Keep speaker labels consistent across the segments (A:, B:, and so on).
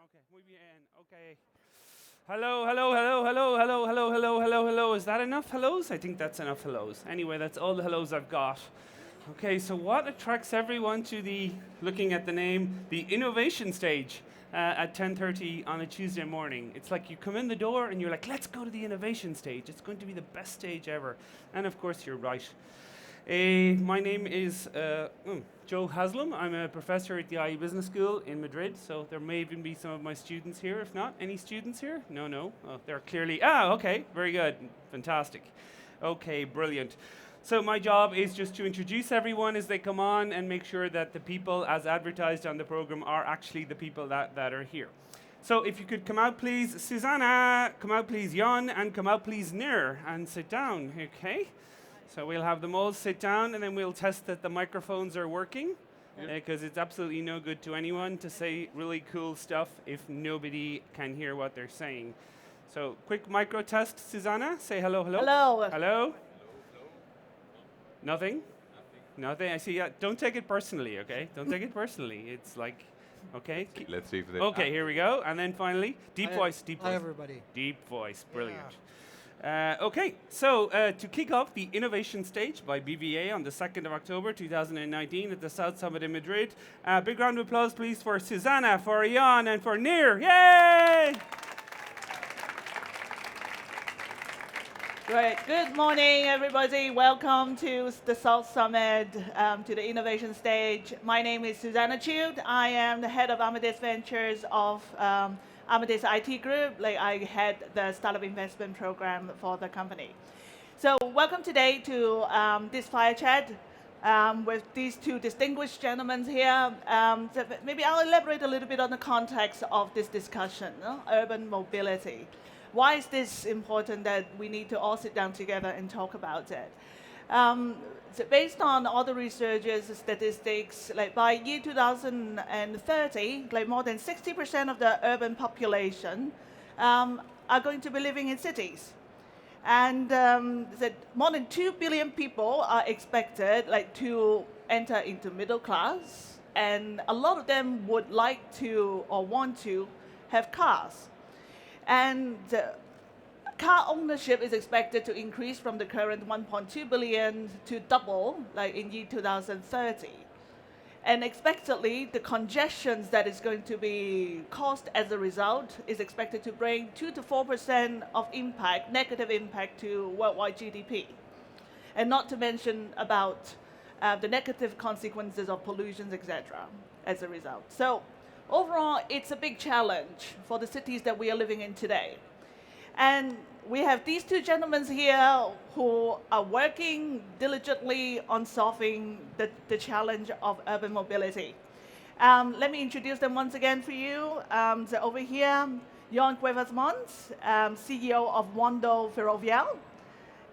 A: Okay, muy bien. Okay. Hello, hello, hello, hello, hello, hello, hello, hello, hello. Is that enough hellos? I think that's enough hellos. Anyway, that's all the hellos I've got. Okay, so what attracts everyone to the, looking at the name, the innovation stage at 10:30 on a Tuesday morning? It's like you come in the door and you're like, let's go to the innovation stage. It's going to be the best stage ever. And of course, you're right. My name is Joe Haslam. I'm a professor at the IE Business School in Madrid, so there may even be some of my students here. If not, any students here? No, no. Oh, they're clearly. Okay, very good. Fantastic. Okay, brilliant. So, my job is just to introduce everyone as they come on and make sure that the people, as advertised on the program, are actually the people that are here. So, if you could come out, please, Susanna, come out, please, Jan, and come out, please, Nir, and sit down, okay? So we'll have them all sit down and then we'll test that the microphones are working because it's absolutely no good to anyone to say really cool stuff if nobody can hear what they're saying. So quick micro test, Susanna. Say hello, hello.
B: Hello.
A: Hello? Nothing? Nothing. I see. Yeah. Don't take it personally, okay? Don't take it personally. It's like, okay.
C: Let's see if they.
A: Okay, here we go. And then finally, deep voice, deep
D: Hi,
A: voice.
D: everybody.
A: Deep voice, brilliant. Okay, so to kick off the innovation stage by BVA on the 2nd of October 2019 at the South Summit in Madrid, big round of applause please for Susanna, for Jan and for Nir. Yay!
B: Great. Good morning, everybody. Welcome to the South Summit, to the innovation stage. My name is Susanna Chute. I am the head of Amadeus Ventures of Amadeus IT Group. I head the startup investment program for the company. So welcome today to this fire chat with these two distinguished gentlemen here. So maybe I'll elaborate a little bit on the context of this discussion, urban mobility. Why is this important that we need to all sit down together and talk about it? So based on all the researchers' statistics, by year 2030, more than 60% of the urban population are going to be living in cities. And that more than 2 billion people are expected to enter into middle class, and a lot of them would like to or want to have cars. And car ownership is expected to increase from the current 1.2 billion to double in year 2030. And expectedly, the congestions that is going to be caused as a result is expected to bring 2 to 4% of impact, negative impact to worldwide GDP. And not to mention about the negative consequences of pollution, etc. as a result. So overall, it's a big challenge for the cities that we are living in today. And we have these two gentlemen here who are working diligently on solving the challenge of urban mobility. Let me introduce them once again for you. So over here, Jan Cuevas Mons, CEO of Wando Ferrovial,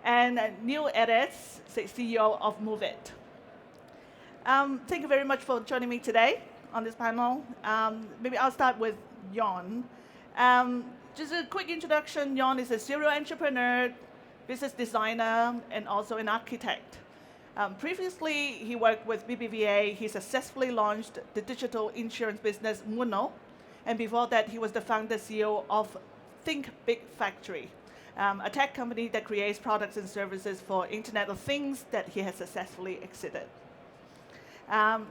B: and Neil Eres, CEO of MoveIt. Thank you very much for joining me today on this panel. Maybe I'll start with Jan. Just a quick introduction. Jan is a serial entrepreneur, business designer, and also an architect. Previously, he worked with BBVA. He successfully launched the digital insurance business Muno. And before that, he was the founder CEO of Think Big Factory, a tech company that creates products and services for Internet of Things that he has successfully exited.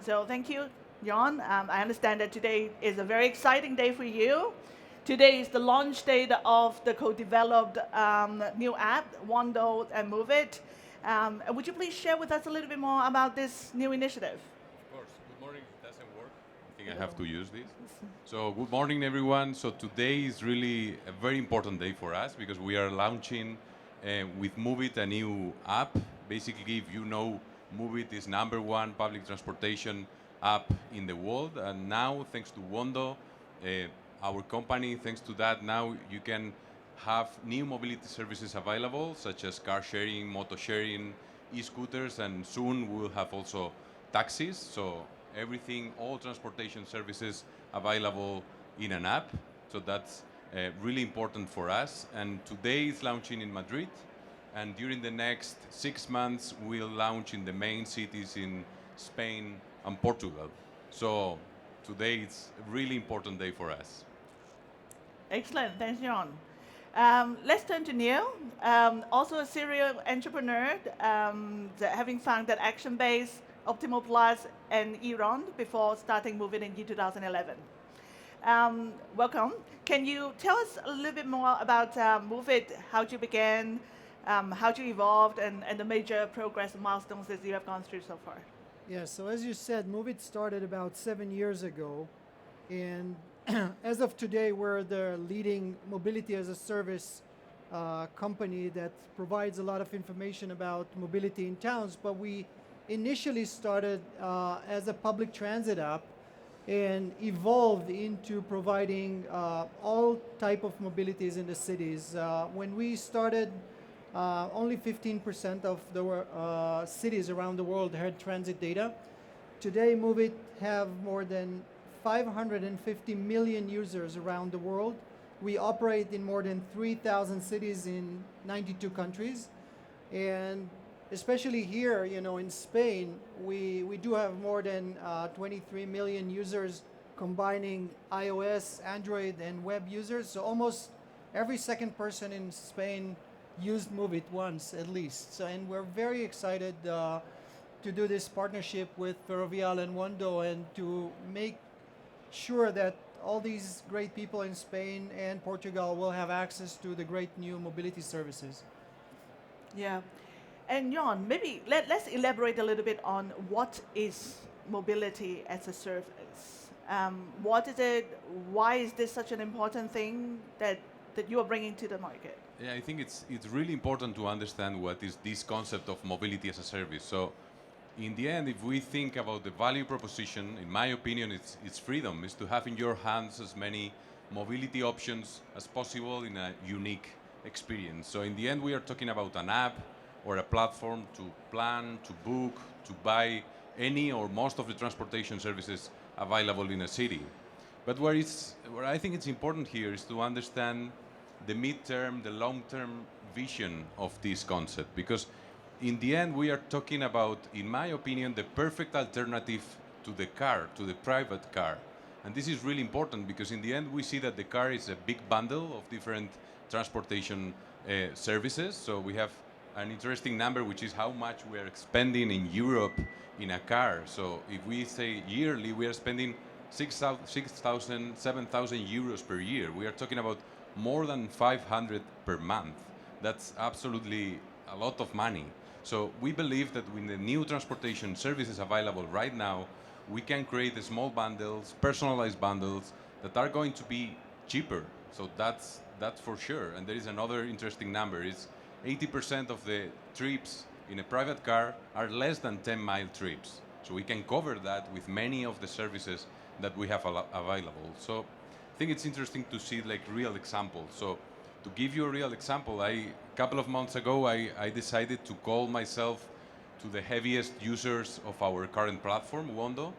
B: So thank you, Jan. I understand that today is a very exciting day for you. Today is the launch date of the co-developed new app, Wando and MoveIt. Would you please share with us a little bit more about this new initiative?
C: Of course. Good morning. It doesn't work. I think I have to use this. So good morning, everyone. So today is really a very important day for us because we are launching with MoveIt a new app. Basically, if you know, MoveIt is #1 public transportation app in the world. And now, thanks to Wando, our company, thanks to that, now you can have new mobility services available, such as car sharing, moto sharing, e-scooters, and soon we'll have also taxis. So everything, all transportation services available in an app. So that's really important for us. And today it's launching in Madrid. And during the next 6 months, we'll launch in the main cities in Spain and Portugal. So today it's a really important day for us.
B: Excellent. Thanks, John. Let's turn to Neil, also a serial entrepreneur, having founded Action-Base, Optimal Plus, and Eron before starting Move It in 2011. Welcome. Can you tell us a little bit more about Move It, how you began, how you evolved, and the major progress and milestones that you have gone through so far?
D: Yeah, so as you said, Move It started about 7 years ago. And as of today, we're the leading mobility as a service company that provides a lot of information about mobility in towns. But we initially started as a public transit app and evolved into providing all type of mobilities in the cities. When we started, only 15% of the cities around the world had transit data. Today, Move It have more than 550 million users around the world. We operate in more than 3,000 cities in 92 countries. And especially here, in Spain, we do have more than 23 million users combining iOS, Android, and web users. So almost every second person in Spain used Move It once at least. So, and we're very excited to do this partnership with Ferrovial and Wondo and to make sure that all these great people in Spain and Portugal will have access to the great new mobility services.
B: Yeah. And Jan, maybe let's elaborate a little bit on what is mobility as a service. What is it? Why is this such an important thing that you are bringing to the market?
C: Yeah, I think it's really important to understand what is this concept of mobility as a service. So, in the end, if we think about the value proposition, in my opinion, it's freedom. It's to have in your hands as many mobility options as possible in a unique experience. So, in the end, we are talking about an app or a platform to plan, to book, to buy any or most of the transportation services available in a city. But where I think it's important here is to understand the midterm, the long-term vision of this concept, because in the end we are talking about, in my opinion, the perfect alternative to the car, to the private car. And this is really important because in the end we see that the car is a big bundle of different transportation services. So we have an interesting number, which is how much we are spending in Europe in a car. So if we say yearly, we are spending 6,000, 7,000 euros per year. We are talking about more than 500 per month. That's absolutely a lot of money. So we believe that with the new transportation services available right now, we can create small bundles, personalized bundles that are going to be cheaper. So that's for sure. And there is another interesting number. It's 80% of the trips in a private car are less than 10-mile trips. So we can cover that with many of the services that we have available. So I think it's interesting to see like real examples. So to give you a real example, a couple of months ago, I decided to call myself to the heaviest users of our current platform, Wondo.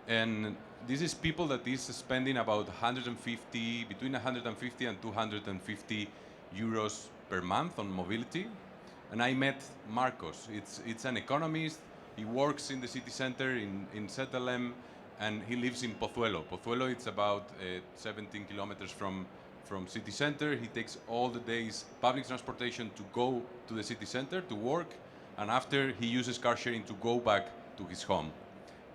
C: And this is people that is spending about between 150 and 250 euros per month on mobility. And I met Marcos. It's an economist. He works in the city center in ZLM, and he lives in Pozuelo. Pozuelo, it's about 17 kilometers from city center. He takes all the days public transportation to go to the city center to work, and after he uses car sharing to go back to his home.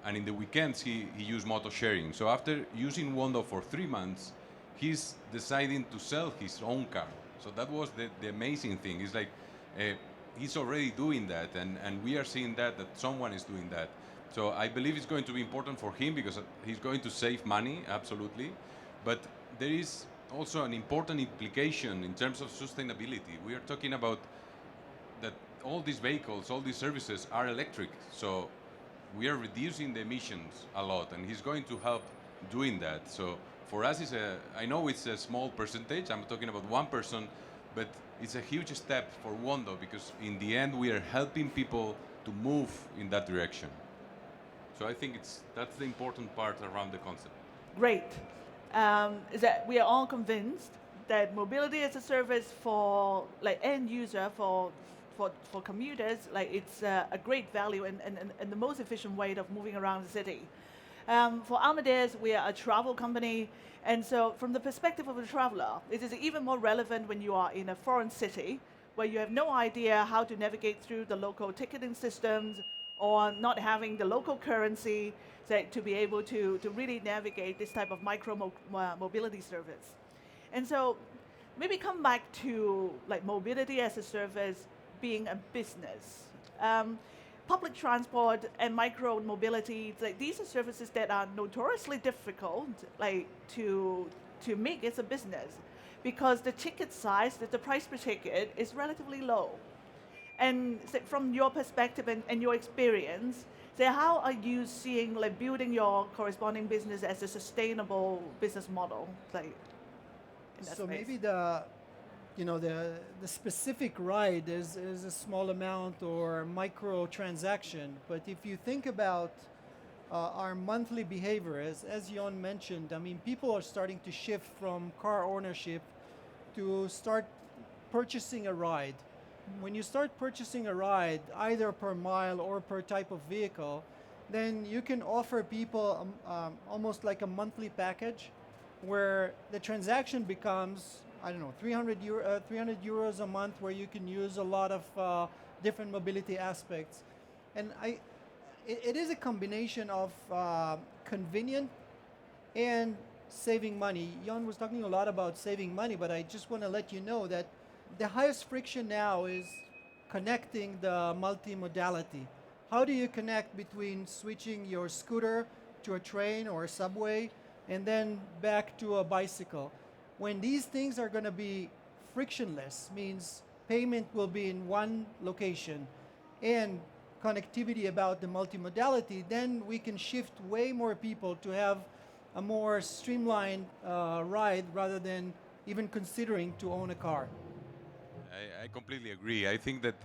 C: And in the weekends, he uses motor sharing. So after using Wondo for 3 months, he's deciding to sell his own car. So that was the amazing thing. It's like he's already doing that, and we are seeing that someone is doing that. So I believe it's going to be important for him because he's going to save money, absolutely. But there is also an important implication in terms of sustainability. We are talking about that all these vehicles, all these services are electric. So we are reducing the emissions a lot, and he's going to help doing that. So for us, I know it's a small percentage. I'm talking about one person, but it's a huge step for Wondo because in the end, we are helping people to move in that direction. So I think that's the important part around the concept.
B: Great. Is that we are all convinced that mobility as a service for like end user, for commuters, like it's a great value and the most efficient way of moving around the city. For Amadeus, we are a travel company, and so from the perspective of a traveler, it is even more relevant when you are in a foreign city where you have no idea how to navigate through the local ticketing systems or not having the local currency to be able to really navigate this type of mobility service. And so maybe come back to like mobility as a service being a business. Public transport and micro mobility, like these are services that are notoriously difficult like to make as a business because the ticket size, the price per ticket is relatively low. And so from your perspective and your experience, so how are you seeing like building your corresponding business as a sustainable business model, like in that
D: So
B: space?
D: maybe the specific ride is a small amount or micro transaction, but if you think about our monthly behavior, as Jon mentioned, I mean, people are starting to shift from car ownership to start purchasing a ride. When you start purchasing a ride, either per mile or per type of vehicle, then you can offer people almost like a monthly package where the transaction becomes, I don't know, 300 euros a month, where you can use a lot of different mobility aspects. And it is a combination of convenient and saving money. Jan was talking a lot about saving money, but I just want to let you know that the highest friction now is connecting the multimodality. How do you connect between switching your scooter to a train or a subway and then back to a bicycle? When these things are going to be frictionless, means payment will be in one location and connectivity about the multimodality, then we can shift way more people to have a more streamlined ride rather than even considering to own a car.
C: I completely agree. I think that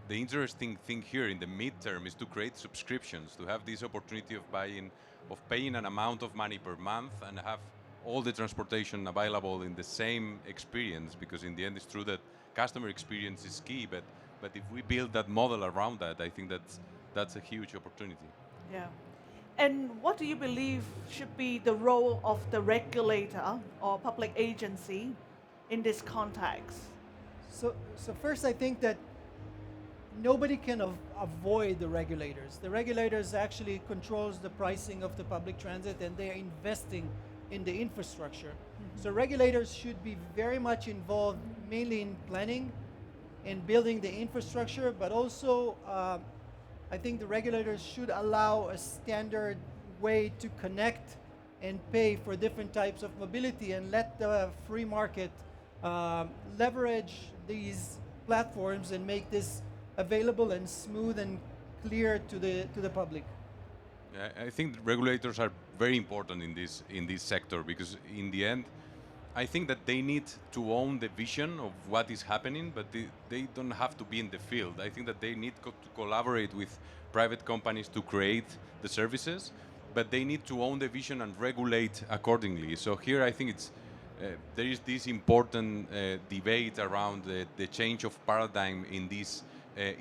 C: the interesting thing here in the midterm is to create subscriptions, to have this opportunity of paying an amount of money per month and have all the transportation available in the same experience, because in the end it's true that customer experience is key, but if we build that model around that, I think that's a huge opportunity.
B: Yeah. And what do you believe should be the role of the regulator or public agency in this context?
D: So first, I think that nobody can avoid the regulators. The regulators actually controls the pricing of the public transit, and they are investing in the infrastructure. So regulators should be very much involved, mainly in planning and building the infrastructure, but also I think the regulators should allow a standard way to connect and pay for different types of mobility, and let the free market leverage these platforms and make this available and smooth and clear to the public.
C: I think regulators are very important in this sector, because in the end, I think that they need to own the vision of what is happening, but they don't have to be in the field. I think that they need to collaborate with private companies to create the services, but they need to own the vision and regulate accordingly. So here I think there is this important debate around the change of paradigm in this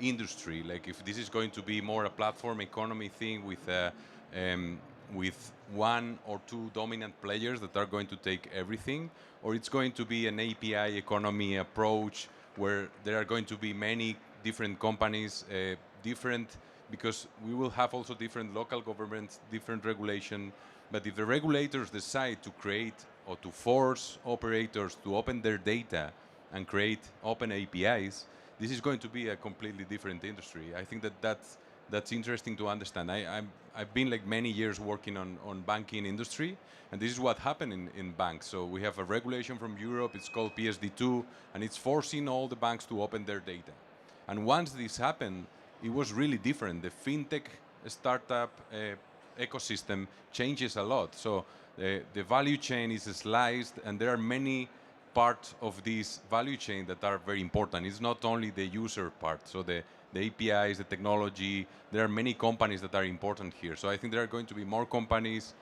C: industry. Like if this is going to be more a platform economy thing with one or two dominant players that are going to take everything, or it's going to be an API economy approach where there are going to be many different companies, because we will have also different local governments, different regulation. But if the regulators decide to create or to force operators to open their data and create open APIs, this is going to be a completely different industry. I think that's interesting to understand. I've been like many years working on banking industry, and this is what happened in banks. So we have a regulation from Europe, it's called PSD2, and it's forcing all the banks to open their data. And once this happened, it was really different. The fintech startup ecosystem changes a lot. So the value chain is sliced, and there are many parts of this value chain that are very important. It's not only the user part, so the APIs, the technology, there are many companies that are important here. So I think there are going to be more companies,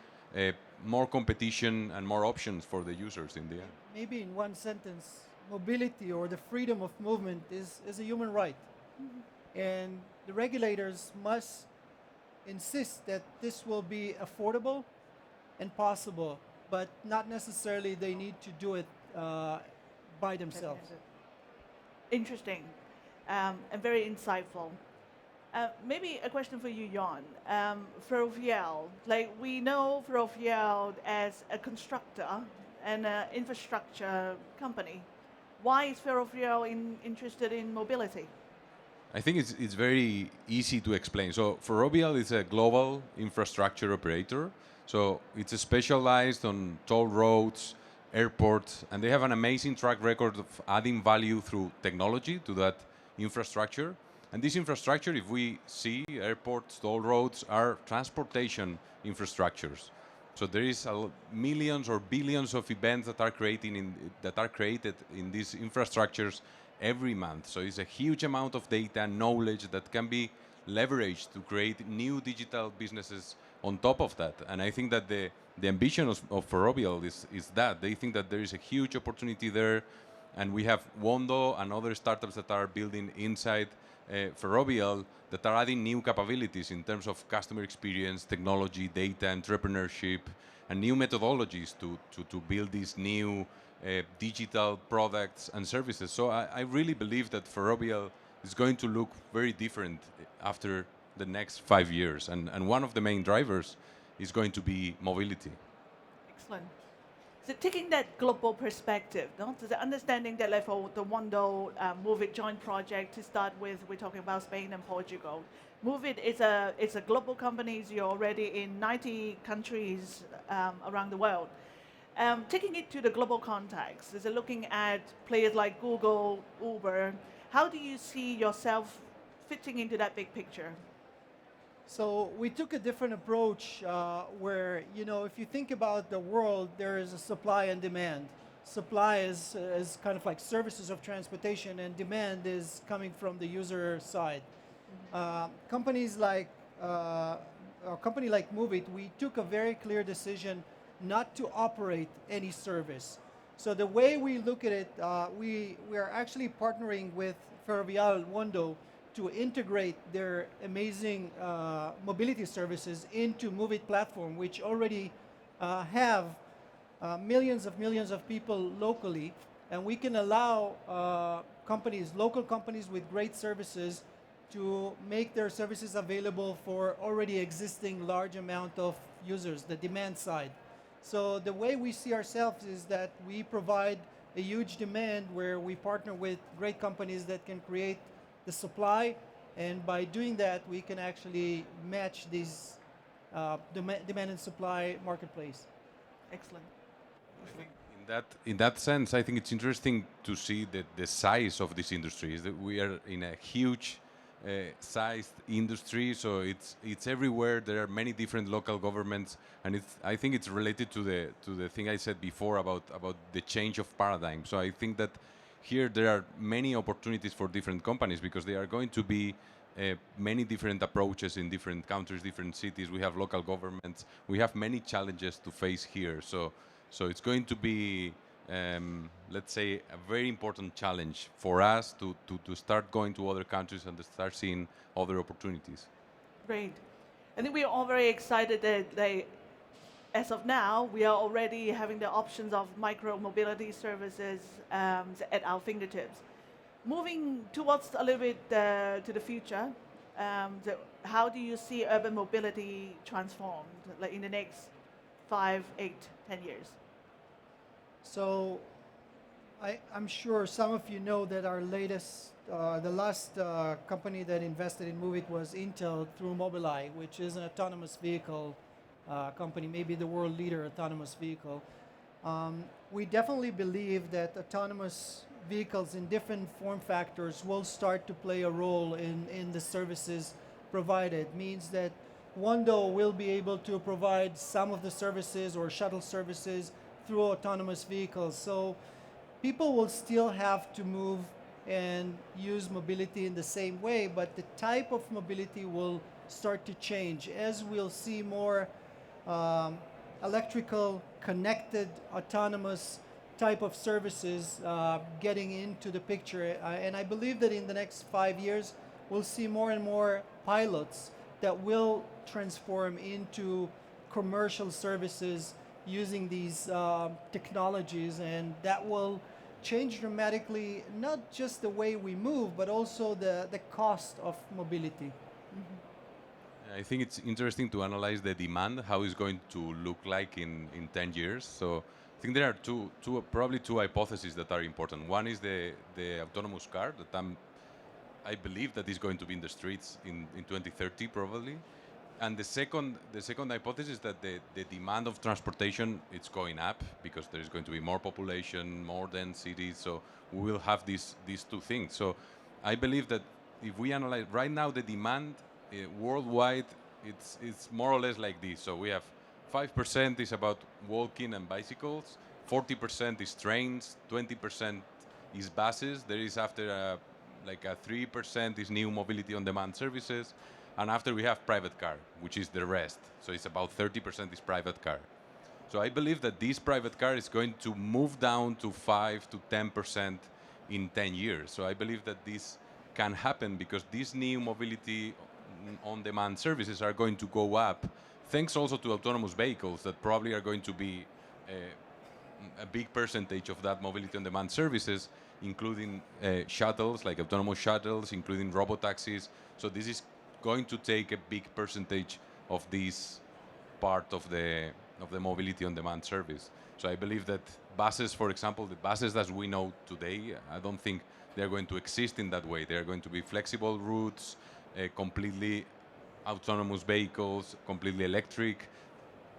C: more competition, and more options for the users in the end.
D: Maybe in one sentence, mobility or the freedom of movement is a human right. And the regulators must insist that this will be affordable and possible, but not necessarily they need to do it by themselves.
B: Interesting and very insightful. Maybe a question for you, Jan. Ferrovial, like we know Ferrovial as a constructor and an infrastructure company. Why is Ferrovial interested in mobility?
C: I think it's very easy to explain. So Ferrovial is a global infrastructure operator. So it's specialized on toll roads, airports, and they have an amazing track record of adding value through technology to that infrastructure. And this infrastructure, if we see airports, toll roads, are transportation infrastructures. So there is millions or billions of events that are created in these infrastructures every month. So it's a huge amount of data and knowledge that can be leveraged to create new digital businesses on top of that. And I think that the ambition of Ferrovial is that. They think that there is a huge opportunity there. And we have Wondo and other startups that are building inside Ferrovial that are adding new capabilities in terms of customer experience, technology, data, entrepreneurship, and new methodologies to build these new digital products and services. So I really believe that Ferrovial is going to look very different after the next 5 years. And one of the main drivers is going to be mobility.
B: Excellent. So taking that global perspective, no? So the understanding that like for the Wondo Move It joint project to start with, we're talking about Spain and Portugal. Move It is a global company. You're already in 90 countries around the world. Taking it to the global context, is looking at players like Google, Uber. How do you see yourself fitting into that big picture?
D: So we took a different approach where, if you think about the world, there is a supply and demand. Supply is kind of like services of transportation, and demand is coming from the user side. Companies like a company like Moveit, we took a very clear decision not to operate any service. So the way we look at it, we are actually partnering with Ferrovial Wondo to integrate their amazing mobility services into Moveit platform, which already have millions of people locally, and we can allow local companies with great services to make their services available for already existing large amount of users, the demand side. So the way we see ourselves is that we provide a huge demand where we partner with great companies that can create the supply, and by doing that, we can actually match these demand and supply marketplace.
B: Excellent.
C: I think in that sense, I think it's interesting to see the size of this industry. Is that we are in a huge sized industry, so it's everywhere. There are many different local governments, and I think it's related to the thing I said before about the change of paradigm. So I think that here there are many opportunities for different companies because there are going to be many different approaches in different countries, different cities. We have local governments. We have many challenges to face here. So it's going to be, let's say, a very important challenge for us to start going to other countries and to start seeing other opportunities.
B: Great. I think we are all very excited that as of now, we are already having the options of micro mobility services at our fingertips. Moving towards a little bit to the future, how do you see urban mobility transformed like in the next 5, 8, 10 years?
D: So I'm sure some of you know that our the last company that invested in Moveit was Intel through Mobileye, which is an autonomous vehicle company, maybe the world leader autonomous vehicle. We definitely believe that autonomous vehicles in different form factors will start to play a role in the services provided. Means that Wondo will be able to provide some of the services or shuttle services through autonomous vehicles. So people will still have to move and use mobility in the same way, but the type of mobility will start to change as we'll see more electrical, connected, autonomous type of services getting into the picture. And I believe that in the next 5 years, we'll see more and more pilots that will transform into commercial services using these technologies, and that will change dramatically not just the way we move, but also the cost of mobility.
C: I think it's interesting to analyze the demand, how it's going to look like in 10 years. So I think there are probably two hypotheses that are important. One is the autonomous car that I believe that is going to be in the streets in 2030 probably. And the second hypothesis is that the demand of transportation it's going up because there is going to be more population, more dense cities. So we will have these two things. So I believe that if we analyze right now the demand worldwide, it's more or less like this. So we have 5% is about walking and bicycles, 40% is trains, 20% is buses. There is after like a 3% is new mobility on demand services. And after we have private car, which is the rest. So it's about 30% is private car. So I believe that this private car is going to move down to 5 to 10% in 10 years. So I believe that this can happen because these new mobility on-demand services are going to go up, thanks also to autonomous vehicles that probably are going to be a big percentage of that mobility on-demand services, including shuttles, like autonomous shuttles, including robotaxis. So this is going to take a big percentage of this part of the mobility on-demand service. So I believe that buses, for example, the buses that we know today, I don't think they're going to exist in that way. They're going to be flexible routes, completely autonomous vehicles, completely electric.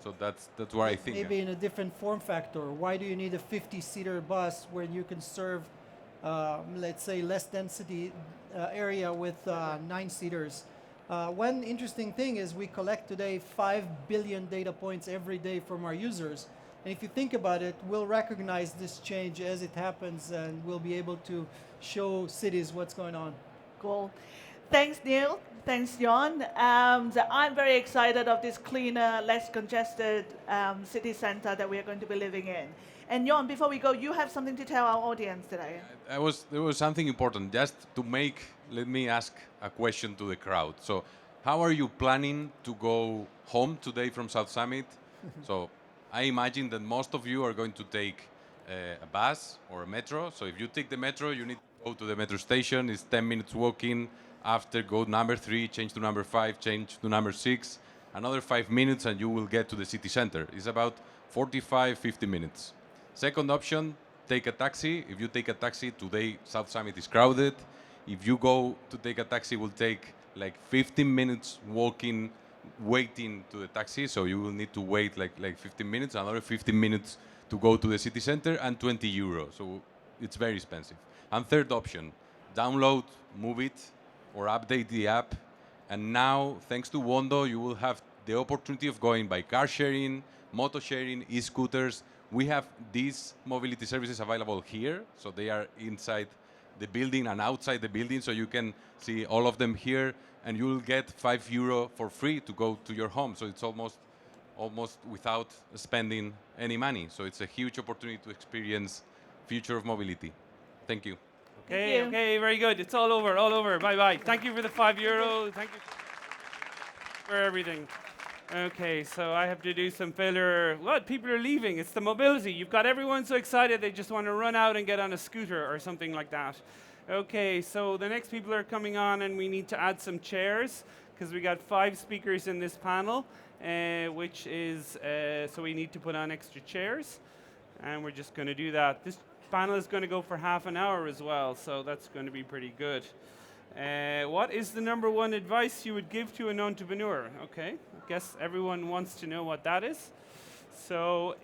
C: So that's what I think.
D: Maybe in a different form factor. Why do you need a 50-seater bus where you can serve, let's say, less density area with 9-seaters? One interesting thing is we collect today 5 billion data points every day from our users. And if you think about it, we'll recognize this change as it happens and we'll be able to show cities what's going on.
B: Cool. Thanks, Neil. Thanks, John. I'm very excited of this cleaner, less congested city center that we are going to be living in. And John, before we go, you have something to tell our audience today.
C: There was something important just to make. Let me ask a question to the crowd. So, how are you planning to go home today from South Summit? So, I imagine that most of you are going to take a bus or a metro. So, if you take the metro, you need to go to the metro station. It's 10 minutes walking. After, go number 3, change to number 5, change to number 6. Another 5 minutes, and you will get to the city center. It's about 45, 50 minutes. Second option, take a taxi. If you take a taxi, today South Summit is crowded. If you go to take a taxi, it will take like 15 minutes walking, waiting to the taxi. So you will need to wait like 15 minutes, another 15 minutes to go to the city center, and 20 euros. So it's very expensive. And third option, download, move it, or update the app. And now, thanks to Wondo, you will have the opportunity of going by car sharing, moto sharing, e-scooters. We have these mobility services available here. So they are inside the building and outside the building. So you can see all of them here. And you will get €5 for free to go to your home. So it's almost without spending any money. So it's a huge opportunity to experience future of mobility. Thank you.
A: Okay, okay, very good. It's all over, all over. Bye-bye. Thank you for the €5. Thank you for everything. Okay, so I have to do some filler. What? People are leaving. It's the mobility. You've got everyone so excited they just want to run out and get on a scooter or something like that. Okay, so the next people are coming on and we need to add some chairs because we got 5 speakers in this panel, which is, so we need to put on extra chairs. And we're just going to do that. This panel is going to go for half an hour as well, so that's going to be pretty good. What is the number one advice you would give to an entrepreneur? Okay, I guess everyone wants to know what that is. So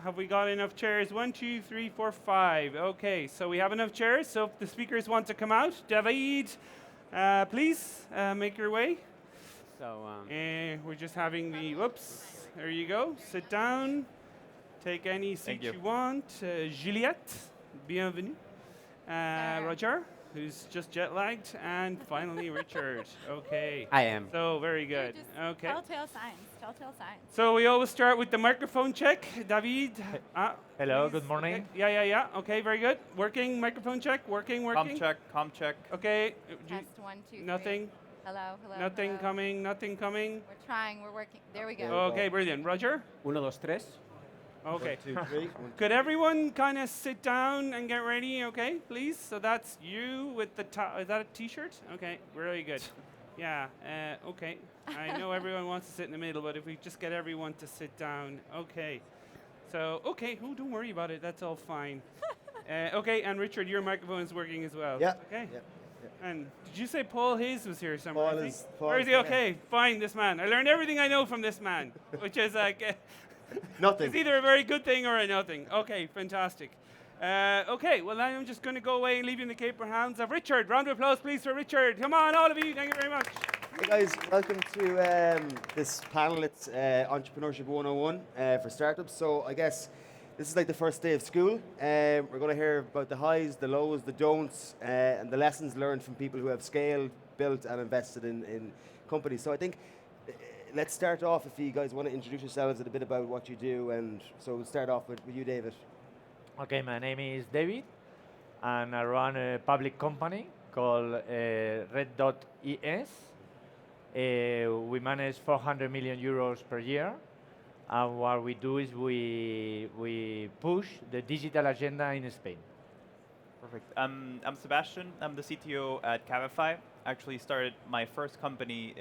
A: have we got enough chairs? 1, 2, 3, 4, 5. Okay, so we have enough chairs. So if the speakers want to come out, David, please make your way.
E: So
A: we're just having the, whoops, there you go. Sit down. Take any seat you want. Juliette, bienvenue. Roger, who's just jet lagged. And finally, Richard. Okay.
E: I am.
A: So, very good. Okay.
F: Telltale signs. Telltale signs.
A: So, we always start with the microphone check. David.
G: Hello,
A: please.
G: good morning.
A: Okay. Yeah. Okay, very good. Working, microphone check. Working.
G: Com check.
A: Okay.
F: Test 1, 2, 3.
A: Nothing.
F: Hello, hello.
A: Nothing
F: hello.
A: coming, nothing coming.
F: We're trying, we're working. There we go.
A: Okay, brilliant. Roger?
E: 1, 2, 3.
A: Okay.
G: 1, 2, 3.
A: Could everyone kind of sit down and get ready, okay, please? So that's you with the top. Is that a t-shirt? Okay, really good. Yeah, okay. I know everyone wants to sit in the middle, but if we just get everyone to sit down, okay. So, okay, oh, don't worry about it. That's all fine. Okay, and Richard, your microphone is working as well.
G: Yeah.
A: Okay.
G: Yeah.
A: And did you say Paul Hayes was here somewhere?
G: Paul
A: I
G: is-
A: think?
G: Paul
A: Where is
G: is
A: he?
G: here.
A: Okay, fine, this man. I learned everything I know from this man, which is like,
G: Nothing.
A: it's either a very good thing or a nothing. Okay, fantastic. Okay, well, now I'm just going to go away and leave you in the capable hands of Richard. Round of applause, please, for Richard. Come on, all of you. Thank you very much.
G: Hey guys, welcome to this panel. It's Entrepreneurship 101 for startups. So I guess this is like the first day of school. We're going to hear about the highs, the lows, the don'ts, and the lessons learned from people who have scaled, built, and invested in companies. So I think let's start off if you guys want to introduce yourselves and a bit about what you do. And so we'll start off with you, David.
H: Okay, my name is David, and I run a public company called Red Dot ES. We manage 400 million euros per year, and what we do is we push the digital agenda in Spain.
I: Perfect. I'm Sebastian. I'm the CTO at Cabify. Actually started my first company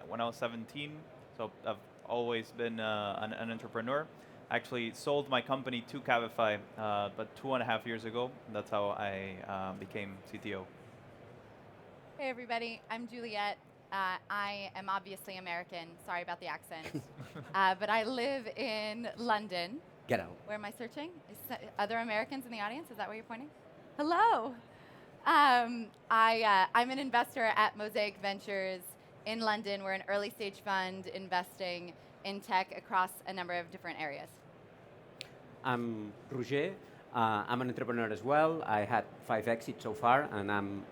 I: when I was 17, so I've always been an entrepreneur. Actually sold my company to Cabify but 2.5 years ago. That's how I became CTO.
F: Hey, everybody. I'm Juliet. I am obviously American. Sorry about the accent. But I live in London.
E: Get out.
F: Where am I searching? Other Americans in the audience? Is that where you're pointing? Hello. I'm an investor at Mosaic Ventures in London. We're an early stage fund investing in tech across a number of different areas.
E: I'm Roger. I'm an entrepreneur as well. I had 5 exits so far, and I'm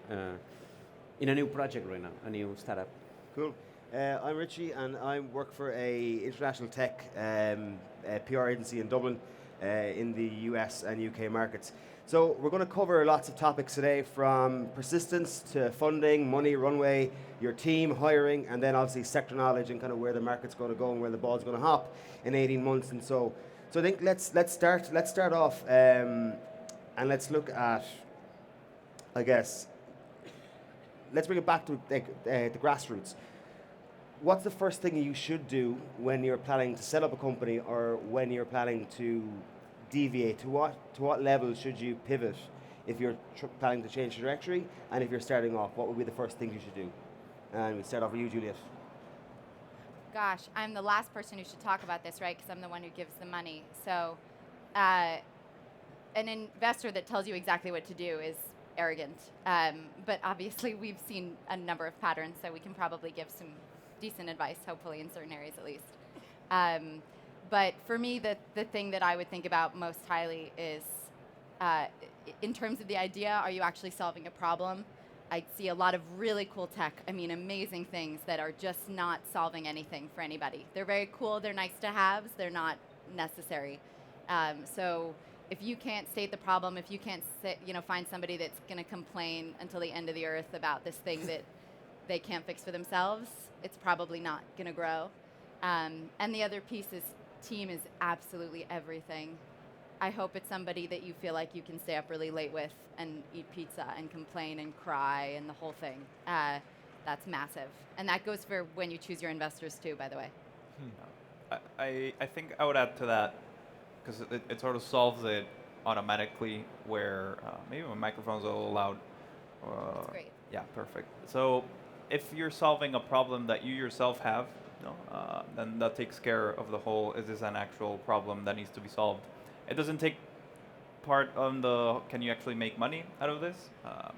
E: in a new project right now, a new startup.
G: Cool. I'm Richie, and I work for a international tech PR agency in Dublin, in the US and UK markets. So we're going to cover lots of topics today, from persistence to funding, money, runway, your team, hiring, and then obviously sector knowledge and kind of where the market's going to go and where the ball's going to hop in 18 months. And so I think let's start off and let's look at, I guess, let's bring it back to the grassroots. What's the first thing you should do when you're planning to set up a company, or when you're planning to deviate? To what level should you pivot if you're planning to change trajectory, and if you're starting off, what would be the first thing you should do? And we'll start off with you, Juliet.
F: Gosh, I'm the last person who should talk about this, right? Because I'm the one who gives the money. So an investor that tells you exactly what to do is arrogant. But obviously, we've seen a number of patterns, so we can probably give some decent advice, hopefully in certain areas at least. But for me, the thing that I would think about most highly is, in terms of the idea, are you actually solving a problem? I see a lot of really cool tech, amazing things that are just not solving anything for anybody. They're very cool, they're nice to haves, they're not necessary. So if you can't state the problem, if you can't find somebody that's gonna complain until the end of the earth about this thing that they can't fix for themselves, it's probably not gonna grow. And the other piece is team is absolutely everything. I hope it's somebody that you feel like you can stay up really late with and eat pizza and complain and cry and the whole thing. That's massive. And that goes for when you choose your investors too, by the way.
I: I think I would add to that, because it sort of solves it automatically, where maybe my microphone's a little loud.
F: That's great.
I: Yeah, perfect. So if you're solving a problem that you yourself have, then that takes care of the whole, is this an actual problem that needs to be solved? It doesn't take part on the, can you actually make money out of this?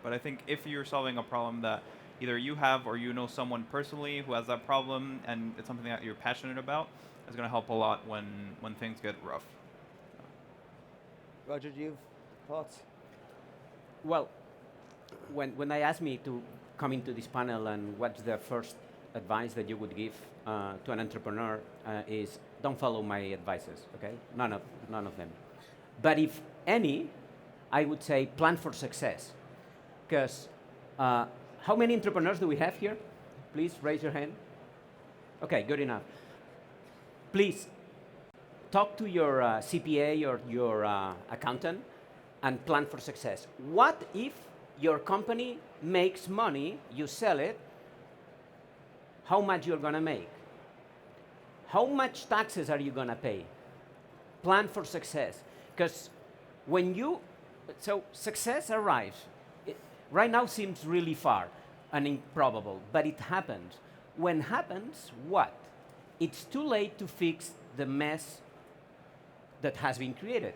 I: But I think if you're solving a problem that either you have or you know someone personally who has that problem, and it's something that you're passionate about, it's going to help a lot when things get rough.
G: Roger, do you have thoughts?
E: Well, when they asked me to come into this panel and what's the first advice that you would give to an entrepreneur, is don't follow my advices, okay? None of them. But if any, I would say plan for success. Because how many entrepreneurs do we have here? Please raise your hand. Okay, good enough. Please talk to your CPA or your accountant and plan for success. What if your company makes money, you sell it, how much you're gonna make? How much taxes are you gonna pay? Plan for success. Because when you, so success arrives. It, right now seems really far and improbable, but it happens. When happens, what? It's too late to fix the mess that has been created.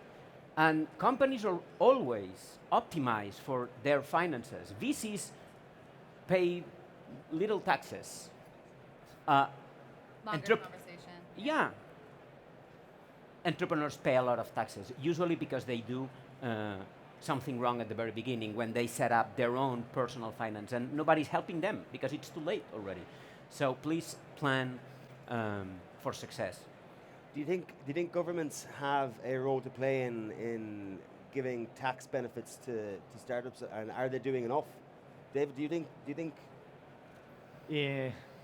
E: And companies are always optimized for their finances. VCs pay little taxes.
F: Longer
E: Entrep-
F: conversation.
E: Yeah. Entrepreneurs pay a lot of taxes, usually because they do something wrong at the very beginning when they set up their own personal finance, and nobody's helping them because it's too late already. So please plan for success.
G: Do you think governments have a role to play in giving tax benefits to startups, and are they doing enough? David, do you think?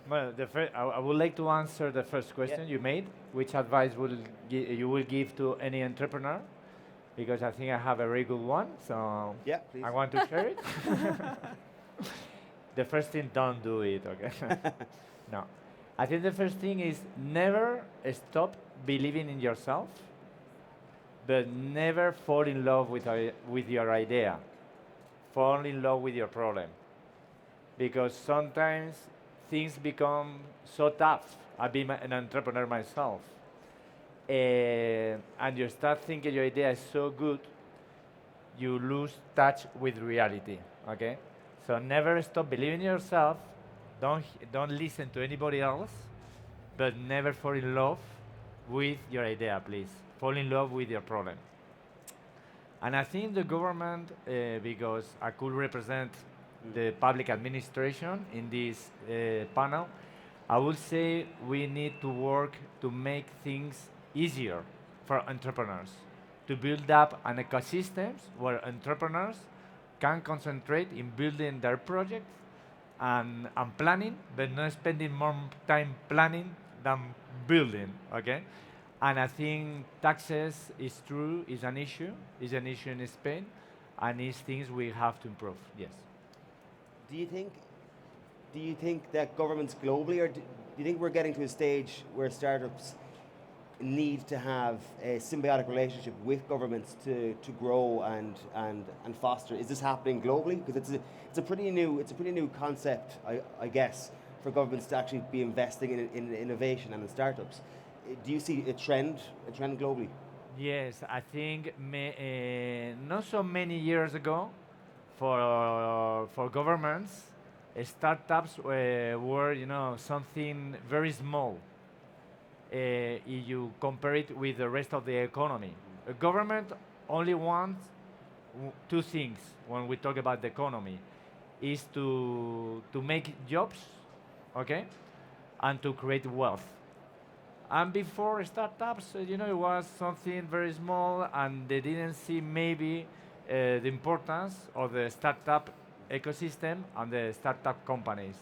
H: Well, I would like to answer the first question you made. Which advice you will give to any entrepreneur? Because I think I have a very good one, so
G: Yeah, please.
H: I want to share it. The first thing, don't do it, okay? No. I think the first thing is never stop believing in yourself, but never fall in love with your idea. Fall in love with your problem. Because sometimes things become so tough. I've been an entrepreneur myself. And you start thinking your idea is so good, you lose touch with reality, okay? So never stop believing in yourself. Don't listen to anybody else, but never fall in love with your idea, please. Fall in love with your problem. And I think the government, because I could represent the public administration in this panel, I would say we need to work to make things easier for entrepreneurs, to build up an ecosystem where entrepreneurs can concentrate in building their projects and planning, but not spending more time planning than building, okay? And I think taxes is true, is an issue in Spain, and it's things we have to improve, yes.
G: Do you think that governments globally, or do you think we're getting to a stage where startups need to have a symbiotic relationship with governments to grow and foster? Is this happening globally? Because it's a pretty new concept, I guess, for governments to actually be investing in innovation and in startups. Do you see a trend globally?
H: Yes, I think not so many years ago, for governments, startups were something very small. If you compare it with the rest of the economy, a government only wants two things when we talk about the economy: is to make jobs, okay, and to create wealth. And before startups, it was something very small, and they didn't see maybe the importance of the startup ecosystem and the startup companies.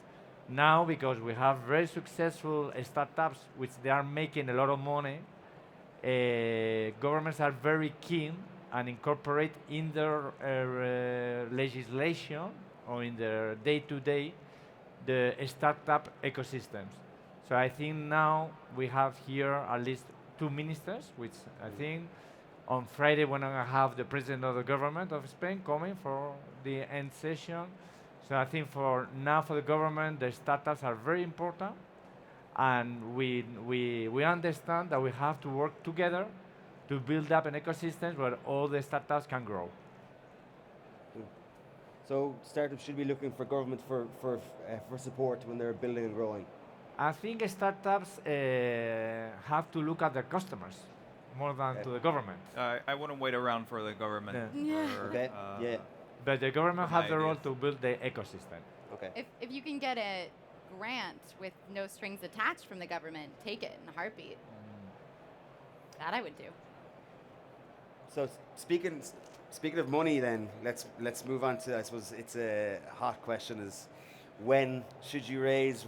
H: Now, because we have very successful startups, which they are making a lot of money, governments are very keen and incorporate in their legislation or in their day-to-day the startup ecosystems. So I think now we have here at least two ministers, which I think on Friday we're going to have the president of the government of Spain coming for the end session. So I think for the government, the startups are very important, and we understand that we have to work together to build up an ecosystem where all the startups can grow.
G: So startups should be looking for government for support when they're building and growing.
H: I think startups have to look at their customers more than to the government.
I: I wouldn't wait around for the government.
F: Yeah.
I: for,
G: Okay. Yeah.
H: But the government have the role
I: ideas.
H: to build the ecosystem.
G: Okay.
F: If you can get a grant with no strings attached from the government, take it in a heartbeat. That I would do.
G: So speaking of money, then let's move on to, I suppose it's a hot question, is when should you raise,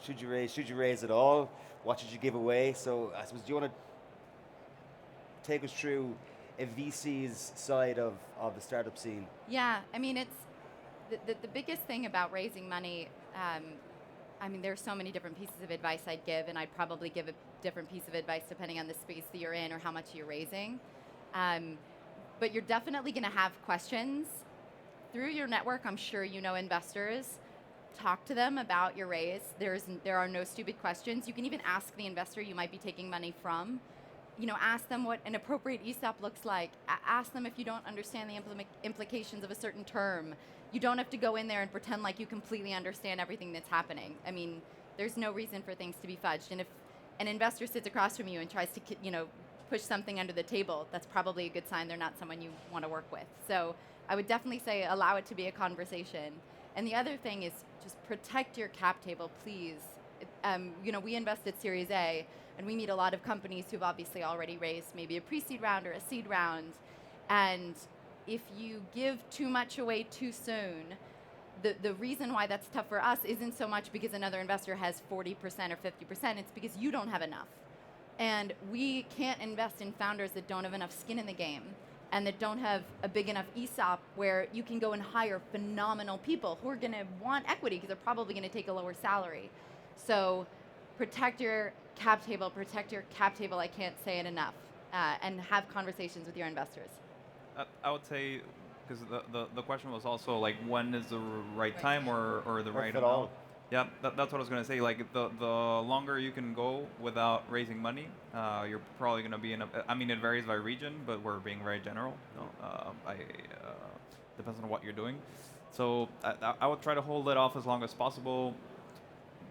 G: should you raise, should you raise at all, what should you give away? So I suppose, do you want to take us through a VC's side of the startup scene?
F: Yeah, I mean, it's the biggest thing about raising money. I mean, there's so many different pieces of advice I'd give, and I'd probably give a different piece of advice depending on the space that you're in or how much you're raising. But you're definitely going to have questions. Through your network, I'm sure you know investors. Talk to them about your raise. There are no stupid questions. You can even ask the investor you might be taking money from. You know, ask them what an appropriate ESOP looks like. Ask them if you don't understand the implications of a certain term. You don't have to go in there and pretend like you completely understand everything that's happening. I mean, there's no reason for things to be fudged. And if an investor sits across from you and tries to, push something under the table, that's probably a good sign they're not someone you want to work with. So I would definitely say allow it to be a conversation. And the other thing is just protect your cap table, please. We invested Series A, and we meet a lot of companies who've obviously already raised maybe a pre-seed round or a seed round. And if you give too much away too soon, the reason why that's tough for us isn't so much because another investor has 40% or 50%, it's because you don't have enough. And we can't invest in founders that don't have enough skin in the game and that don't have a big enough ESOP where you can go and hire phenomenal people who are going to want equity because they're probably going to take a lower salary. So protect your cap table, I can't say it enough, and have conversations with your investors.
I: I would say, because the question was also like, when is the right time or the right
G: at all.
I: amount? Yeah, that's what I was going to say. Like, the longer you can go without raising money, you're probably going to be in a... I mean, it varies by region, but we're being very general. Depends on what you're doing. So I would try to hold it off as long as possible.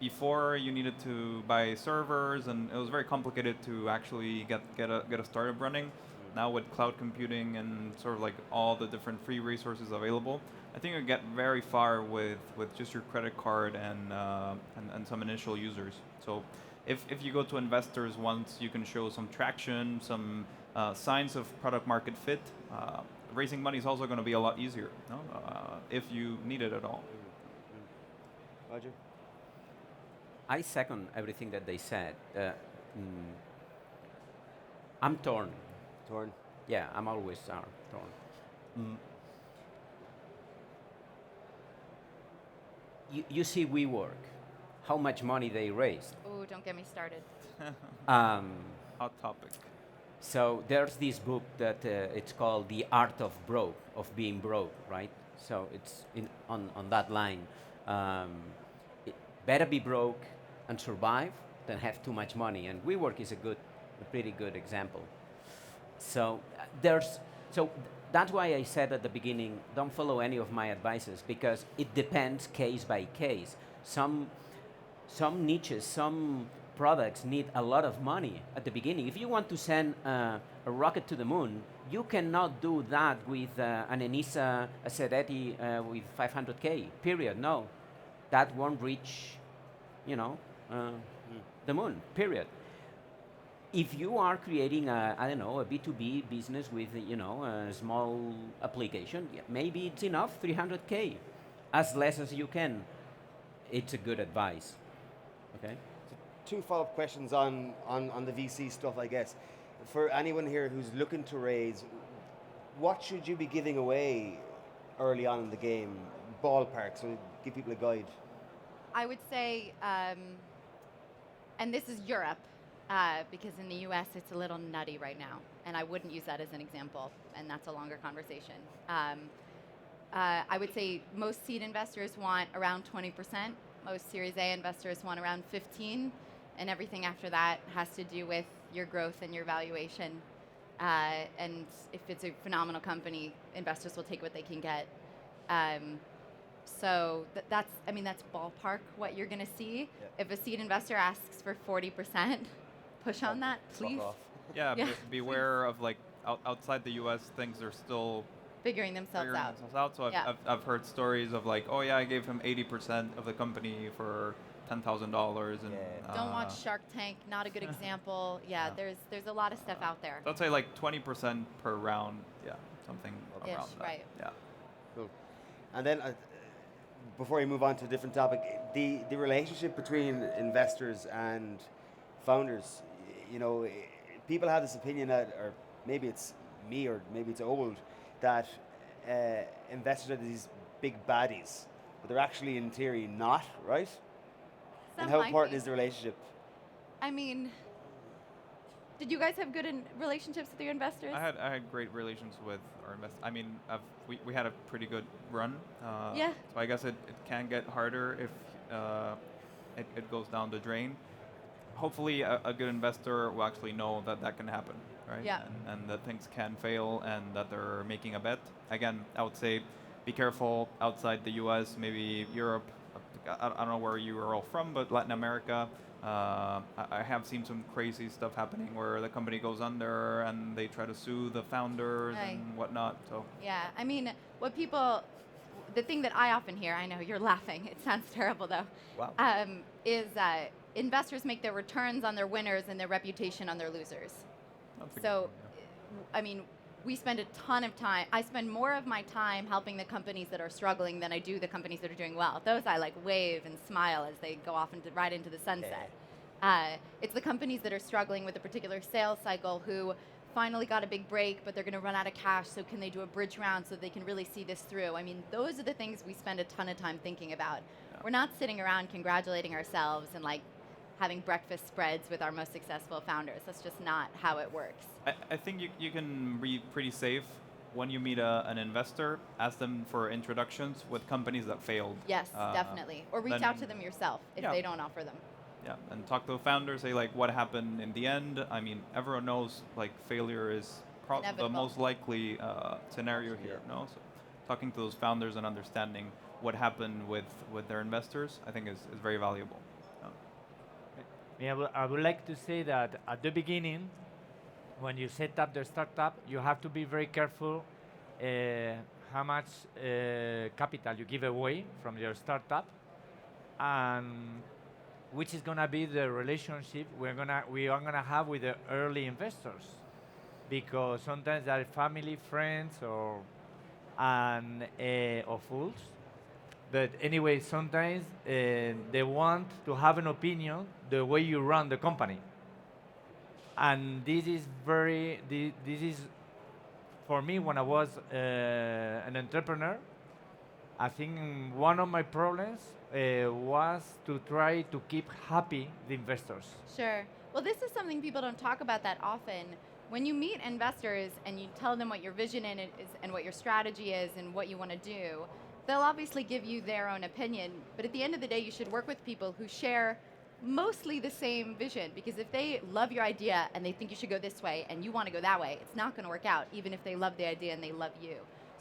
I: Before, you needed to buy servers, and it was very complicated to actually get a startup running. Now with cloud computing and sort of like all the different free resources available, I think you get very far with just your credit card and some initial users. So if you go to investors once you can show some traction, some signs of product market fit, raising money is also going to be a lot easier, no? If you need it at all.
G: Roger?
E: I second everything that they said. I'm torn.
G: Torn?
E: Yeah, I'm always torn. You see WeWork, how much money they raised.
F: Oh, don't get me started.
I: Hot topic.
E: So there's this book that it's called The Art of Being Broke, right? So it's on that line. Better be broke and survive than have too much money. And WeWork is a pretty good example. So that's why I said at the beginning, don't follow any of my advices, because it depends case by case. Some niches, some products need a lot of money at the beginning. If you want to send a rocket to the moon, you cannot do that with an Enisa, a Sereti with 500K, period. No, that won't reach, the moon, period. If you are creating a B2B business with, a small application, maybe it's enough, 300K, as less as you can. It's a good advice, okay?
G: So 2 follow-up questions on the VC stuff, I guess. For anyone here who's looking to raise, what should you be giving away early on in the game? Ballpark, so give people a guide.
F: I would say, and this is Europe, because in the US it's a little nutty right now, and I wouldn't use that as an example, and that's a longer conversation. I would say most seed investors want around 20%, most Series A investors want around 15%, and everything after that has to do with your growth and your valuation. And if it's a phenomenal company, investors will take what they can get. So that's ballpark what you're going to see.
G: Yeah.
F: If a seed investor asks for 40%, push on that, please.
I: Yeah,
F: Yeah.
I: Beware of like outside the U.S. things are still
F: Figuring themselves out.
I: So
F: Yeah.
I: I've heard stories of like, oh yeah, I gave him 80% of the company for $10,000 and
G: Yeah.
F: Don't watch Shark Tank, not a good example. Yeah, there's a lot of stuff out there.
I: So I'd say like 20% per round. Yeah, something
F: Ish,
I: around that.
F: right.
I: Yeah.
G: Cool. And then before we move on to a different topic, the relationship between investors and founders, you know, people have this opinion that, or maybe it's me or maybe it's old, that investors are these big baddies, but they're actually in theory not, right?
F: Some
G: And how
F: might
G: important
F: be.
G: is the relationship?
F: I mean, did you guys have good relationships with your investors?
I: I had great relations with our investors. I mean, we had a pretty good run.
F: Yeah.
I: So I guess it can get harder if it goes down the drain. Hopefully, a good investor will actually know that that can happen, right?
F: Yeah.
I: And that things can fail and that they're making a bet. Again, I would say be careful outside the US, maybe Europe. I don't know where you are all from, but Latin America. I have seen some crazy stuff happening where the company goes under and they try to sue the founders
F: Aye.
I: and whatnot. So
F: Yeah, I mean, the thing that I often hear, I know you're laughing, it sounds terrible though,
I: wow.
F: is investors make their returns on their winners and their reputation on their losers.
I: That's a good
F: So,
I: one, yeah.
F: I mean, we spend a ton of time. I spend more of my time helping the companies that are struggling than I do the companies that are doing well. Those I like wave and smile as they go off right into the sunset. It's the companies that are struggling with a particular sales cycle who finally got a big break, but they're going to run out of cash. So can they do a bridge round so they can really see this through? I mean, those are the things we spend a ton of time thinking about.
I: Yeah.
F: We're not sitting around congratulating ourselves and like having breakfast spreads with our most successful founders. That's just not how it works.
I: I think you can be pretty safe when you meet an investor. Ask them for introductions with companies that failed.
F: Yes, definitely. Or reach
I: then-
F: out to them yourself if
I: Yeah.
F: they don't offer them.
I: Yeah, and talk to the founder, say like what happened in the end. I mean, everyone knows like failure is the
F: Inevitable.
I: most likely scenario here. No, so talking to those founders and understanding what happened with their investors, I think is very valuable.
H: I would like to say that at the beginning, when you set up the startup, you have to be very careful how much capital you give away from your startup, and which is gonna be the relationship we are gonna have with the early investors, because sometimes they're family, friends, or fools. But anyway, sometimes they want to have an opinion the way you run the company. And this is for me, when I was an entrepreneur, I think one of my problems was to try to keep happy the investors.
F: Sure. Well, this is something people don't talk about that often. When you meet investors and you tell them what your vision is and what your strategy is and what you want to do, they'll obviously give you their own opinion. But at the end of the day, you should work with people who share mostly the same vision, because if they love your idea and they think you should go this way and you want to go that way, it's not going to work out, even if they love the idea and they love you.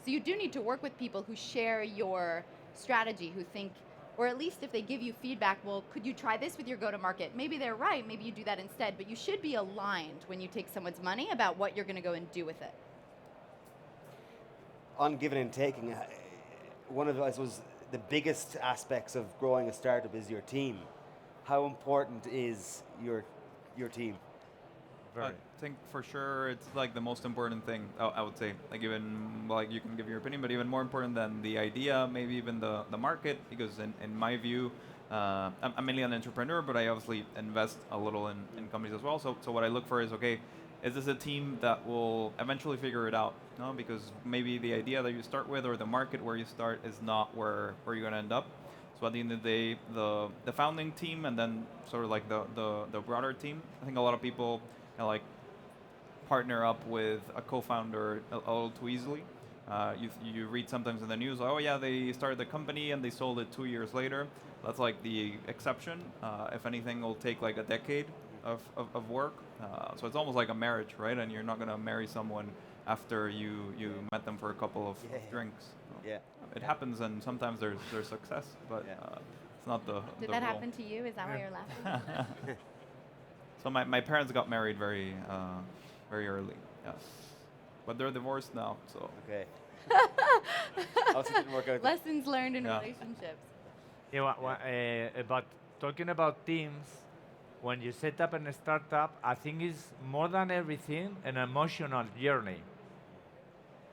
F: So you do need to work with people who share your strategy, who think, or at least if they give you feedback, well, could you try this with your go-to-market? Maybe they're right, maybe you do that instead, but you should be aligned when you take someone's money about what you're going to go and do with it.
G: On giving and taking, one of the, I suppose, the biggest aspects of growing a startup is your team. How important is your team?
I: I think for sure it's like the most important thing. I would say, like even like you can give your opinion, but even more important than the idea, maybe even the market, because in my view, I'm mainly an entrepreneur, but I obviously invest a little in companies as well. So what I look for is, okay, is this a team that will eventually figure it out? No, because maybe the idea that you start with or the market where you start is not where you're going to end up. So at the end of the day, the founding team and then sort of like the broader team. I think a lot of people like partner up with a co-founder a little too easily. You read sometimes in the news, oh yeah, they started the company and they sold it 2 years later. That's like the exception. If anything, it'll take like a decade of work. So it's almost like a marriage, right? And you're not going to marry someone after you met them for a couple of drinks.
G: Yeah.
I: It happens, and sometimes there's success, but it's not the
F: Did
I: the
F: that
I: rule.
F: happen to you? Is that why you're laughing?
I: So my parents got married very early, yeah. But they're divorced now, so.
G: Okay. Also didn't work out.
F: Lessons learned in
I: Yeah.
F: relationships.
H: Yeah, about talking about teams, when you set up a startup, I think it's more than everything an emotional journey.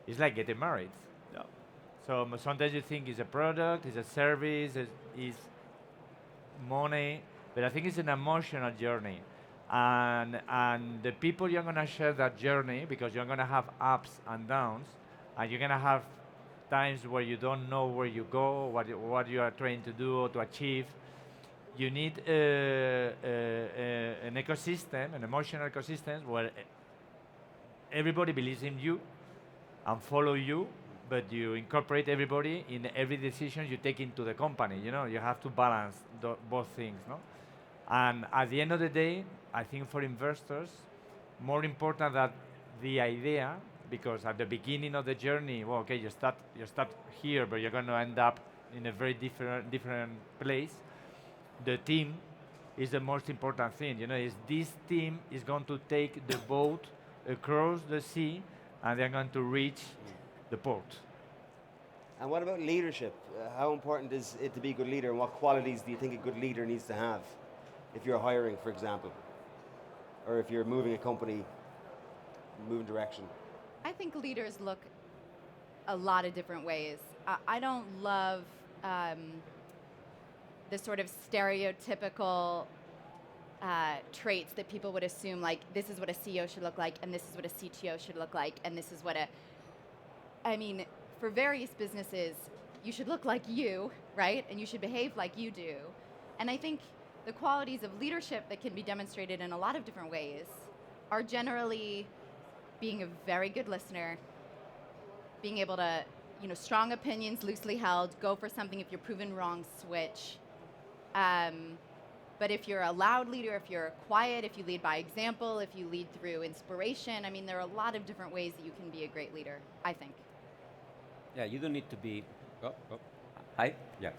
H: It's like getting married.
I: Yeah.
H: So sometimes you think it's a product, it's a service, it's money, but I think it's an emotional journey. And the people you're going to share that journey, because you're going to have ups and downs, and you're going to have times where you don't know where you go, what you are trying to do or to achieve. You need an ecosystem, an emotional ecosystem where everybody believes in you and follow you, but you incorporate everybody in every decision you take into the company. You know, you have to balance both things, no? And at the end of the day, I think for investors, more important than the idea, because at the beginning of the journey, well, okay, you start here, but you're going to end up in a very different place. The team is the most important thing. You know, is this team is going to take the boat across the sea, and they're going to reach the port.
G: And what about leadership? How important is it to be a good leader, and what qualities do you think a good leader needs to have if you're hiring, for example, or if you're moving a company, moving direction?
F: I think leaders look a lot of different ways. I don't love the sort of stereotypical traits that people would assume, like this is what a CEO should look like, and this is what a CTO should look like, and this is what I mean, for various businesses, you should look like you, right? And you should behave like you do. And I think the qualities of leadership that can be demonstrated in a lot of different ways are generally being a very good listener, being able to, you know, strong opinions, loosely held, go for something if you're proven wrong, switch. But if you're a loud leader, if you're quiet, if you lead by example, if you lead through inspiration, I mean, there are a lot of different ways that you can be a great leader, I think.
E: Yeah, you don't need to be. Hi. Yeah,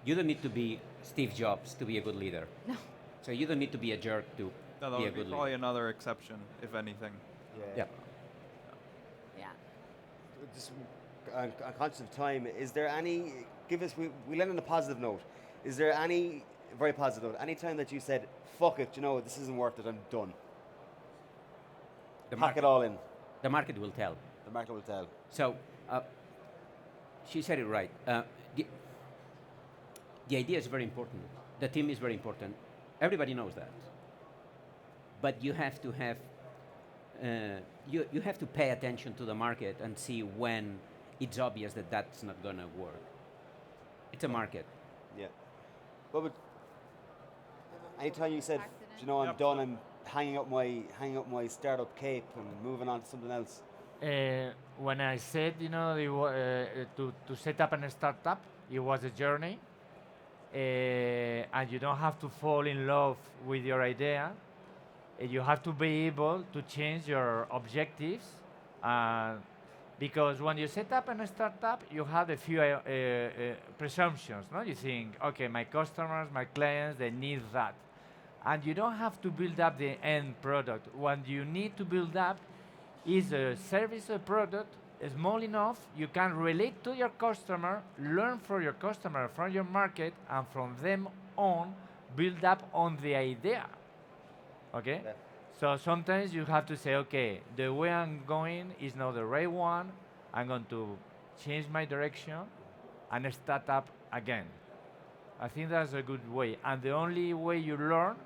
E: you don't need to be Steve Jobs to be a good leader.
F: No.
E: So you don't need to be a jerk to
I: No, that
E: be a
I: would be
E: good
I: probably
E: leader.
I: another exception, if anything.
E: Yeah.
F: Yeah.
G: Just, I'm conscious of time. Is there any, we'll end on a positive note. Is there any, very positive note, any time that you said, fuck it, you know, this isn't worth it, I'm done? Pack it all in.
E: The market will tell.
G: The market will tell.
E: So, she said it right. The idea is very important. The team is very important. Everybody knows that. But you have to have, you have to pay attention to the market and see when it's obvious that that's not going to work. It's a market.
G: Yeah. But anytime you said,
F: Accident.
G: you know, I'm
I: Yep.
G: done, I'm hanging up my startup cape and moving on to something else.
H: When I said, you know, to set up a startup, it was a journey, and you don't have to fall in love with your idea. You have to be able to change your objectives, because when you set up a startup, you have a few presumptions. No, you think, okay, my customers, my clients, they need that, and you don't have to build up the end product. What you need to build up is a service or product small enough you can relate to your customer, learn from your customer, from your market, and from them on build up on the idea. Okay?
G: Yeah.
H: So sometimes you have to say, okay, the way I'm going is not the right one. I'm going to change my direction and start up again. I think that's a good way. And the only way you learn,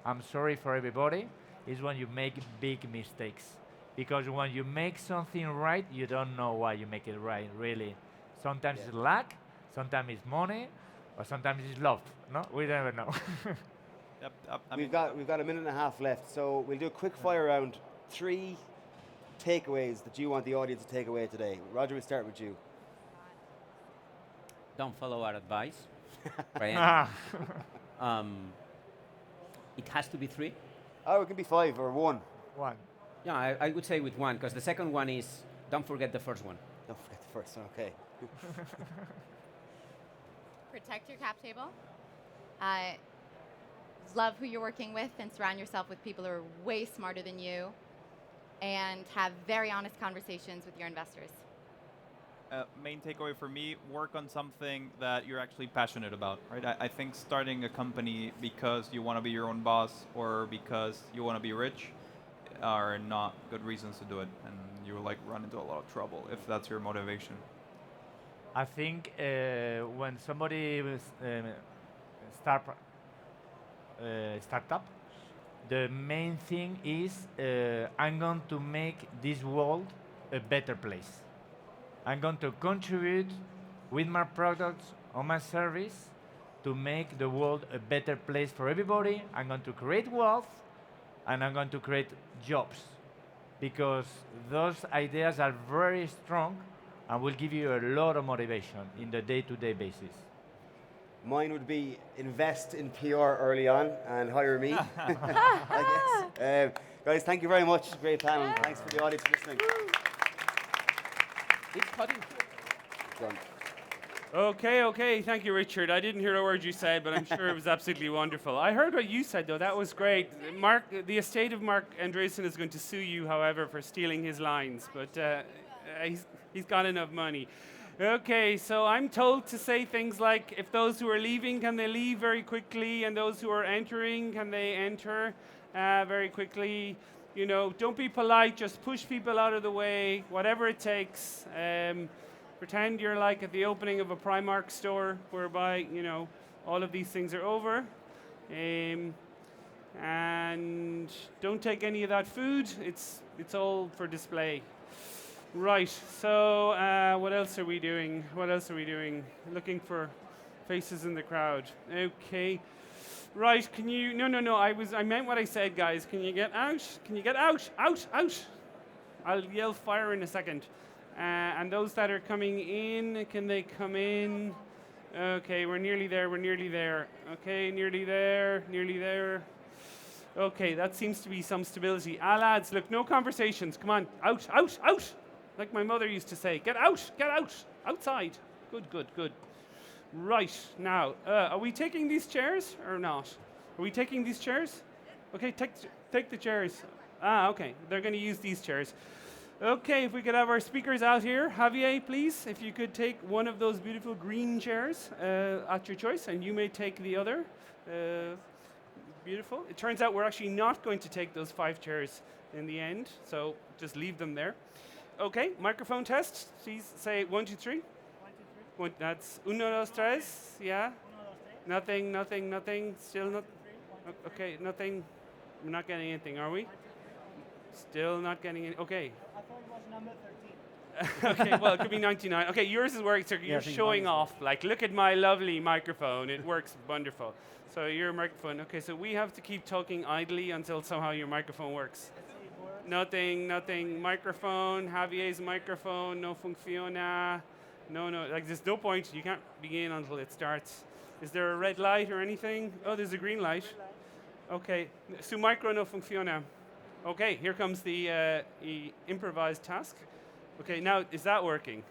H: I'm sorry for everybody, is when you make big mistakes. Because when you make something right, you don't know why you make it right, really. Sometimes
G: Yeah.
H: it's luck, sometimes it's money, or sometimes it's love. No, we never know.
I: Yep. I
G: We've
I: mean,
G: got a minute and a half left, so we'll do a quick fire round. 3 takeaways that you want the audience to take away today. Roger, we'll start with you.
E: Don't follow our advice. Right? It has to be 3.
G: Oh, it can be 5 or 1.
H: One.
E: Yeah, I would say with 1, because the second one is don't forget the first one.
G: Don't forget the first one, okay.
F: Protect your cap table. Love who you're working with and surround yourself with people who are way smarter than you, and have very honest conversations with your investors.
I: main takeaway for me, work on something that you're actually passionate about, right? I think starting a company because you want to be your own boss or because you want to be rich are not good reasons to do it, and you will like run into a lot of trouble if that's your motivation.
H: I think when somebody startup, the main thing is I'm going to make this world a better place. I'm going to contribute with my products or my service to make the world a better place for everybody. I'm going to create wealth and I'm going to create jobs because those ideas are very strong and will give you a lot of motivation in the day-to-day basis.
G: Mine would be invest in PR early on and hire me, I guess. Guys, thank you very much. Great panel. Thanks for the audience listening.
E: It's cutting.
G: Done.
A: Okay, thank you, Richard. I didn't hear a word you said, but I'm sure it was absolutely wonderful. I heard what you said, though. That was great. Mark, the estate of Mark Andreessen is going to sue you, however, for stealing his lines, but he's got enough money. Okay, so I'm told to say things like, if those who are leaving, can they leave very quickly? And those who are entering, can they enter very quickly? You know, don't be polite, just push people out of the way, whatever it takes. Pretend you're like at the opening of a Primark store, whereby, you know, all of these things are over. And don't take any of that food, it's all for display. Right, so what else are we doing? Looking for faces in the crowd. Okay. Right, can you, no, I meant what I said, guys. Can you get out? Out! I'll yell fire in a second. And those that are coming in, can they come in? Okay, we're nearly there. Okay, nearly there. Okay, that seems to be some stability. Lads, look, no conversations. Come on, out! Like my mother used to say, get out, outside. Good. Right, now, are we taking these chairs or not? Are we taking these chairs? Okay, take the chairs. Okay, they're going to use these chairs. Okay, if we could have our speakers out here. Javier, please, if you could take one of those beautiful green chairs at your choice, and you may take the other. Beautiful. It turns out we're actually not going to take those 5 chairs in the end, so just leave them there. Okay, microphone test. Please say 1, 2, 3. 1, 2, 3. That's uno, dos, tres. Yeah. Nothing. Still not. Okay, nothing. We're not getting anything, are we? Still not getting any. Okay.
J: I thought it was number 13.
A: Okay, well, it could be 99. Okay, yours is working, so you're showing off. Like, look at my lovely microphone. It works wonderful. So your microphone. Okay, so we have to keep talking idly until somehow your microphone works. Nothing. Microphone, Javier's microphone, no funciona. No, like there's no point. You can't begin until it starts. Is there a red light or anything? Oh, there's a green light. Okay, su micro no funciona. Okay, here comes the improvised task. Okay, now, is that working?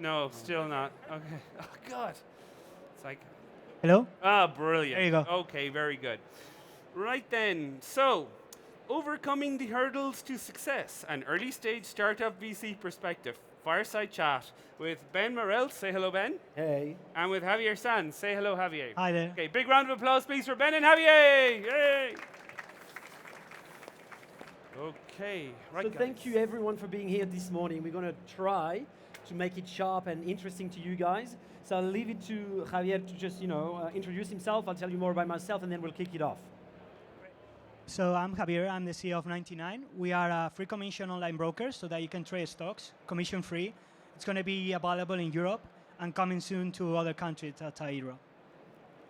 A: No, still not. Okay. Oh, God. It's like...
J: Hello?
A: Brilliant.
J: There you go.
A: Okay, very good. Right then, so, overcoming the hurdles to success, an early stage startup VC perspective. Fireside chat with Ben Morel. Say hello, Ben.
K: Hey.
A: And with Javier Sanz. Say hello, Javier.
J: Hi there.
A: Okay, big round of applause, please, for Ben and Javier. Yay! Okay, right.
K: So thank you everyone for being here this morning. We're going to try to make it sharp and interesting to you guys. So I'll leave it to Javier to just, introduce himself. I'll tell you more about myself and then we'll kick it off.
J: So I'm Javier. I'm the CEO of 99. We are a free commission online broker so that you can trade stocks, commission free. It's going to be available in Europe and coming soon to other countries outside Europe.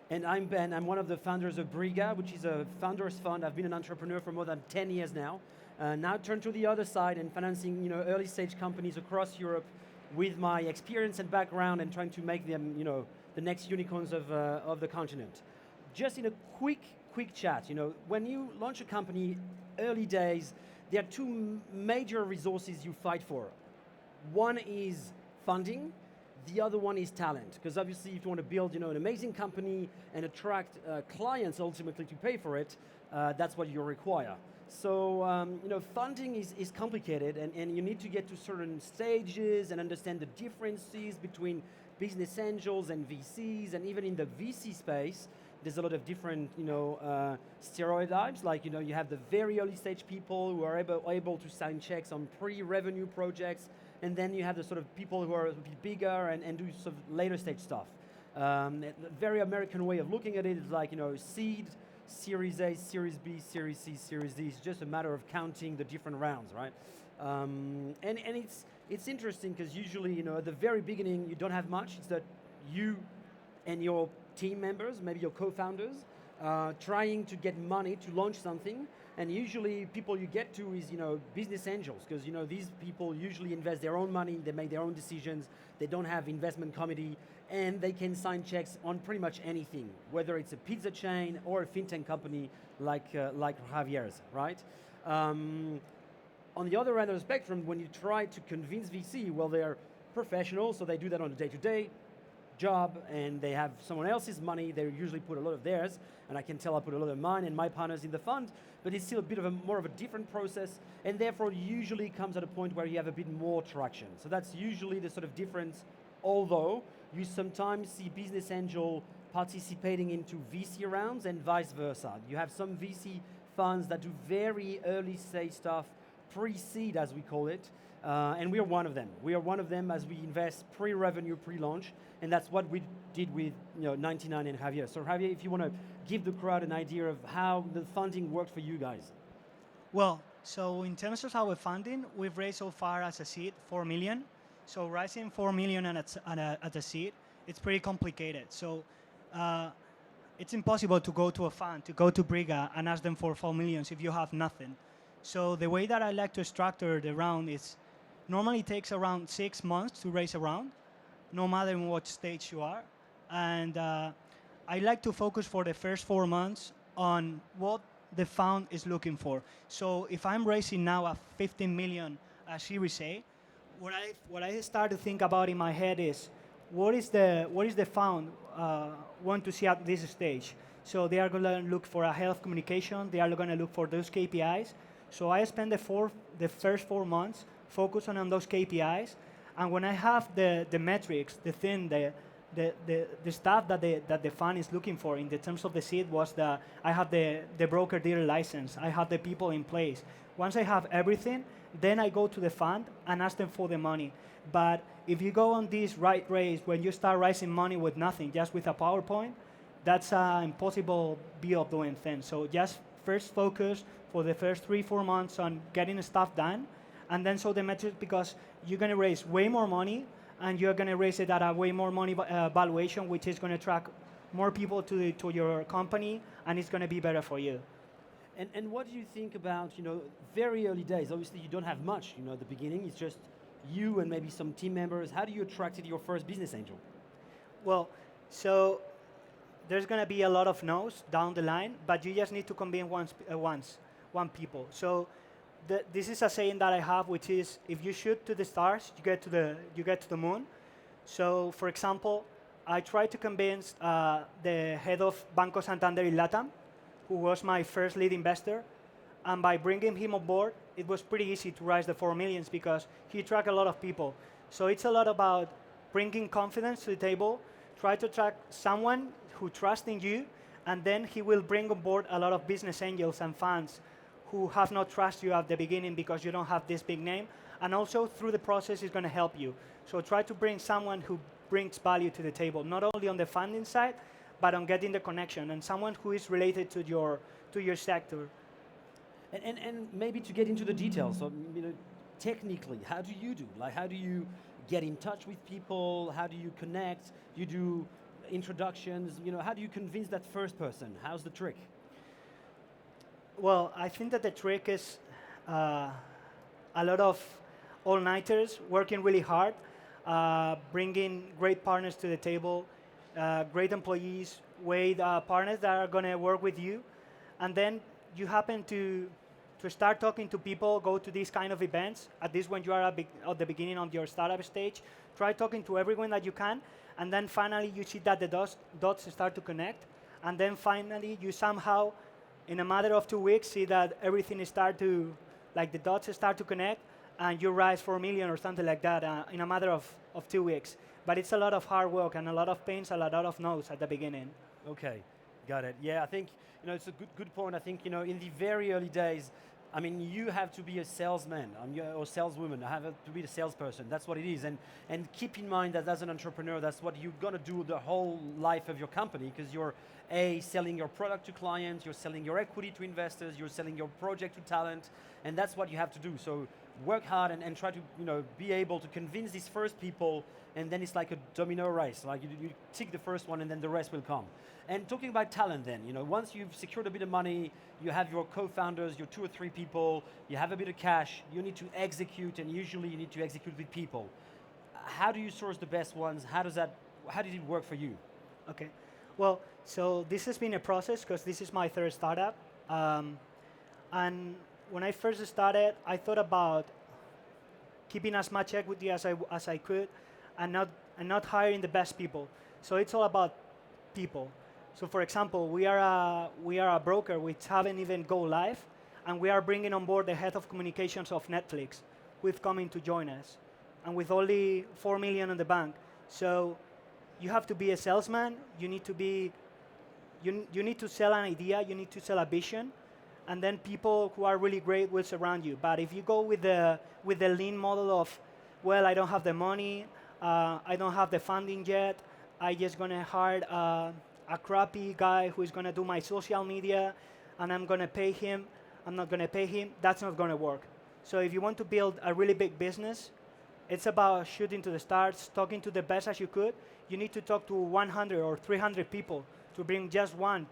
K: And I'm Ben. I'm one of the founders of Briga, which is a founders fund. I've been an entrepreneur for more than 10 years now. Now turned to the other side and financing, early stage companies across Europe with my experience and background and trying to make them, the next unicorns of the continent. Just in a quick chat, when you launch a company, early days, there are 2 major resources you fight for. One is funding. The other one is talent, because obviously if you want to build an amazing company and attract clients ultimately to pay for it, that's what you require. So funding is complicated and you need to get to certain stages and understand the differences between business angels and VCs, and even in the VC space, there's a lot of different stereotypes, like you have the very early stage people who are able to sign checks on pre-revenue projects, and then you have the sort of people who are a bit bigger and do sort of later stage stuff. The very American way of looking at it is like, seed, Series A, Series B, Series C, Series D. It's just a matter of counting the different rounds, right? And it's interesting because usually, at the very beginning, you don't have much. It's that you and your team members, maybe your co-founders, trying to get money to launch something. And usually people you get to is, business angels, because, these people usually invest their own money, they make their own decisions, they don't have investment committee, and they can sign checks on pretty much anything, whether it's a pizza chain or a fintech company like Javier's, right? On the other end of the spectrum, when you try to convince VC, well, they're professionals, so they do that on a day-to-day job, and they have someone else's money. They usually put a lot of theirs, and I can tell I put a lot of mine and my partners in the fund, but it's still a bit of more of a different process, and therefore usually comes at a point where you have a bit more traction. So that's usually the sort of difference, although you sometimes see business angel participating into VC rounds and vice versa. You have some VC funds that do very early stage stuff, pre-seed as we call it, and we are one of them. We are one of them as we invest pre-revenue, pre-launch, and that's what we did with 99 and Javier. So Javier, if you want to give the crowd an idea of how the funding worked for you guys.
J: Well, so in terms of our funding, we've raised so far as a seed 4 million. So raising 4 million at a seed, it's pretty complicated. So it's impossible to go to a fund, to go to Briga and ask them for 4 million if you have nothing. So the way that I like to structure the round is normally it takes around 6 months to raise a round, no matter in what stage you are. And I like to focus for the first 4 months on what the fund is looking for. So if I'm raising now a 15 million Series A, what I start to think about in my head is what is the fund want to see at this stage. So they are going to look for a health communication. They are going to look for those KPIs. So I spend the first 4 months focusing on those KPIs, and when I have the metrics, the stuff that the fund is looking for in the terms of the seed was that I have the broker dealer license, I have the people in place. Once I have everything, then I go to the fund and ask them for the money. But if you go on this right race when you start raising money with nothing, just with a PowerPoint, that's an impossible view of doing things. So just first focus for the first 3-4 months on getting stuff done, and then show the metrics, because you're going to raise way more money, and you're going to raise it at a way more money valuation, which is going to attract more people to your company, and it's going to be better for you.
K: And what do you think about, very early days? Obviously, you don't have much, at the beginning. It's just you and maybe some team members. How do you attract your first business angel?
J: Well, so there's going to be a lot of no's down the line, but you just need to convince one people. So this is a saying that I have, which is, if you shoot to the stars, you get to the moon. So, for example, I tried to convince the head of Banco Santander in LATAM, who was my first lead investor, and by bringing him on board, it was pretty easy to raise the 4 millions because he tracked a lot of people. So it's a lot about bringing confidence to the table, try to attract someone who trusts in you, and then he will bring on board a lot of business angels and funds who have not trusted you at the beginning because you don't have this big name, and also through the process is going to help you. So try to bring someone who brings value to the table, not only on the funding side, but on getting the connection, and someone who is related to your sector.
K: And maybe to get into the details, so technically, how do you do? Like, how do you get in touch with people? How do you connect? You do introductions. How do you convince that first person? How's the trick?
J: Well, I think that the trick is a lot of all-nighters, working really hard, bringing great partners to the table, great employees, with partners that are going to work with you, and then you happen to start talking to people, go to these kind of events, at least when you are at the beginning of your startup stage. Try talking to everyone that you can, and then finally you see that the dots start to connect, and then finally you somehow, in a matter of 2 weeks, see that everything the dots start to connect, and you raise 4 million or something like that in a matter of 2 weeks. But it's a lot of hard work and a lot of pains, a lot of no's at the beginning.
K: Okay, got it. Yeah, I think it's a good point. I think in the very early days, I mean, you have to be a salesman or saleswoman. I have to be the salesperson. That's what it is. And keep in mind that as an entrepreneur, that's what you're gonna do the whole life of your company, because you're selling your product to clients, you're selling your equity to investors, you're selling your project to talent, and that's what you have to do. So work hard and try to be able to convince these first people, and then it's like a domino race. Like you tick the first one, and then the rest will come. And talking about talent, then once you've secured a bit of money, you have your co-founders, your 2 or 3 people, you have a bit of cash, you need to execute, and usually you need to execute with people. How do you source the best ones? How did it work for you?
J: Okay. Well, so this has been a process because this is my third startup. And when I first started, I thought about keeping as much equity as I could and not hiring the best people. So it's all about people. So for example, we are a broker which haven't even go live, and we are bringing on board the head of communications of Netflix, who's coming to join us, and with only 4 million in the bank. So you have to be a salesman. You need to sell an idea. You need to sell a vision, and then people who are really great will surround you. But if you go with the lean model of, well, I don't have the money, I don't have the funding yet, I just gonna hire a crappy guy who is gonna do my social media, and I'm gonna pay him, I'm not gonna pay him, that's not gonna work. So if you want to build a really big business, it's about shooting to the stars, talking to the best as you could. You need to talk to 100 or 300 people to bring just one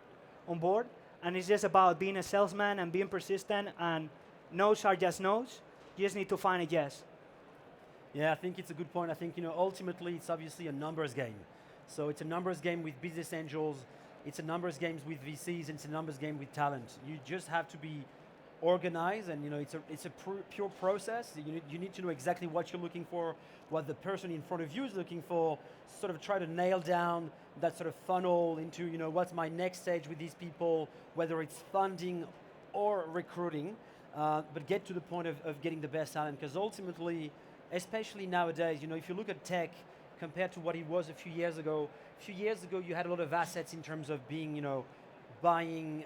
J: on board. And it's just about being a salesman and being persistent, and no's are just no's. You just need to find a yes.
K: Yeah, I think it's a good point. I think ultimately it's obviously a numbers game. So it's a numbers game with business angels, it's a numbers game with VCs, and it's a numbers game with talent. You just have to be organized, and it's a pure process. You need to know exactly what you're looking for, what the person in front of you is looking for, sort of try to nail down that sort of funnel into what's my next stage with these people, whether it's funding or recruiting, but get to the point of getting the best talent, because ultimately, especially nowadays, if you look at tech compared to what it was a few years ago you had a lot of assets in terms of being, buying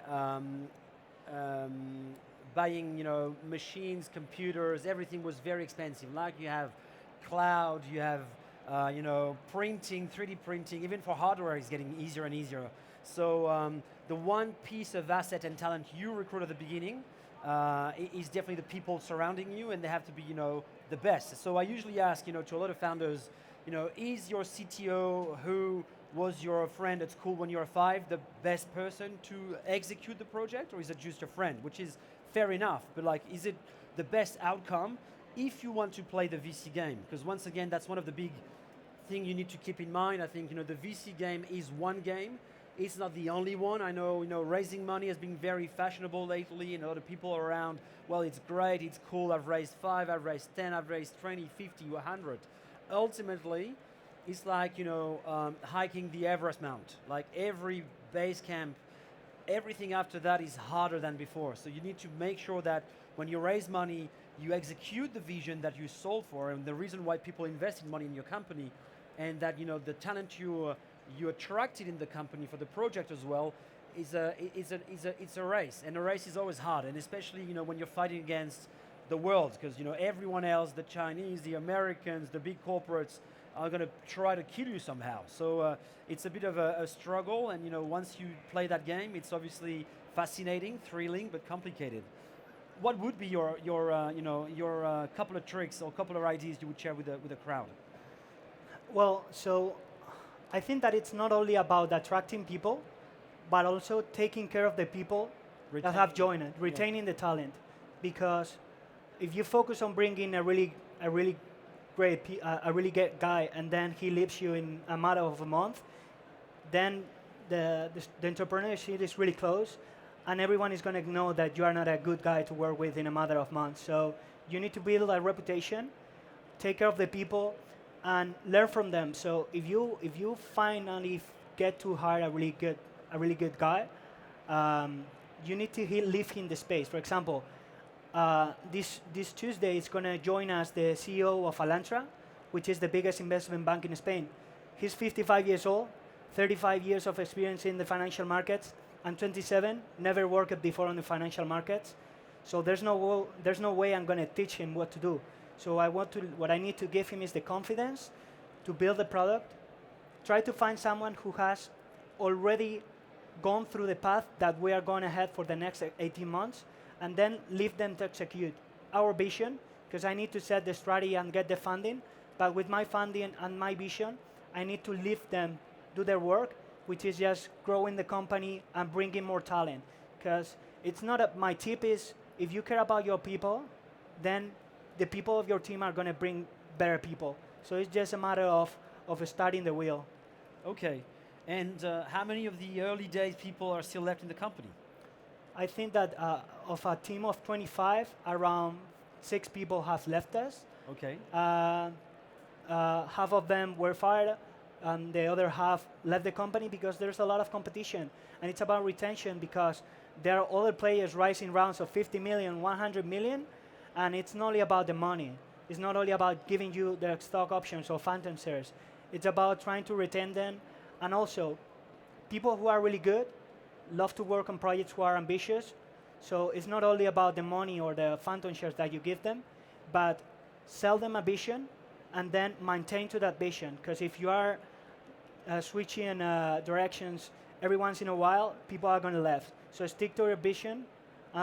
K: machines, computers, everything was very expensive. Like you have cloud, you have printing, 3D printing, even for hardware is getting easier and easier. So the one piece of asset and talent you recruit at the beginning is definitely the people surrounding you, and they have to be the best. So I usually ask to a lot of founders, is your CTO, who was your friend at school when you were 5, the best person to execute the project, or is it just your friend? Which is fair enough, but is it the best outcome if you want to play the VC game? Because once again, that's one of the big things you need to keep in mind. I think the VC game is one game. It's not the only one. I know raising money has been very fashionable lately, and a lot of people are around. Well, it's great, it's cool. I've raised 5, I've raised 10, I've raised 20, 50, 100. Ultimately, it's like hiking the Everest Mount. Like every base camp, everything after that is harder than before. So you need to make sure that when you raise money, you execute the vision that you sold for, and the reason why people invest in money in your company, and that the talent you attracted in the company for the project as well it's a race, and a race is always hard, and especially when you're fighting against the world, because everyone else, the Chinese, the Americans, the big corporates, are going to try to kill you somehow. So it's a bit of a struggle, and once you play that game, it's obviously fascinating, thrilling, but complicated. What would be your couple of tricks or couple of ideas you would share with the crowd?
J: Well, so I think that it's not only about attracting people, but also taking care of the people that have joined it, retaining the talent. Because if you focus on bringing a really great guy, and then he leaves you in a matter of a month, then the entrepreneurship is really close, and everyone is going to know that you are not a good guy to work with in a matter of months. So you need to build a reputation, take care of the people, and learn from them. So if you finally get to hire a really good guy, you need to leave him the space. For example, this Tuesday is going to join us the CEO of Alantra, which is the biggest investment bank in Spain. He's 55 years old, 35 years of experience in the financial markets, and 27, never worked before on the financial markets. So there's no way I'm going to teach him what to do. So what I need to give him is the confidence to build the product. Try to find someone who has already gone through the path that we are going ahead for the next 18 months, and then leave them to execute our vision, because I need to set the strategy and get the funding. But with my funding and my vision, I need to leave them do their work, which is just growing the company and bringing more talent. Because it's not my tip is, if you care about your people, then the people of your team are going to bring better people. So it's just a matter of starting the wheel.
K: Okay. And how many of the early days people are still left in the company?
J: I think that of a team of 25, around 6 people have left us.
K: Okay.
J: Half of them were fired, and the other half left the company because there's a lot of competition. And it's about retention, because there are other players rising rounds of 50 million, 100 million, and it's not only about the money. It's not only about giving you the stock options or phantom shares. It's about trying to retain them. And also, people who are really good love to work on projects who are ambitious. So it's not only about the money or the phantom shares that you give them, but sell them a vision and then maintain to that vision. Because if you are switching directions every once in a while, people are going to left. So stick to your vision, and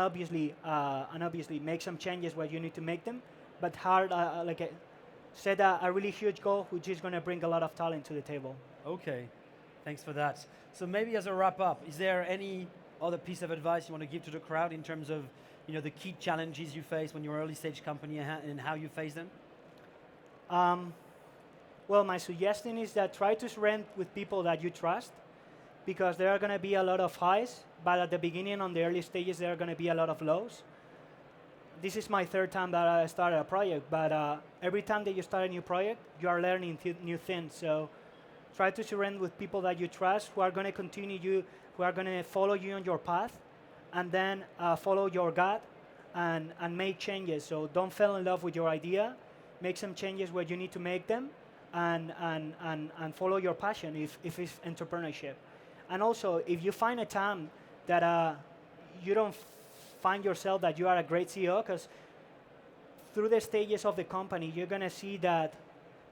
J: obviously make some changes where you need to make them. But set a really huge goal, which is going to bring a lot of talent to the table.
K: Okay, thanks for that. So maybe as a wrap up, is there any other piece of advice you want to give to the crowd in terms of, the key challenges you face when you're an early stage company and how you face them?
J: Well, my suggestion is that try to surround with people that you trust, because there are going to be a lot of highs, but at the beginning, on the early stages, there are going to be a lot of lows. This is my 3rd time that I started a project, but every time that you start a new project, you are learning new things. So try to surround with people that you trust, who are going to continue you, who are going to follow you on your path, and then follow your gut and make changes. So don't fall in love with your idea. Make some changes where you need to make them, and follow your passion if it's entrepreneurship. And also, if you find a time that you don't find yourself that you are a great CEO, because through the stages of the company, you're going to see that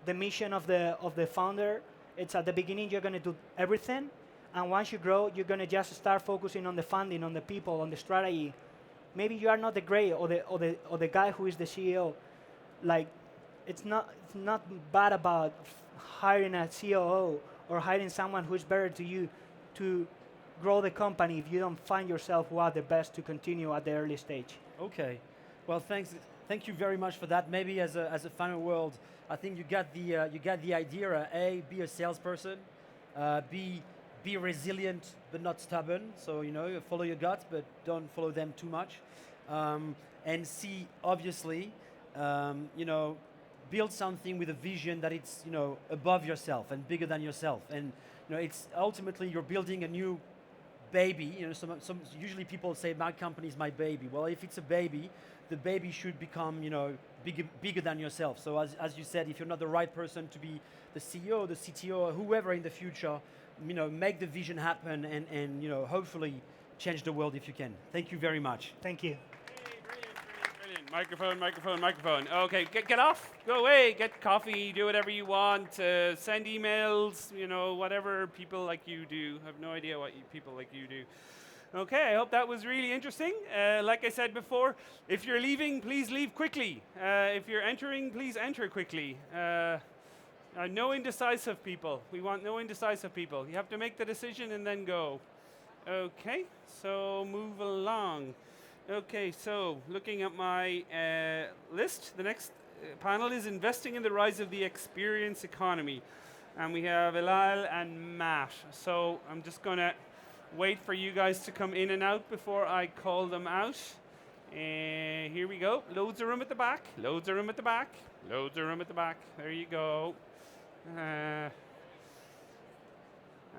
J: the mission of the founder, it's at the beginning you're going to do everything, and once you grow, you're going to just start focusing on the funding, on the people, on the strategy. Maybe you are not the great or the guy who is the CEO. Like, it's not bad about hiring a COO or hiring someone who's better to you to grow the company if you don't find yourself who are the best to continue at the early stage.
K: Okay. Well, thank you very much for that. Maybe as a final word, I think you got the idea. A, be a salesperson. Be resilient but not stubborn. So follow your gut, but don't follow them too much. And C, obviously, build something with a vision that it's above yourself and bigger than yourself. And it's ultimately you're building a new baby. Some usually people say my company is my baby. Well, if it's a baby, the baby should become bigger than yourself. So as you said, if you're not the right person to be the CEO, the CTO, or whoever in the future, make the vision happen and hopefully change the world if you can. Thank you very much.
J: Thank you.
A: Brilliant. Microphone. Okay, get off. Go away. Get coffee. Do whatever you want. Send emails. Whatever people like you do. I have no idea what people like you do. Okay, I hope that was really interesting. Like I said before, if you're leaving, please leave quickly. If you're entering, please enter quickly. No indecisive people. We want no indecisive people. You have to make the decision and then go. Okay, so move along. Okay, so looking at my list, the next panel is investing in the rise of the experience economy. And we have Elal and Matt. So I'm just going to wait for you guys to come in and out before I call them out. Here we go. Loads of room at the back. Loads of room at the back. Loads of room at the back. There you go.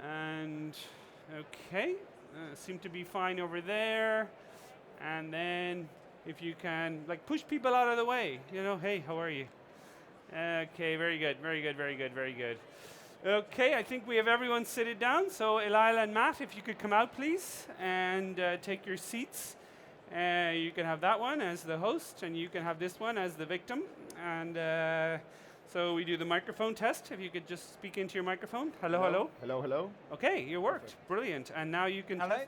A: And okay, seem to be fine over there. And then if you can push people out of the way, hey, how are you? Okay, very good. Okay, I think we have everyone seated down. So Elal and Matt, if you could come out, please, and take your seats. You can have that one as the host, and you can have this one as the victim. And so we do the microphone test. If you could just speak into your microphone. Hello, hello.
L: Hello, hello.
A: Okay, you worked. Brilliant. And now you can.
L: Hello?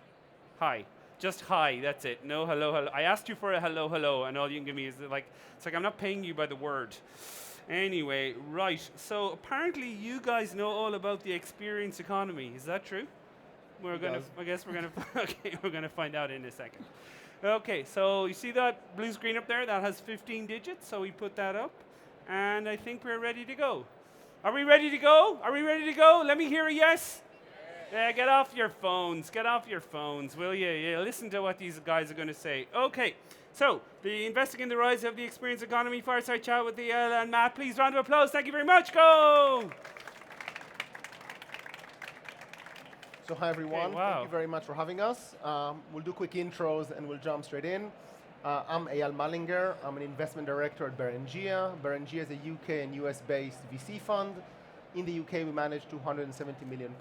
A: Hi. Just hi. That's it. No hello, hello. I asked you for a hello, hello, and all you can give me is like, it's like I'm not paying you by the word. Anyway, right. So apparently you guys know all about the experience economy. Is that true? I guess we're gonna. Okay, we're gonna find out in a second. Okay, so you see that blue screen up there? That has 15 digits. So we put that up, and I think we're ready to go. Are we ready to go? Are we ready to go? Let me hear a yes. Yeah, get off your phones. Get off your phones, will you? Yeah, listen to what these guys are going to say. Okay, so the Investigating the Rise of the Experience Economy Fireside Chat with DL and Matt. Please, round of applause. Thank you very much. Go!
L: So hi everyone,
A: Okay, wow.
L: Thank you very much for having us. We'll do quick intros and we'll jump straight in. I'm Eyal Malinger. I'm an investment director at Berengia. Berengia is a UK and US based VC fund. In the UK we manage £270 million.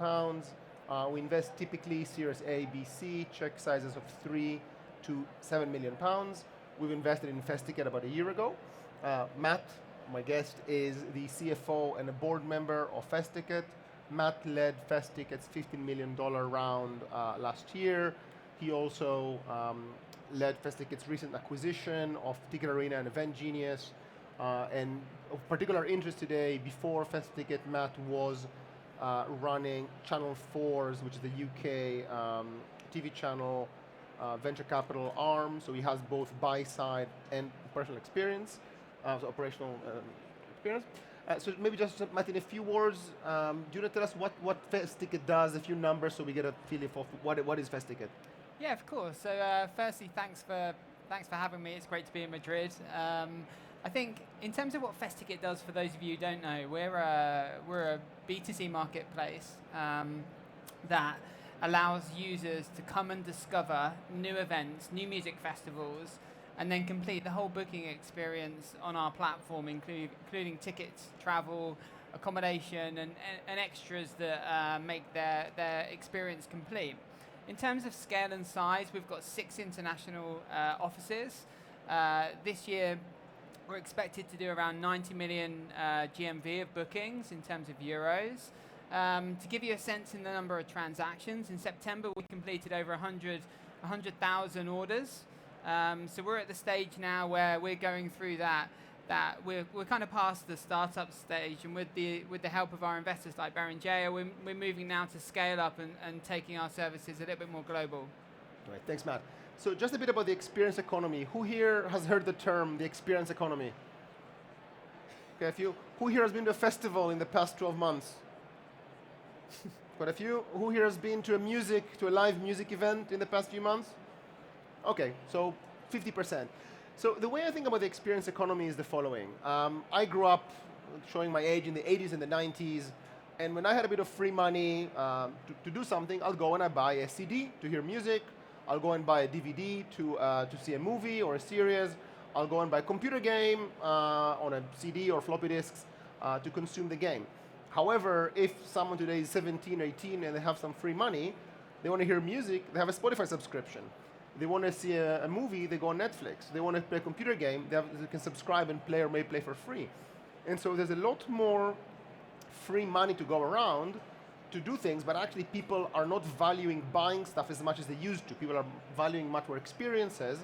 L: We invest typically Series A, B, C, check sizes of 3 to 7 million pounds. We've invested in Festicket about a year ago. Matt, my guest, is the CFO and a board member of Festicket. Matt led Festicket's $15 million round last year. He also led Festicket's recent acquisition of Ticket Arena and Event Genius. And of particular interest today, before Festicket, Matt was running Channel 4's, which is the UK TV channel, venture capital arm. So he has both buy-side and operational experience, experience. So maybe just, Matt, in a few words, do you want to tell us what Festicket does, a few numbers, so we get a feeling of what is Festicket?
M: Yeah, of course. So firstly, thanks for having me. It's great to be in Madrid. I think in terms of what Festicket does, for those of you who don't know, we're a B2C marketplace that allows users to come and discover new events, new music festivals, and then complete the whole booking experience on our platform, including tickets, travel, accommodation, and extras that make their experience complete. In terms of scale and size, we've got 6 international offices. This year, we're expected to do around 90 million GMV of bookings in terms of euros. To give you a sense in the number of transactions, in September we completed over 100,000 orders. So we're at the stage now where we're going through that we're kind of past the startup stage, and with the help of our investors like Berengia, we're moving now to scale up and taking our services a little bit more global.
L: All right, thanks, Matt. So just a bit about the experience economy. Who here has heard the term the experience economy? Okay, a few. Who here has been to a festival in the past 12 months? Quite a few. Who here has been to a live music event in the past few months? Okay, so 50%. So the way I think about the experience economy is the following. I grew up, showing my age, in the 80s and the 90s, and when I had a bit of free money to do something, I'll go and I buy a CD to hear music. I'll go and buy a DVD to see a movie or a series. I'll go and buy a computer game on a CD or floppy disks to consume the game. However, if someone today is 17 or 18 and they have some free money, they want to hear music, they have a Spotify subscription. They want to see a movie, they go on Netflix. They want to play a computer game, they can subscribe and play or may play for free. And so there's a lot more free money to go around to do things, but actually people are not valuing buying stuff as much as they used to. People are valuing much more experiences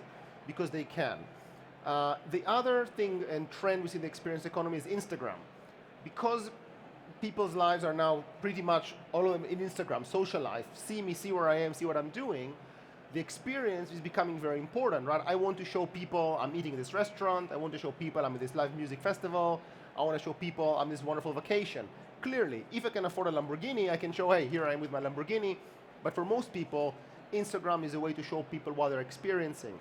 L: because they can. The other thing and trend we see in the experience economy is Instagram. Because people's lives are now pretty much all of them in Instagram, social life, see me, see where I am, see what I'm doing, the experience is becoming very important, right? I want to show people I'm eating at this restaurant, I want to show people I'm at this live music festival, I want to show people I'm this wonderful vacation. Clearly, if I can afford a Lamborghini, I can show, hey, here I am with my Lamborghini. But for most people, Instagram is a way to show people what they're experiencing.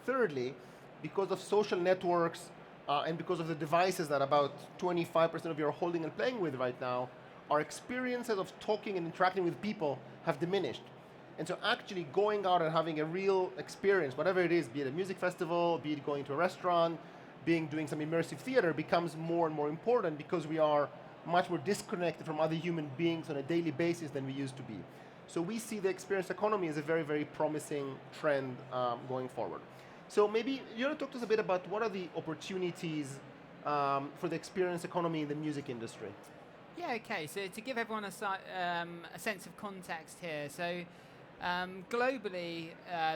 L: Thirdly, because of social networks and because of the devices that about 25% of you are holding and playing with right now, our experiences of talking and interacting with people have diminished. And so actually going out and having a real experience, whatever it is, be it a music festival, be it going to a restaurant, doing some immersive theater, becomes more and more important because we are much more disconnected from other human beings on a daily basis than we used to be. So we see the experience economy as a very, very promising trend going forward. So maybe you want to talk to us a bit about what are the opportunities for the experience economy in the music industry?
M: Yeah, okay. So to give everyone a sense of context here, so globally,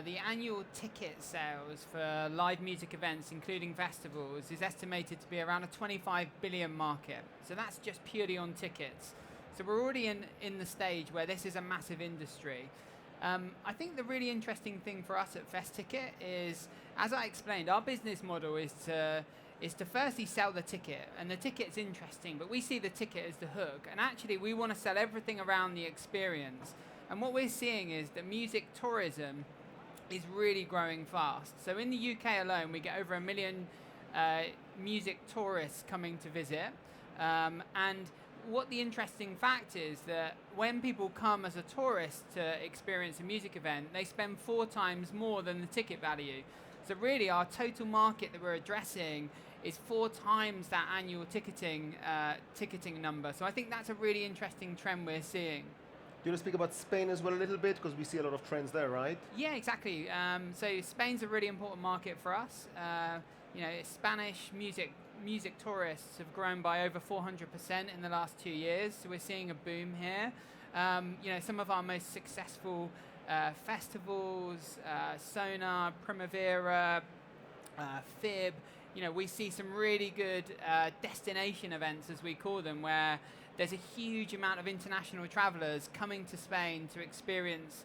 M: the annual ticket sales for live music events, including festivals, is estimated to be around a 25 billion market. So that's just purely on tickets. So we're already in the stage where this is a massive industry. I think the really interesting thing for us at FestTicket is, as I explained, our business model is to firstly sell the ticket, and the ticket's interesting, but we see the ticket as the hook, and actually we want to sell everything around the experience. And what we're seeing is that music tourism is really growing fast. So in the UK alone, we get over 1 million music tourists coming to visit, and what the interesting fact is that when people come as a tourist to experience a music event, they spend 4 times more than the ticket value. So really our total market that we're addressing is 4 times that annual ticketing number. So I think that's a really interesting trend we're seeing.
L: Do you want to speak about Spain as well a little bit? Because we see a lot of trends there, right?
M: Yeah, exactly. So Spain's a really important market for us. Spanish music tourists have grown by over 400% in the last 2 years. So we're seeing a boom here. Some of our most successful festivals, Sonar, Primavera, Fib, we see some really good destination events, as we call them, where there's a huge amount of international travelers coming to Spain to experience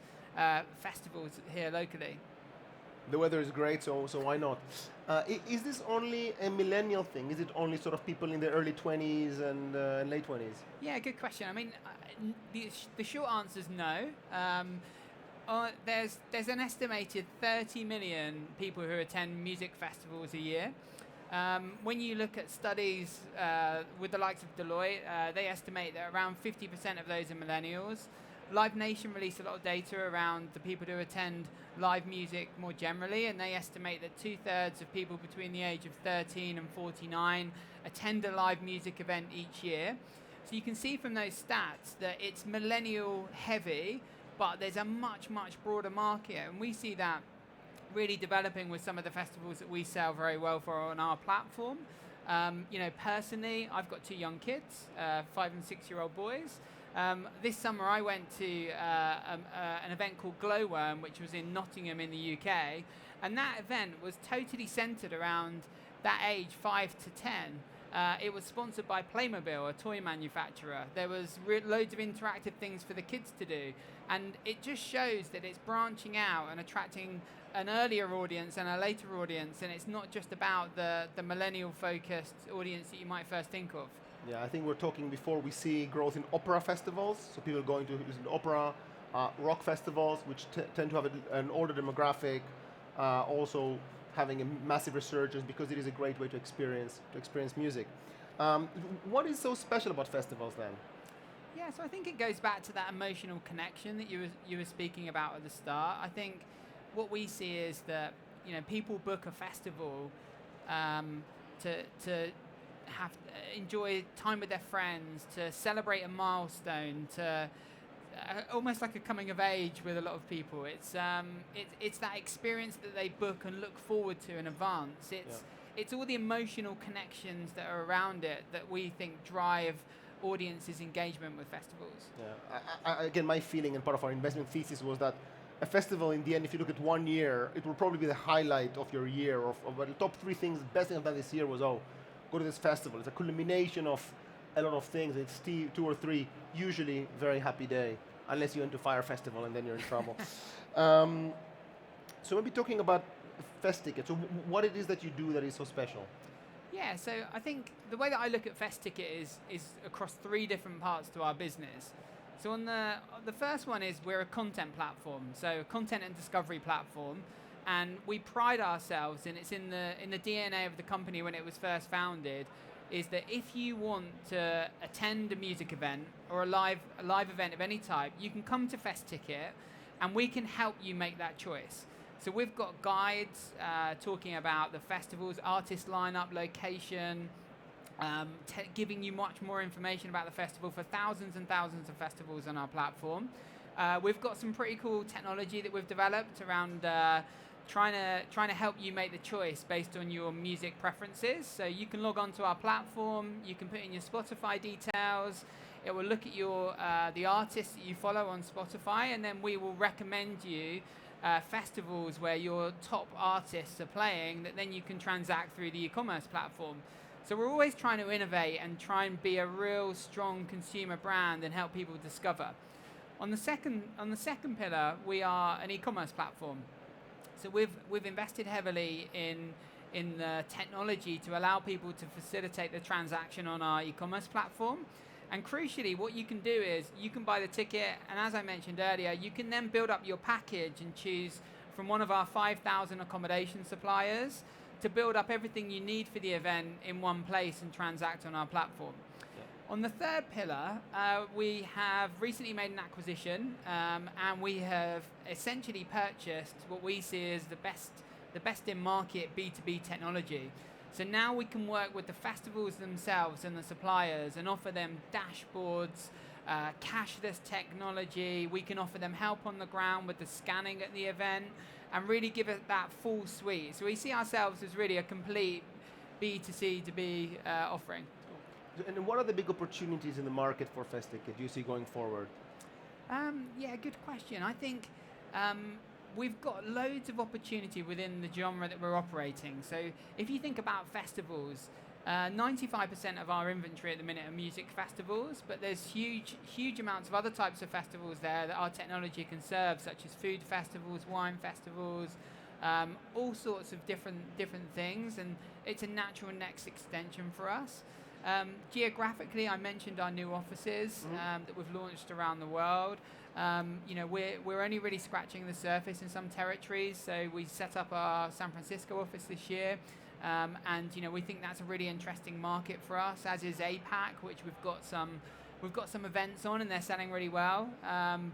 M: festivals here locally.
L: The weather is great, so why not? Is this only a millennial thing? Is it only sort of people in their early 20s and late 20s?
M: Yeah, good question. I mean, the short answer is no. There's an estimated 30 million people who attend music festivals a year. When you look at studies with the likes of Deloitte, they estimate that around 50% of those are millennials. Live Nation released a lot of data around the people who attend live music more generally, and they estimate that 2/3 of people between the age of 13 and 49 attend a live music event each year. So you can see from those stats that it's millennial heavy, but there's a much, much broader market, and we see that really developing with some of the festivals that we sell very well for on our platform. Personally, I've got 2 young kids, 5 and 6-year-old boys. This summer I went to an event called Glowworm, which was in Nottingham in the UK, and that event was totally centered around that age 5 to 10. It was sponsored by Playmobil, a toy manufacturer. There was loads of interactive things for the kids to do, and it just shows that it's branching out and attracting an earlier audience and a later audience, and it's not just about the millennial-focused audience that you might first think of.
L: Yeah, I think we're talking before, we see growth in opera festivals, so people going to listen to opera, rock festivals, which tend to have an older demographic, also having a massive resurgence because it is a great way to experience music. What is so special about festivals then?
M: Yeah, so I think it goes back to that emotional connection that you were speaking about at the start. I think what we see is that people book a festival to have enjoy time with their friends, to celebrate a milestone, to almost like a coming of age with a lot of people. It's that experience that they book and look forward to in advance. It's all the emotional connections that are around it that we think drive audiences' engagement with festivals.
L: Yeah, again, my feeling and part of our investment thesis was that a festival, in the end, if you look at 1 year, it will probably be the highlight of your year. Of the top 3 things, the best thing I've done this year was, go to this festival. It's a culmination of a lot of things. It's 2 or 3, usually very happy day, unless you went to Fire Festival and then you're in trouble. So maybe talking about FestTicket, so what it is that you do that is so special?
M: Yeah, so I think the way that I look at FestTicket is across 3 different parts to our business. So on the first one is we're a content platform, so a content and discovery platform, and we pride ourselves, and it's in the DNA of the company when it was first founded, is that if you want to attend a music event or a live event of any type, you can come to FestTicket, and we can help you make that choice. So we've got guides talking about the festival's artist lineup, location, giving you much more information about the festival for thousands and thousands of festivals on our platform. We've got some pretty cool technology that we've developed around trying to help you make the choice based on your music preferences. So you can log onto our platform, you can put in your Spotify details. It will look at your the artists that you follow on Spotify, and then we will recommend you festivals where your top artists are playing that then you can transact through the e-commerce platform. So we're always trying to innovate and try and be a real strong consumer brand and help people discover. On the second pillar, we are an e-commerce platform. So we've invested heavily in the technology to allow people to facilitate the transaction on our e-commerce platform. And crucially, what you can do is you can buy the ticket, and as I mentioned earlier, you can then build up your package and choose from one of our 5,000 accommodation suppliers to build up everything you need for the event in one place and transact on our platform. On the third pillar, we have recently made an acquisition, and we have essentially purchased what we see as the best in market B2B technology. So now we can work with the festivals themselves and the suppliers and offer them dashboards, cashless technology. We can offer them help on the ground with the scanning at the event and really give it that full suite. So we see ourselves as really a complete B2C to B offering.
L: And what are the big opportunities in the market for Festicket you see going forward?
M: Yeah, good question. I think we've got loads of opportunity within the genre that we're operating. So if you think about festivals, 95% of our inventory at the minute are music festivals, but there's huge amounts of other types of festivals there that our technology can serve, such as food festivals, wine festivals, all sorts of different things, and it's a natural next extension for us. Geographically, I mentioned our new offices that we've launched around the world. We're only really scratching the surface in some territories. So we set up our San Francisco office this year, and we think that's a really interesting market for us. As is APAC, which we've got some events on, and they're selling really well.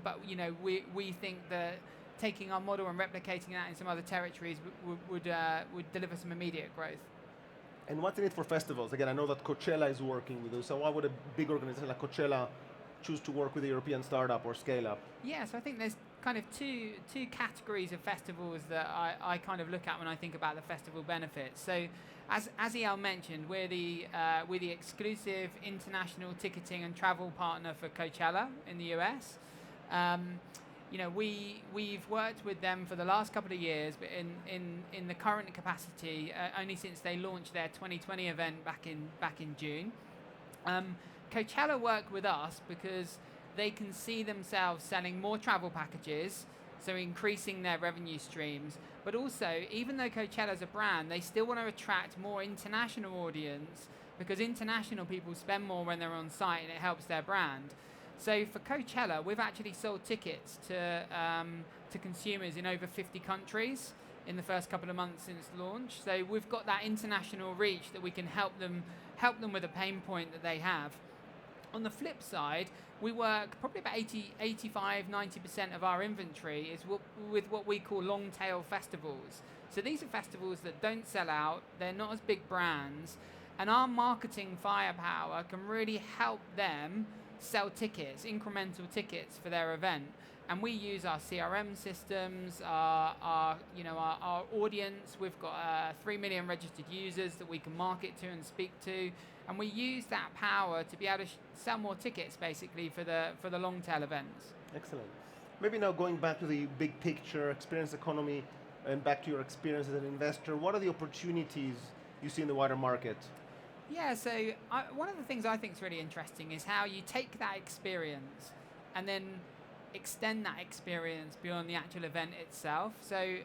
M: But we think that taking our model and replicating that in some other territories would deliver some immediate growth.
L: And what's in it for festivals? Again, I know that Coachella is working with you. So why would a big organization like Coachella choose to work with a European startup or scale up?
M: Yeah, so I think there's kind of two categories of festivals that I kind of look at when I think about the festival benefits. So as EL mentioned, we're the exclusive international ticketing and travel partner for Coachella in the US. We've worked with them for the last couple of years, but in the current capacity, only since they launched their 2020 event back in June. Coachella work with us because they can see themselves selling more travel packages, so increasing their revenue streams. But also, even though Coachella's a brand, they still want to attract more international audience because international people spend more when they're on site, and it helps their brand. So for Coachella, we've actually sold tickets to consumers in over 50 countries in the first couple of months since launch. So we've got that international reach that we can help them with a pain point that they have. On the flip side, we work probably about 85-90% of our inventory is with what we call long tail festivals. So these are festivals that don't sell out, they're not as big brands, and our marketing firepower can really help them sell tickets, incremental tickets for their event. And we use our CRM systems, our audience. We've got 3 million registered users that we can market to and speak to. And we use that power to be able to sell more tickets, basically, for the long tail events.
L: Excellent. Maybe now going back to the big picture, experience economy, and back to your experience as an investor, what are the opportunities you see in the wider market?
M: Yeah, so one of the things I think is really interesting is how you take that experience and then extend that experience beyond the actual event itself. So,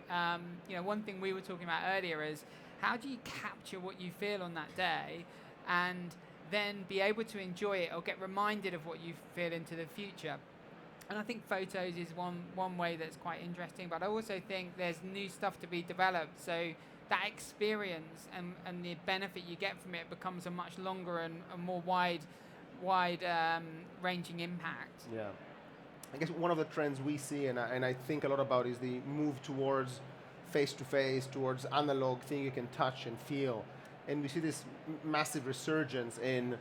M: one thing we were talking about earlier is how do you capture what you feel on that day and then be able to enjoy it or get reminded of what you feel into the future. And I think photos is one way that's quite interesting, but I also think there's new stuff to be developed. So that experience and the benefit you get from it becomes a much longer and a more wide ranging impact.
L: Yeah. I guess one of the trends we see and I think a lot about is the move towards face-to-face, towards analog thing you can touch and feel. And we see this massive resurgence in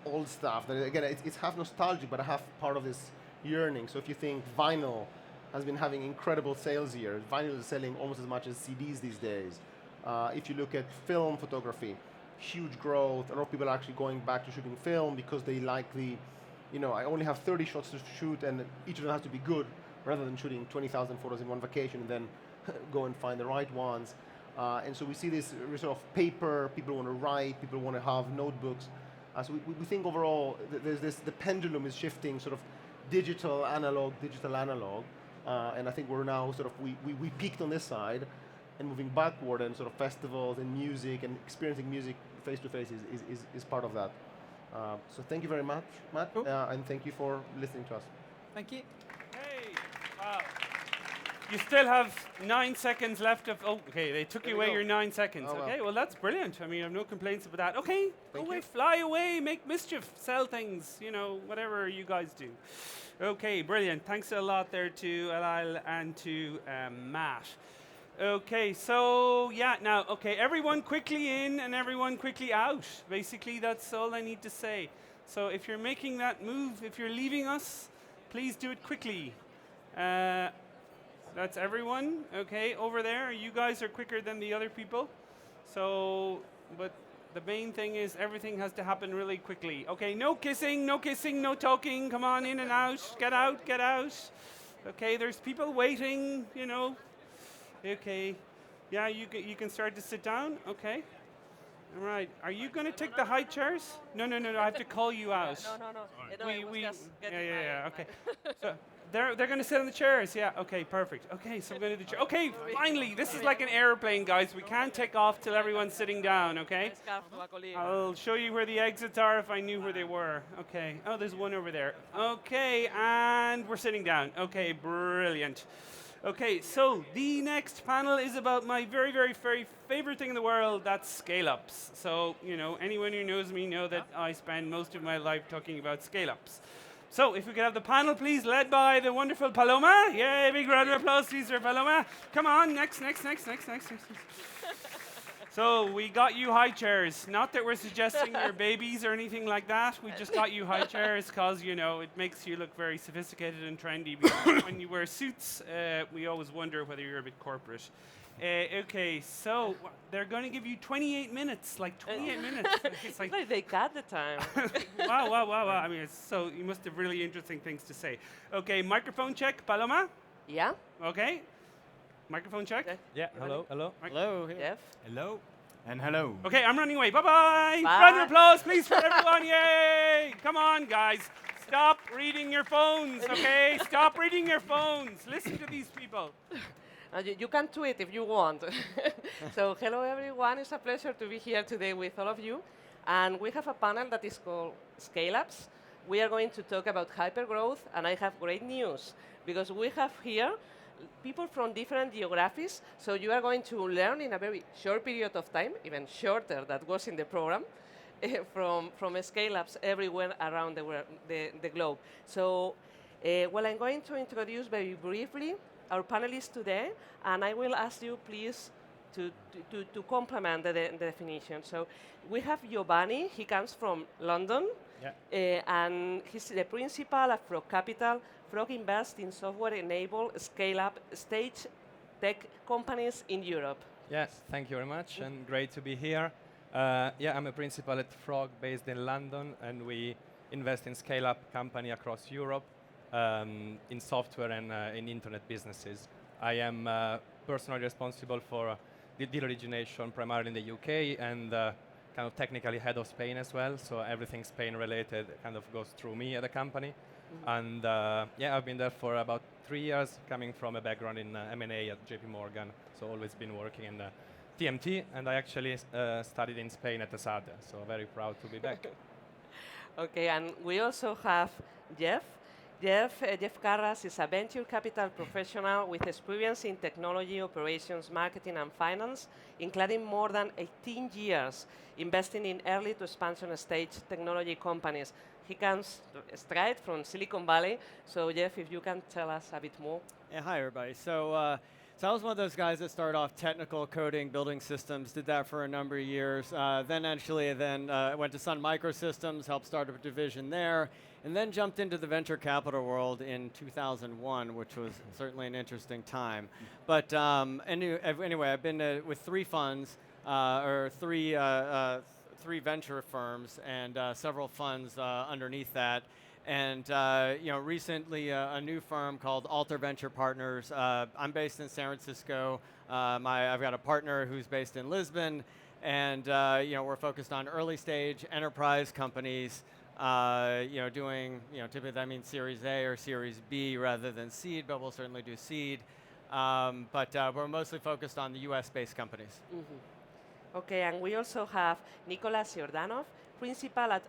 L: old stuff that, again, it's half nostalgic, but half part of this yearning. So if you think vinyl has been having incredible sales years, vinyl is selling almost as much as CDs these days. If you look at film photography, huge growth. A lot of people are actually going back to shooting film because they like the, I only have 30 shots to shoot and each of them has to be good, rather than shooting 20,000 photos in one vacation and then go and find the right ones. And so we see this sort of paper, people want to write, people want to have notebooks. So we think overall there's this, the pendulum is shifting sort of digital, analog, and I think we're now sort of, we peaked on this side and moving backward, and sort of festivals and music and experiencing music face to face is part of that. So thank you very much, Matt, and thank you for listening to us.
M: Thank you.
A: Hey, wow. You still have 9 seconds left of, okay, they took you away your 9 seconds.
L: Oh,
A: Okay, well that's brilliant. I mean, I have no complaints about that. Okay, go
L: Thank
A: away,
L: you.
A: fly away, make mischief, sell things, whatever you guys do. Okay, brilliant. Thanks a lot there to Alal and to Matt. Okay, so everyone quickly in and everyone quickly out. Basically, that's all I need to say. So if you're making that move, if you're leaving us, please do it quickly. That's everyone, okay, over there. You guys are quicker than the other people. So, but the main thing is everything has to happen really quickly. Okay, no kissing, no talking. Come on, in and out. Get out, get out. Okay, there's people waiting, Okay, yeah, you can start to sit down. Okay, all right. Are you going to take the high chairs? No. I have to call you out. Okay. So they're going to sit on the chairs. Yeah. Okay. Perfect. Okay. So we're going to do the chair. Okay. Finally, this is like an airplane, guys. We can't take off till everyone's sitting down. Okay. I'll show you where the exits are if I knew where they were. Okay. Oh, there's one over there. Okay, and we're sitting down. Okay. Brilliant. Okay, so the next panel is about my very, very, very favorite thing in the world, that's scale-ups. So, anyone who knows me know that I spend most of my life talking about scale-ups. So, if we could have the panel, please, led by the wonderful Paloma. Yay, big round of applause, please, for Paloma. Come on, next. So, we got you high chairs. Not that we're suggesting you're babies or anything like that. We just got you high chairs because, it makes you look very sophisticated and trendy. Because when you wear suits, we always wonder whether you're a bit corporate. Okay, so they're going to give you 28 minutes, like 28 minutes. It's like
N: they cut the time.
A: wow. I mean, so you must have really interesting things to say. Okay, microphone check, Paloma?
N: Yeah.
A: Okay. Microphone check?
N: Okay.
O: Yeah, hello.
H: Hello.
N: Jeff.
O: Hello. And hello.
A: Okay, I'm running away. Bye-bye.
N: Bye.
A: Round of applause, please, for everyone. Yay! Come on, guys. Stop reading your phones, okay? Stop reading your phones. Listen to these people.
N: You can tweet if you want. So hello, everyone. It's a pleasure to be here today with all of you. And we have a panel that is called Scale-Ups. We are going to talk about hypergrowth, and I have great news because we have here people from different geographies, so you are going to learn in a very short period of time, even shorter than was in the program, from scale-ups everywhere around the globe. So, I'm going to introduce very briefly our panelists today, and I will ask you, please, to complement the definition. So, we have Giovanni. He comes from London, and he's the principal at Frog Capital. Frog invests in software-enabled scale-up stage tech companies in Europe.
O: Yes, thank you very much, and great to be here. I'm a principal at Frog based in London, and we invest in scale-up company across Europe in software and in internet businesses. I am personally responsible for the deal origination primarily in the UK and kind of technically head of Spain as well, so everything Spain-related kind of goes through me at the company. And I've been there for about 3 years, coming from a background in M&A at JP Morgan, so always been working in TMT, and I actually studied in Spain at ESADE, so very proud to be back.
N: Okay, and we also have Jeff. Jeff Carras is a venture capital professional with experience in technology, operations, marketing, and finance, including more than 18 years investing in early to expansion stage technology companies. He comes straight from Silicon Valley. So, Jeff, if you can tell us a bit more.
P: Yeah, hi, everybody. So I was one of those guys that started off technical coding, building systems, did that for a number of years. Then went to Sun Microsystems, helped start a division there, and then jumped into the venture capital world in 2001, which was certainly an interesting time. But anyway, I've been with 3 funds, or three venture firms, and several funds underneath that. And recently a new firm called Alter Venture Partners. I'm based in San Francisco. I've got a partner who's based in Lisbon, and we're focused on early stage enterprise companies. Doing typically that means Series A or Series B rather than seed, but we'll certainly do seed. But we're mostly focused on the U.S.-based companies.
N: Mm-hmm. Okay, and we also have Nicolas Jordanov, principal at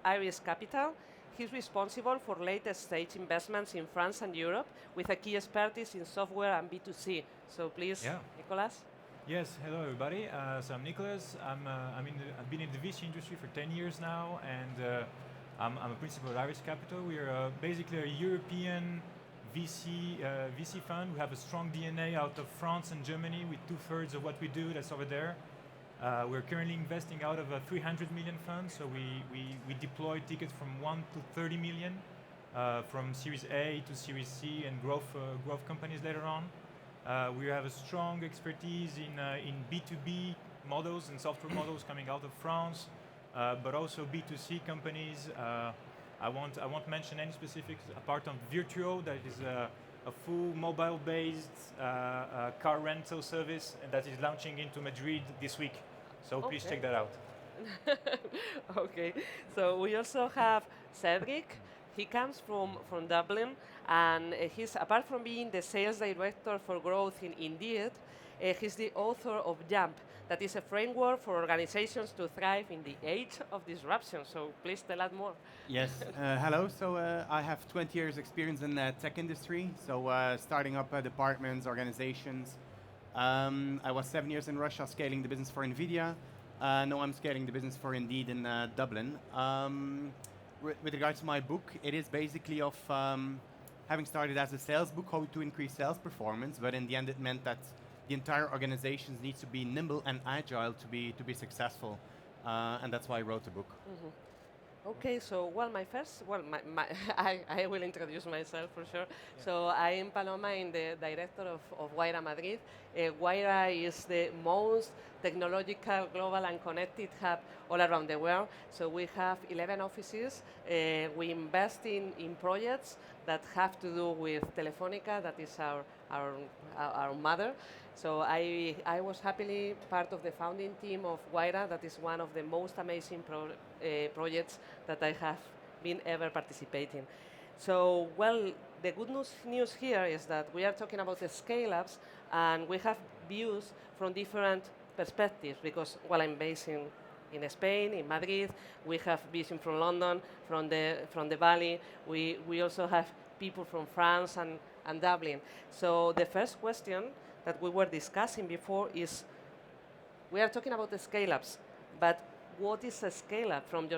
N: Iris Capital. He's responsible for latest stage investments in France and Europe, with a key expertise in software and B2C. So please, Nicolas.
Q: Yes, hello everybody. So I'm Nicolas. I've been in the VC industry for 10 years now, and I'm a principal at Iris Capital. We are basically a European VC fund. We have a strong DNA out of France and Germany, with 2/3 of what we do that's over there. We're currently investing out of a 300 million fund, so we deploy tickets from 1 to 30 million, from Series A to Series C and growth companies later on. We have a strong expertise in B2B models and software models coming out of France, but also B2C companies. I won't mention any specifics apart from Virtuo, that is a full mobile-based car rental service that is launching into Madrid this week. So please check that out.
N: Okay, so we also have Cedric. He comes from Dublin, and he's, apart from being the sales director for growth in Indeed, he's the author of Jump, that is a framework for organizations to thrive in the age of disruption. So please tell us more.
R: Yes, hello. So I have 20 years experience in the tech industry, so starting up departments, organizations. I was 7 years in Russia scaling the business for NVIDIA. Now I'm scaling the business for Indeed in Dublin. With regards to my book, it is basically of having started as a sales book, how to increase sales performance, but in the end it meant that the entire organization needs to be nimble and agile to be successful, and that's why I wrote the book.
N: Mm-hmm. Okay, so I will introduce myself for sure. Yeah. So I am Paloma, I'm the director of Wayra Madrid. Wayra is the most technological, global and connected hub all around the world. So we have 11 offices. We invest in projects that have to do with Telefónica, that is our mother. So I was happily part of the founding team of Wayra. That is one of the most amazing projects that I have been ever participating. So, well, the good news here is that we are talking about the scale-ups, and we have views from different perspectives, because, well, I'm based in Spain, in Madrid. We have vision from London, from the Valley. We also have people from France and Dublin. So the first question that we were discussing before is, we are talking about the scale-ups, but what is a scale-up from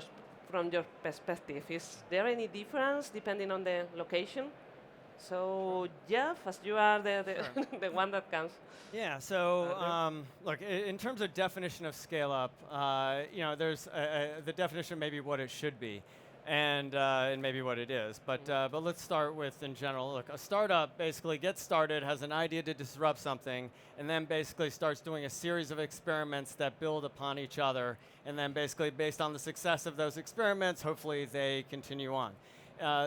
N: your perspective? Is there any difference depending on the location? So Jeff, as you are the the one that comes.
P: Yeah. So look, in terms of definition of scale-up, there's the definition maybe what it should be, and maybe what it is. But let's start with, in general, look, a startup basically gets started, has an idea to disrupt something, and then basically starts doing a series of experiments that build upon each other, and then basically based on the success of those experiments, hopefully they continue on.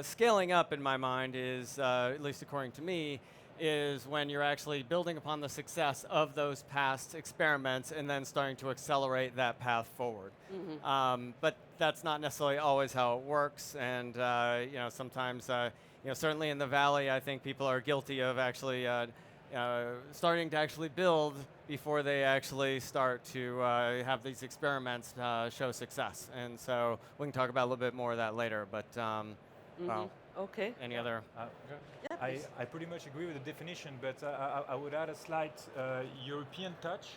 P: Scaling up, in my mind, is, at least according to me, is when you're actually building upon the success of those past experiments and then starting to accelerate that path forward. Mm-hmm. But that's not necessarily always how it works, and sometimes, certainly in the Valley, I think people are guilty of actually starting to actually build before they actually start to have these experiments show success. And so we can talk about a little bit more of that later, but well,
N: okay.
P: Any other?
N: Yeah,
Q: I pretty much agree with the definition, but I would add a slight European touch,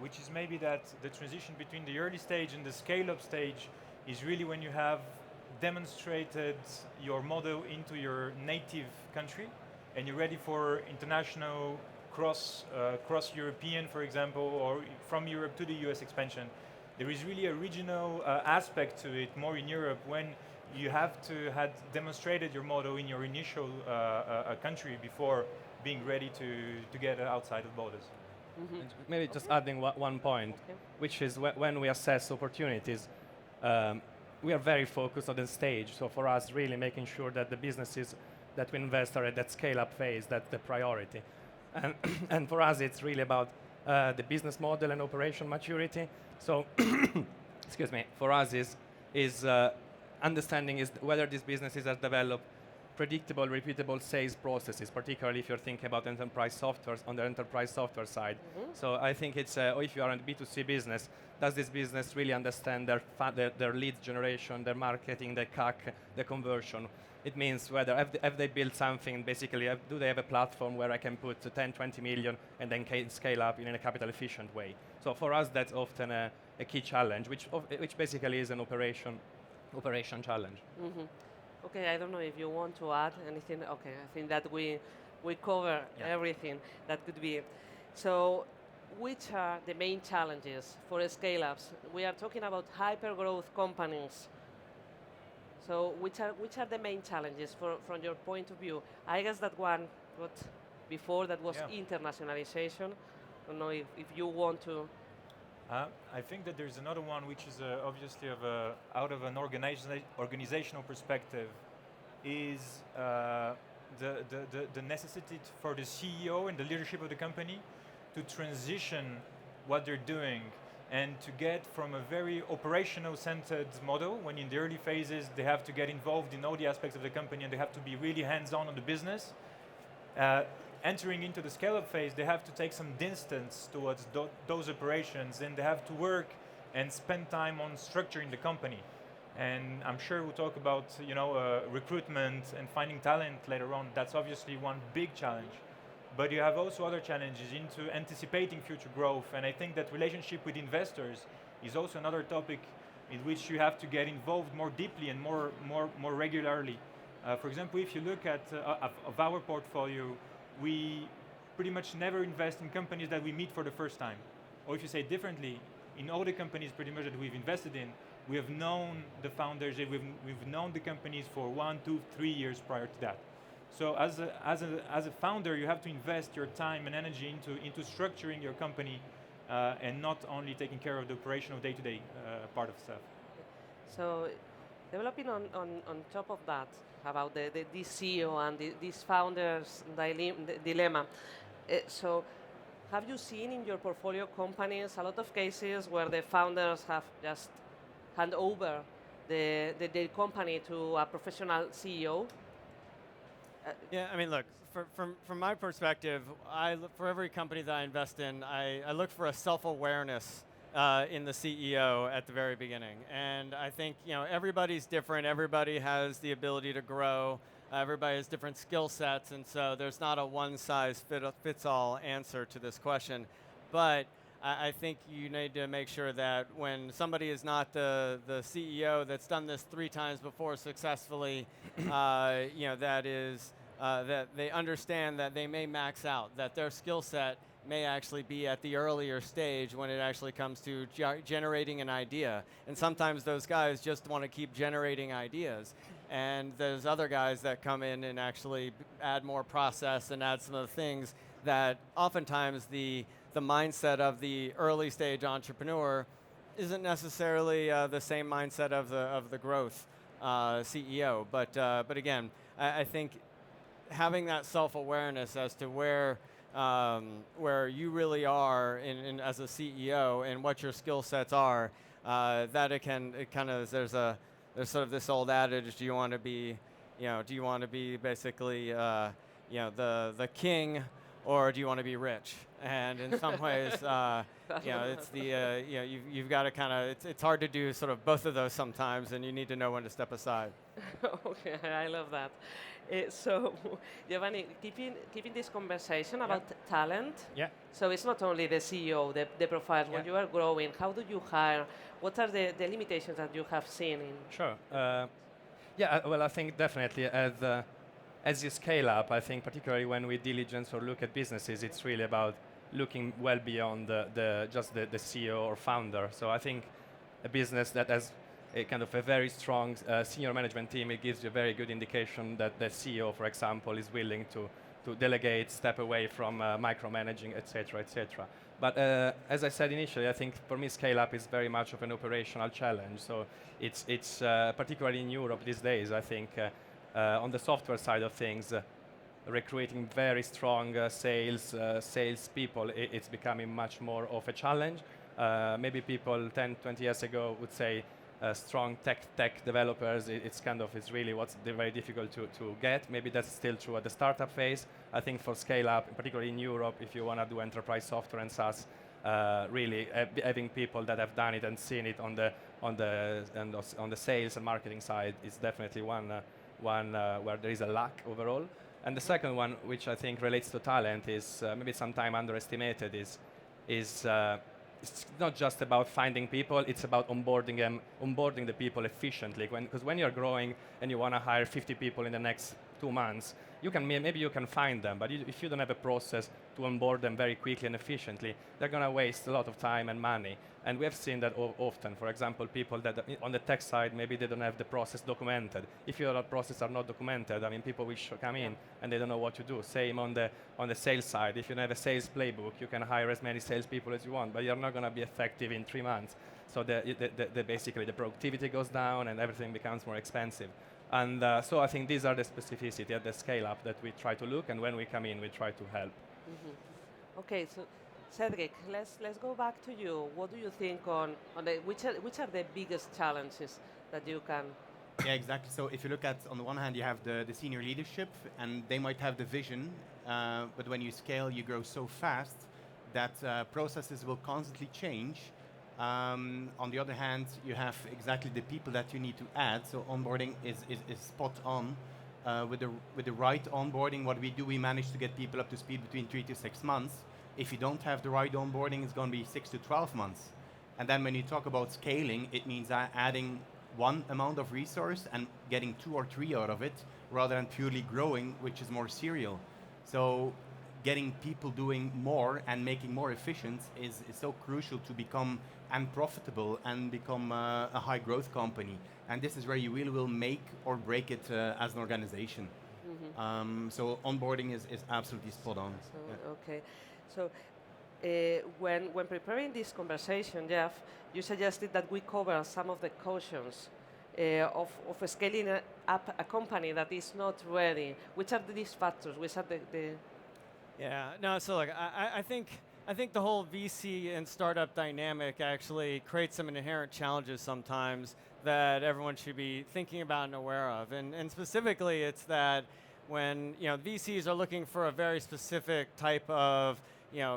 Q: which is maybe that the transition between the early stage and the scale-up stage is really when you have demonstrated your model into your native country, and you're ready for international cross-European, for example, or from Europe to the US expansion. There is really a regional aspect to it, more in Europe, when you have to had demonstrated your model in your initial country before being ready to get outside of borders.
O: And maybe just adding one point, which is when we assess opportunities, we are very focused on the stage. So for us, really making sure that the businesses that we invest are at that scale-up phase, that's the priority. And for us, it's really about the business model and operation maturity. So, excuse me, for us is understanding is whether these businesses have developed predictable, repeatable sales processes, particularly if you're thinking about enterprise software on the enterprise software side. So I think it's, or if you are in B2C business, does this business really understand their lead generation, their marketing, their CAC, the conversion? It means whether have they built something, basically, do they have a platform where I can put 10, 20 million and then scale up in a capital efficient way? So for us, that's often a key challenge, which basically is an operation challenge.
N: Okay, I don't know if you want to add anything. Okay, I think that we cover everything that could be. So, which are the main challenges for scale-ups? We are talking about hyper-growth companies. So, which are the main challenges from your point of view? I guess that one got before that was internationalization. I don't know if you want to.
Q: I think that there's another one which is obviously out of an organizational perspective is the necessity for the CEO and the leadership of the company to transition what they're doing and to get from a very operational centered model when in the early phases they have to get involved in all the aspects of the company and they have to be really hands-on on the business. Entering into the scale-up phase, they have to take some distance towards those operations, and they have to work and spend time on structuring the company. And I'm sure we'll talk about recruitment and finding talent later on. That's obviously one big challenge. But you have also other challenges into anticipating future growth. And I think that relationship with investors is also another topic in which you have to get involved more deeply and more regularly. For example, if you look at of our portfolio, we pretty much never invest in companies that we meet for the first time. Or if you say differently, in all the companies pretty much that we've invested in, we have known the founders, we've known the companies for 1, 2, 3 years prior to that. So as a founder, you have to invest your time and energy into structuring your company and not only taking care of the operational day-to-day part of stuff.
N: So developing on top of that, about this CEO and this founder's dilemma. So have you seen in your portfolio companies a lot of cases where the founders have just hand over the company to a professional CEO?
P: Yeah, I mean, look, from my perspective, for every company that I invest in, I look for a self-awareness in the CEO at the very beginning. And I think, everybody's different. Everybody has the ability to grow. Everybody has different skill sets. And so there's not a one-size-fits-all answer to this question. But I think you need to make sure that when somebody is not the CEO that's done this 3 times before successfully, that they understand that they may max out, that their skill set may actually be at the earlier stage when it actually comes to generating an idea. And sometimes those guys just want to keep generating ideas. And there's other guys that come in and actually add more process and add some of the things that oftentimes the mindset of the early stage entrepreneur isn't necessarily the same mindset of the growth CEO. But again, I think having that self-awareness as to where you really are as a CEO and what your skill sets are, there's sort of this old adage: do you want to be basically the king, or do you want to be rich? And in some ways, it's you've got to it's hard to do sort of both of those sometimes, and you need to know when to step aside.
N: Okay, I love that. So, Giovanni, keeping this conversation about talent.
O: Yeah.
N: So it's not only the CEO, the profiles. When you are growing, how do you hire? What are the limitations that you have seen?
O: Sure. Well, I think definitely as you scale up, I think particularly when we diligence or look at businesses, it's really about looking well beyond just the CEO or founder. So I think a business that has a kind of a very strong senior management team, it gives you a very good indication that the CEO, for example, is willing to delegate, step away from micromanaging, etc., etc. But as I said initially, I think for me scale up is very much of an operational challenge. So it's particularly in Europe these days, I think on the software side of things, recruiting very strong sales people, it's becoming much more of a challenge. Maybe people 10, 20 years ago would say strong tech developers, it's really what's very difficult to get. Maybe that's still true at the startup phase. I think for scale up, particularly in Europe, if you want to do enterprise software and SaaS, really having people that have done it and seen it on the sales and marketing side is definitely one where there is a lack overall. And the second one, which I think relates to talent, is maybe sometimes underestimated, is it's not just about finding people, it's about onboarding the people efficiently. Because when you're growing and you want to hire 50 people in the next 2 months, maybe you can find them, but if you don't have a process to onboard them very quickly and efficiently, they're going to waste a lot of time and money. And we have seen that often. For example, people that on the tech side, maybe they don't have the process documented. If your processes are not documented, I mean, people will come in and they don't know what to do. Same on the sales side. If you don't have a sales playbook, you can hire as many salespeople as you want, but you're not going to be effective in 3 months. So basically the productivity goes down and everything becomes more expensive. And so I think these are the specificity at the scale up that we try to look, and when we come in, we try to help.
N: Mm-hmm. Okay, so Cedric, let's go back to you. What do you think which are the biggest challenges that you can?
R: Yeah, exactly. So if you look at, on the one hand, you have the senior leadership, and they might have the vision, but when you scale, you grow so fast that processes will constantly change. On the other hand, you have exactly the people that you need to add. So onboarding is spot on. With the right onboarding, what we do, we manage to get people up to speed between 3 to 6 months. If you don't have the right onboarding, it's going to be 6 to 12 months. And then when you talk about scaling, it means adding one amount of resource and getting 2 or 3 out of it, rather than purely growing, which is more serial. So getting people doing more and making more efficient is so crucial to become profitable and become a high growth company. And this is where you really will make or break it as an organization. Mm-hmm. So onboarding is absolutely spot on.
N: So, yeah. Okay. So when preparing this conversation, Jeff, you suggested that we cover some of the cautions of scaling up a company that is not ready. Which are these factors? Which are the
P: Yeah, no, so look, I think the whole VC and startup dynamic actually creates some inherent challenges sometimes that everyone should be thinking about and aware of. And specifically, it's that when VCs are looking for a very specific type of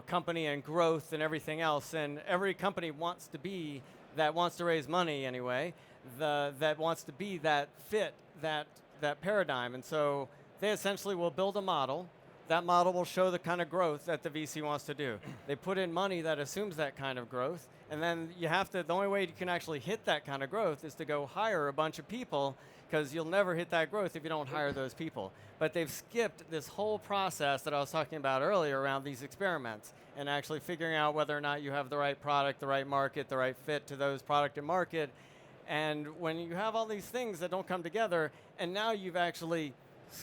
P: company and growth and everything else, and every company wants to raise money anyway, that wants to be that fit, that paradigm. And so they essentially will build a model. That model will show the kind of growth that the VC wants to do. They put in money that assumes that kind of growth, and then the only way you can actually hit that kind of growth is to go hire a bunch of people, because you'll never hit that growth if you don't hire those people. But they've skipped this whole process that I was talking about earlier around these experiments and actually figuring out whether or not you have the right product, the right market, the right fit to those product and market. And when you have all these things that don't come together, and now you've actually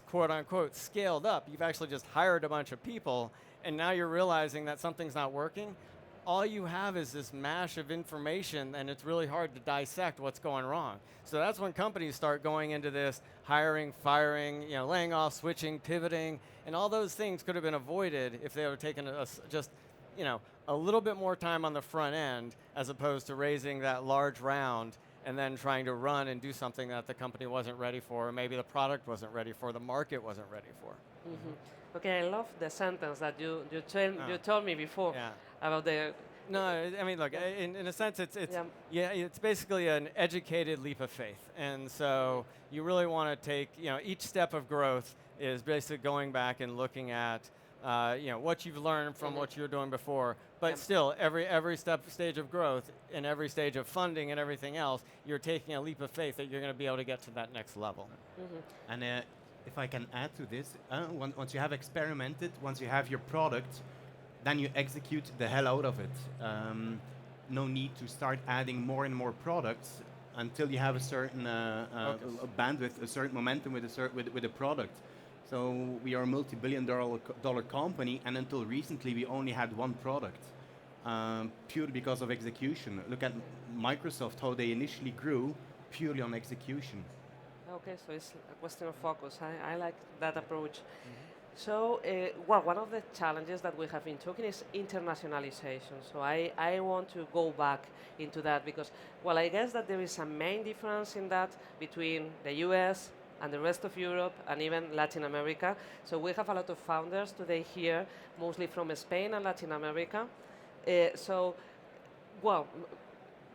P: quote unquote scaled up, you've actually just hired a bunch of people, and now you're realizing that something's not working, all you have is this mash of information, and it's really hard to dissect what's going wrong. So that's when companies start going into this hiring, firing, laying off, switching, pivoting, and all those things could have been avoided if they would have taken a little bit more time on the front end, as opposed to raising that large round and then trying to run and do something that the company wasn't ready for, or maybe the product wasn't ready for, the market wasn't ready for.
N: Mm-hmm. Okay, I love the sentence that you told me before about the.
P: No, I mean, look, in a sense, it's basically an educated leap of faith, and so you really want to take, each step of growth is basically going back and looking at, what you've learned from what you were doing before. But still, every stage of growth and every stage of funding and everything else, you're taking a leap of faith that you're going to be able to get to that next level.
N: Mm-hmm.
R: And if I can add to this, once you have experimented, once you have your product, then you execute the hell out of it. No need to start adding more and more products. until you have a certain bandwidth, a certain momentum with a product. So we are a multi-billion-dollar company, and until recently we only had one product, purely because of execution. Look at Microsoft, how they initially grew purely on execution.
N: Okay, so it's a question of focus. I like that approach. So, well, one of the challenges that we have been talking is internationalization. So I want to go back into that because, well, I guess that there is a main difference in that between the US and the rest of Europe and even Latin America. So we have a lot of founders today here, mostly from Spain and Latin America. So, well,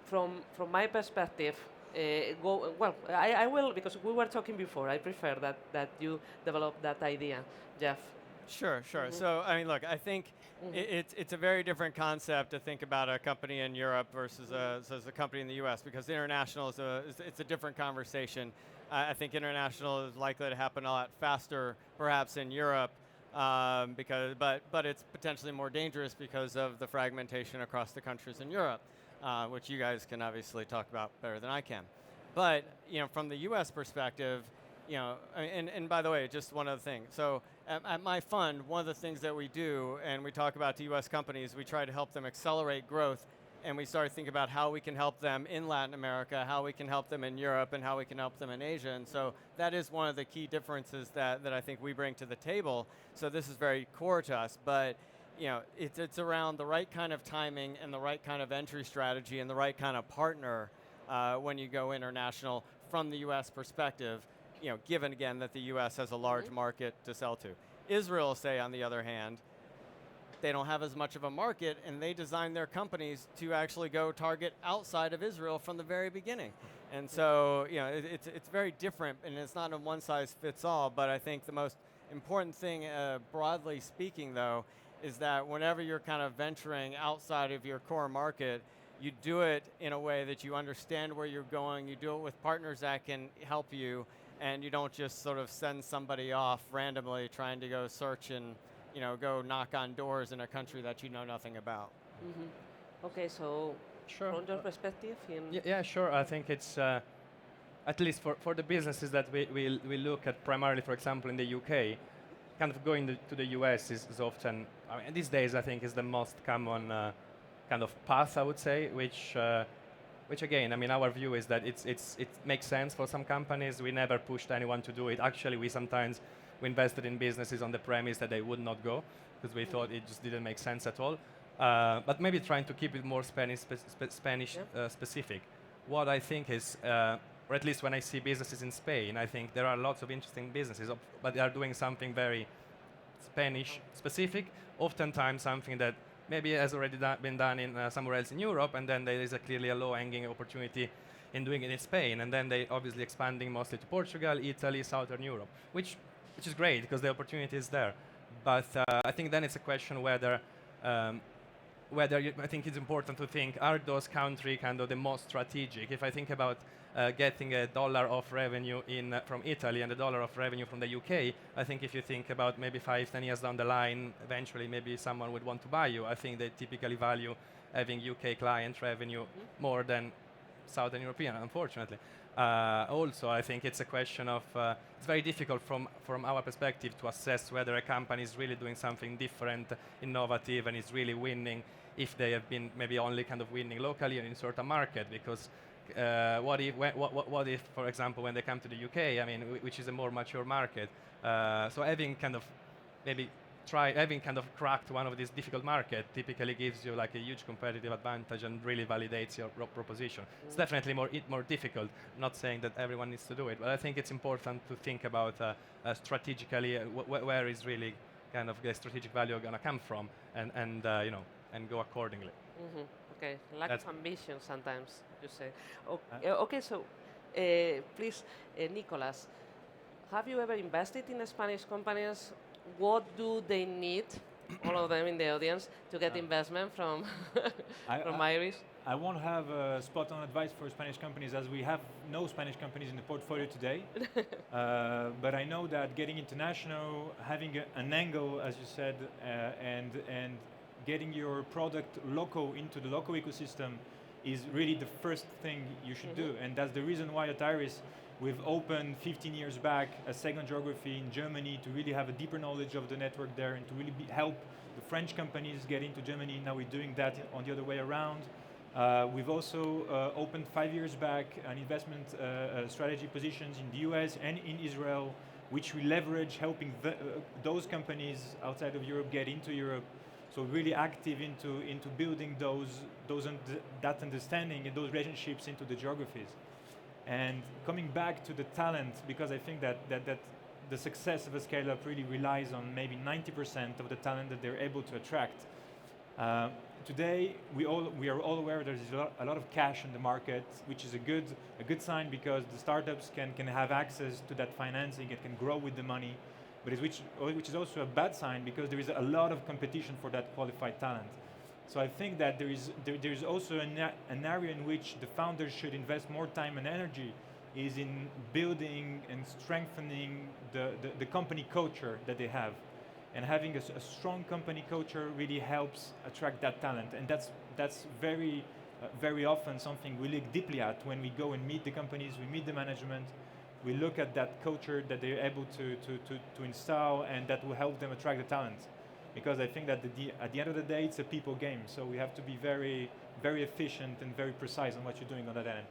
N: from my perspective, I will, because we were talking before, I prefer that you develop that idea, Jeff.
P: Sure. So, I mean, look, I think it's a very different concept to think about a company in Europe versus a company in the U.S. because international it's a different conversation. I think international is likely to happen a lot faster, perhaps in Europe, but it's potentially more dangerous because of the fragmentation across the countries in Europe, which you guys can obviously talk about better than I can. But from the U.S. perspective, and by the way, just one other thing. So at my fund, one of the things that we do, and we talk about to U.S. companies, we try to help them accelerate growth, and we start thinking about how we can help them in Latin America, how we can help them in Europe, and how we can help them in Asia. And so that is one of the key differences that I think we bring to the table. So this is very core to us, but it's around the right kind of timing and the right kind of entry strategy and the right kind of partner when you go international from the U.S. perspective, given again that the U.S. has a large market to sell to. Israel, say, on the other hand, they don't have as much of a market, and they design their companies to actually go target outside of Israel from the very beginning. And so, it's very different, and it's not a one-size-fits-all, but I think the most important thing, broadly speaking, though, is that whenever you're kind of venturing outside of your core market, you do it in a way that you understand where you're going, you do it with partners that can help you, and you don't just sort of send somebody off randomly trying to go search and go knock on doors in a country that you know nothing about.
N: Okay, so from your perspective?
O: Yeah, sure. I think it's, at least for the businesses that we look at primarily, for example, in the UK, kind of going to the US is often, these days I think is the most common kind of path, I would say, which again, our view is that it makes sense for some companies. We never pushed anyone to do it. Actually, we invested in businesses on the premise that they would not go because we thought it just didn't make sense at all. But maybe trying to keep it more Spanish specific. What I think is, or at least when I see businesses in Spain, I think there are lots of interesting businesses, but they are doing something very Spanish specific, oftentimes something that maybe has already been done in somewhere else in Europe, and then there is clearly a low-hanging opportunity in doing it in Spain, and then they obviously expanding mostly to Portugal, Italy, Southern Europe, which is great because the opportunity is there. But I think then it's a question whether I think it's important to think, are those countries kind of the most strategic? If I think about getting $1 of revenue from Italy and $1 of revenue from the UK, I think if you think about maybe 5-10 years down the line, eventually maybe someone would want to buy you. I think they typically value having UK client revenue more than Southern European, unfortunately. Also, I think it's a question of, it's very difficult from our perspective to assess whether a company is really doing something different, innovative, and is really winning if they have been maybe only kind of winning locally in a certain market. Because what if, for example, when they come to the UK, which is a more mature market, so having kind of cracked one of these difficult markets typically gives you like a huge competitive advantage and really validates your proposition. It's definitely more difficult. I'm not saying that everyone needs to do it, but I think it's important to think about strategically where is really kind of the strategic value going to come from, and go accordingly.
N: Okay, lack of ambition sometimes, you say. Okay, so please, Nicolas, have you ever invested in Spanish companies? What do they need, all of them in the audience, to get investment from Iris?
Q: I won't have spot-on advice for Spanish companies, as we have no Spanish companies in the portfolio today. But I know that getting international, having an angle, as you said, and getting your product local into the local ecosystem is really the first thing you should do. And that's the reason why at Iris we've opened 15 years back a second geography in Germany to really have a deeper knowledge of the network there and to really help the French companies get into Germany. Now we're doing that on the other way around. We've also opened 5 years back an investment strategy positions in the US and in Israel, which we leverage helping those companies outside of Europe get into Europe. So really active into building that understanding and those relationships into the geographies. And coming back to the talent, because I think that the success of a scale-up really relies on maybe 90% of the talent that they're able to attract. Today, we are all aware there's a lot of cash in the market, which is a good sign because the startups can have access to that financing, it can grow with the money, but which is also a bad sign because there is a lot of competition for that qualified talent. So I think that there is also an area in which the founders should invest more time and energy is in building and strengthening the company culture that they have. And having a strong company culture really helps attract that talent. And that's very often something we look deeply at when we go and meet the companies, we meet the management, we look at that culture that they're able to install and that will help them attract the talent. Because I think that at the end of the day, it's a people game. So we have to be very, very efficient and very precise on what you're doing on that end.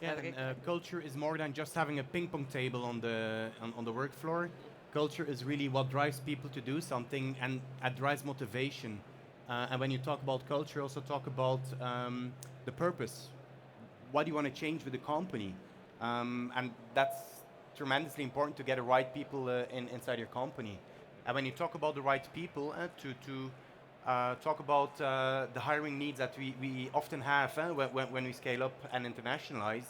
R: Yeah, and, culture is more than just having a ping pong table on the work floor. Culture is really what drives people to do something and drives motivation. And when you talk about culture, also talk about the purpose. What do you want to change with the company? And that's tremendously important to get the right people inside your company. And when you talk about the right people, to talk about the hiring needs that we often have when we scale up and internationalize,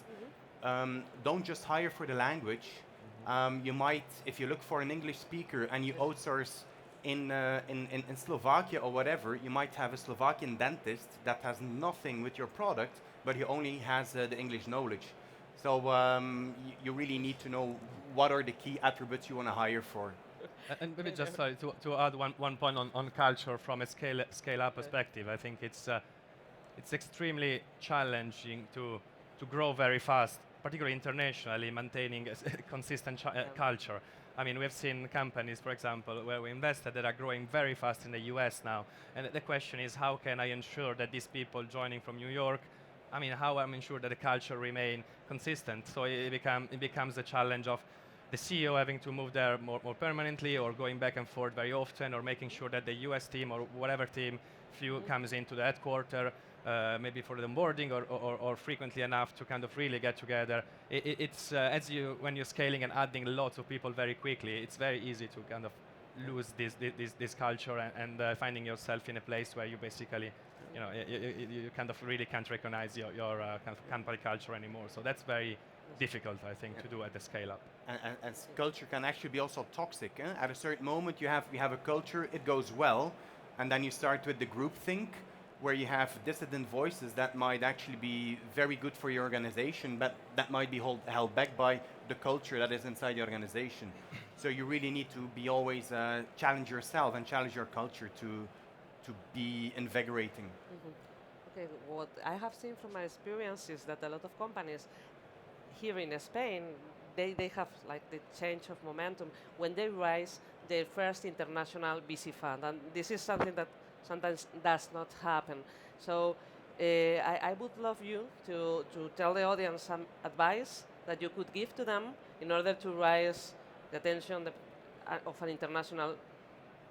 R: don't just hire for the language. You might, if you look for an English speaker and you outsource in Slovakia or whatever, you might have a Slovakian dentist that has nothing with your product, but he only has the English knowledge. So you really need to know what are the key attributes you want to hire for.
O: And maybe just to add one point on culture from a scale-up perspective, I think it's extremely challenging to grow very fast, particularly internationally, maintaining a consistent culture. I mean, we've seen companies, for example, where we invested that are growing very fast in the US now. And the question is, how can I ensure that these people joining from New York, I mean, how I'm ensure that the culture remain consistent? So it becomes a challenge of the CEO having to move there more permanently or going back and forth very often or making sure that the US team or whatever team comes into the headquarters, maybe for the onboarding or frequently enough to kind of really get together. It's when you're scaling and adding lots of people very quickly, it's very easy to kind of lose this culture and finding yourself in a place where you basically, you kind of really can't recognize your kind of company culture anymore. So that's very difficult, I think, to do at the scale up.
R: And culture can actually be also toxic. At a certain moment, you have a culture, it goes well, and then you start with the groupthink, where you have dissident voices that might actually be very good for your organization, but that might be held back by the culture that is inside the organization. So you really need to be always challenge yourself and challenge your culture to be invigorating.
N: Okay, what I have seen from my experience is that a lot of companies here in Spain, they have like the change of momentum when they raise their first international VC fund, and this is something that sometimes does not happen. So I would love you to tell the audience some advice that you could give to them in order to raise the attention of an international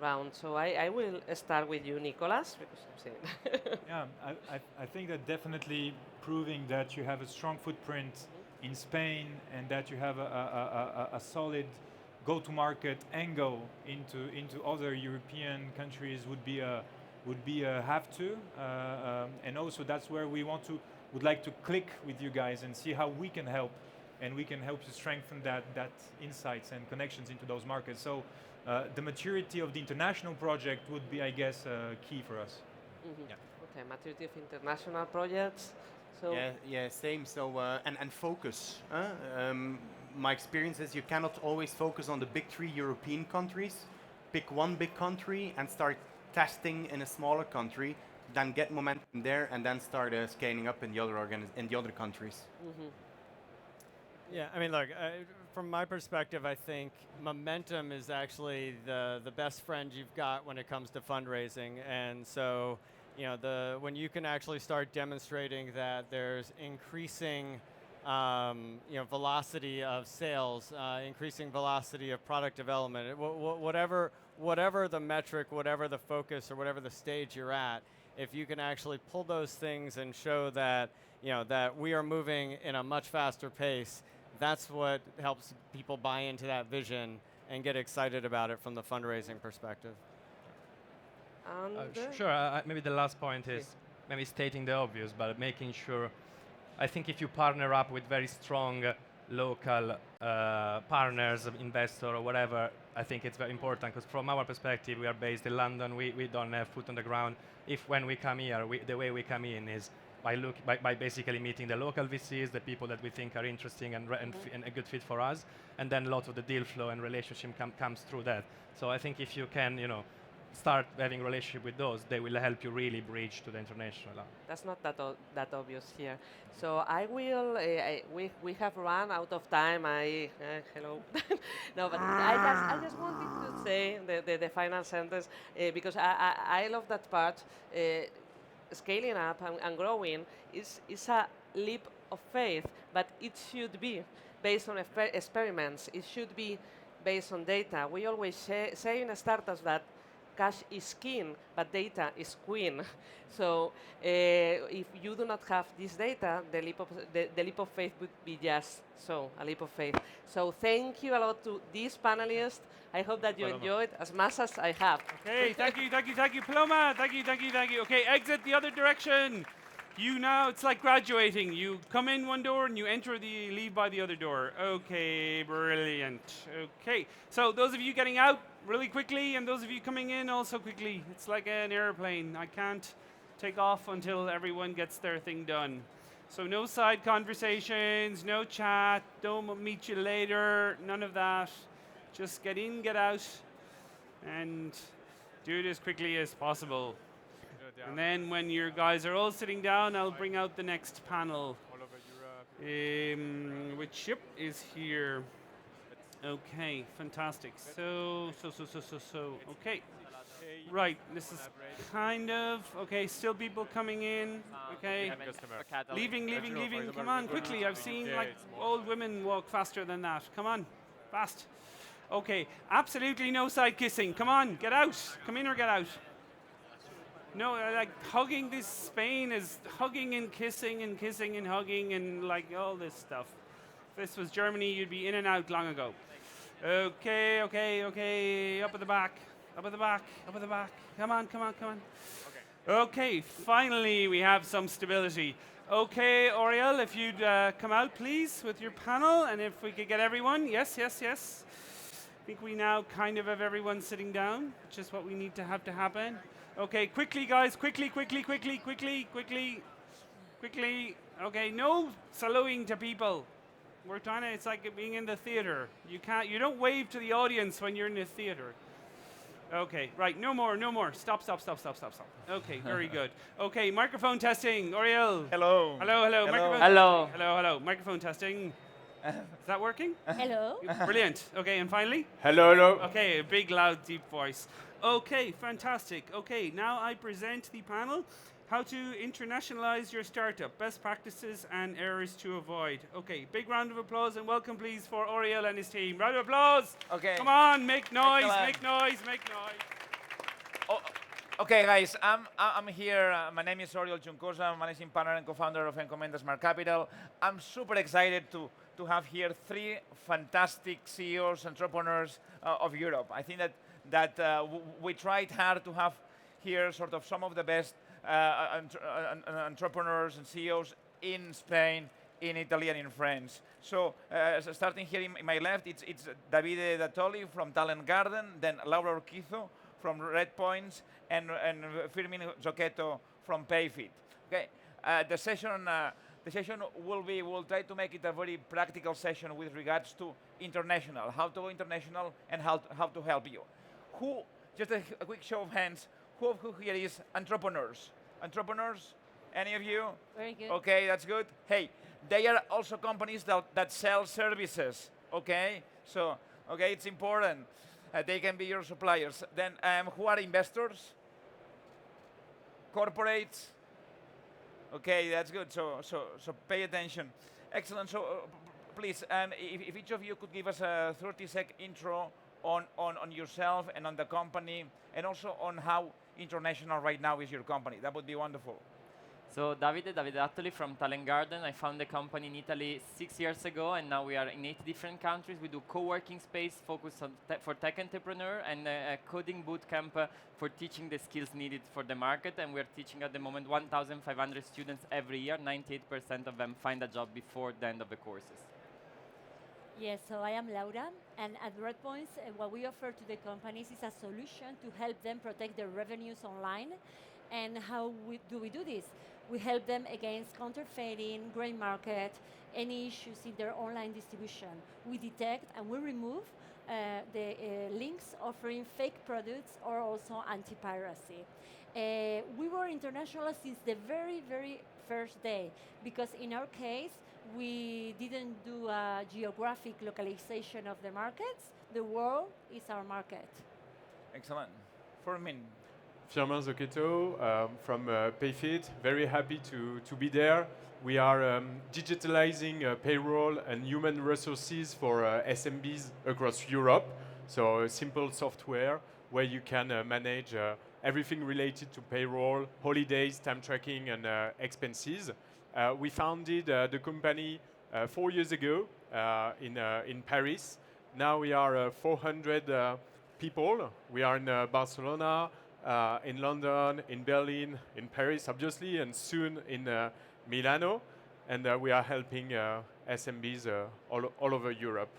N: round. So I will start with you, Nicolas, because I'm saying.
Q: Yeah, I think that definitely proving that you have a strong footprint in Spain and that you have a solid go-to-market angle into other European countries would be a have-to, and also that's where would like to click with you guys and see how we can help, and we can help to strengthen that insights and connections into those markets. So the maturity of the international project would be, I guess, key for us.
N: Yeah. Okay, maturity of international projects. So
R: yeah, same. So and focus. My experience is you cannot always focus on the big 3 European countries. Pick one big country and start testing in a smaller country. then get momentum there, and then start scaling up in the other in the other countries.
P: Yeah, I mean, look, from my perspective, I think momentum is actually the best friend you've got when it comes to fundraising. And so, you know, when you can actually start demonstrating that there's increasing, you know, velocity of sales, increasing velocity of product development, whatever the metric, whatever the focus, or whatever the stage you're at, if you can actually pull those things and show that, you know, that we are moving in a much faster pace, that's what helps people buy into that vision and get excited about it from the fundraising perspective.
O: Sure, maybe the last point is maybe stating the obvious, but making sure, I think if you partner up with very strong local partners, investor or whatever, I think it's very important, because from our perspective, we are based in London, we don't have foot on the ground. If when we come here, the way we come in is by basically meeting the local VCs, the people that we think are interesting and a good fit for us, and then lots of the deal flow and relationship comes through that. So I think if you can, you know, start having a relationship with those, they will help you really bridge to the international.
N: That's not that obvious here. So I will. We have run out of time. Hello. No, but I just wanted to say the final sentence because I love that part. Scaling up and growing is a leap of faith, but it should be based on experiments. It should be based on data. We always say in startups that cash is king, but data is queen. So if you do not have this data, the leap of faith would be just a leap of faith. So thank you a lot to these panelists. I hope that you enjoyed as much as I have.
A: Okay, thank you, Paloma. Thank you. Okay, exit the other direction. You now, it's like graduating. You come in one door and you leave by the other door. Okay, brilliant. Okay, so those of you getting out really quickly and those of you coming in also quickly. It's like an airplane. I can't take off until everyone gets their thing done. So no side conversations, no chat, don't meet you later, none of that. Just get in, get out, and do it as quickly as possible. And then when your guys are all sitting down, I'll bring out the next panel, which is here. Okay, fantastic. So, okay. Right, this is kind of, okay, still people coming in, okay. Leaving, come on, quickly. I've seen like old women walk faster than that. Come on, fast. Okay, absolutely no side kissing. Come on, get out. Come in or get out. No, like hugging this Spain is hugging and kissing and hugging and like all this stuff. If this was Germany, you'd be in and out long ago. Okay. Up at the back. Come on. Okay, finally we have some stability. Okay, Oriel, if you'd come out, please, with your panel, and if we could get everyone. Yes. I think we now kind of have everyone sitting down, which is what we need to have to happen. Okay, quickly, guys, quickly. Okay, no saluting to people. We're trying to, it's like being in the theater. You don't wave to the audience when you're in the theater. Okay, right, no more. Stop. Okay, very good. Okay, microphone testing. Oriel.
S: Hello.
A: Hello. Microphone testing. Is that working?
T: Hello.
A: Brilliant. Okay, and finally?
S: Hello.
A: Okay, a big, loud, deep voice. Okay, fantastic. Okay, now I present the panel. How to internationalize your startup, best practices and errors to avoid. Okay, big round of applause and welcome please for Oriel and his team. Round of applause.
S: Okay.
A: Come on, make noise.
S: Oh, okay, guys, I'm here. My name is Oriol Juncosa, managing partner and co-founder of Encomienda Smart Capital. I'm super excited to have here three fantastic CEOs, entrepreneurs of Europe. I think that we tried hard to have here sort of some of the best entrepreneurs and CEOs in Spain, in Italy, and in France. So starting here in my left, it's Davide Dattoli from Talent Garden, then Laura Urquizo from Red Points, and Firmin Zocchetto from Payfit. Okay, the session we'll try to make it a very practical session with regards to international, how to go international, and how to help you. Just a quick show of hands. Who here is entrepreneurs? entrepreneurs? Any of you?
T: Very good.
S: Okay, that's good. Hey, they are also companies that sell services. Okay, so okay, it's important. They can be your suppliers. Then, who are investors? Corporates. Okay, that's good. So pay attention. Excellent. So please, if each of you could give us a 30-second intro on yourself and on the company, and also on how international right now is your company, that would be wonderful.
U: So Davide Attoli from Talent Garden. I founded the company in Italy 6 years ago, and now we are in 8 different countries. We do co-working space focused on for tech entrepreneur, and a coding bootcamp for teaching the skills needed for the market. And we're teaching at the moment 1,500 students every year. 98% of them find a job before the end of the courses.
T: Yes, so I am Laura, and at Redpoints, what we offer to the companies is a solution to help them protect their revenues online. And how do we do this? We help them against counterfeiting, gray market, any issues in their online distribution. We detect and we remove the links offering fake products or also anti-piracy. We were international since the very, very first day, because in our case, we didn't do a geographic localization of the markets. The world is our market.
S: Excellent. For me.
V: Firmin Zocchetto from Payfit. Very happy to be there. We are digitalizing payroll and human resources for SMBs across Europe. So a simple software where you can manage everything related to payroll, holidays, time tracking, and expenses. We founded the company 4 years ago in Paris. Now we are 400 people. We are in Barcelona, in London, in Berlin, in Paris, obviously, and soon in Milano. And we are helping SMBs all over Europe.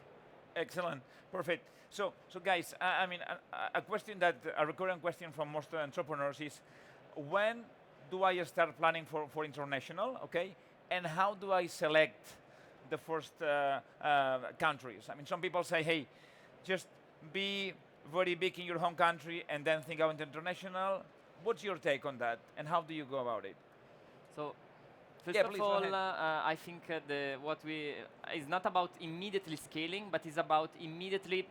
S: Excellent. Perfect. So guys, I mean, a recurring question from most entrepreneurs is, when do I start planning for international, okay? And how do I select the first countries? I mean, some people say, hey, just be very big in your home country and then think about international. What's your take on that, and how do you go about it?
U: So, first of all, I think it's not about immediately scaling, but it's about immediately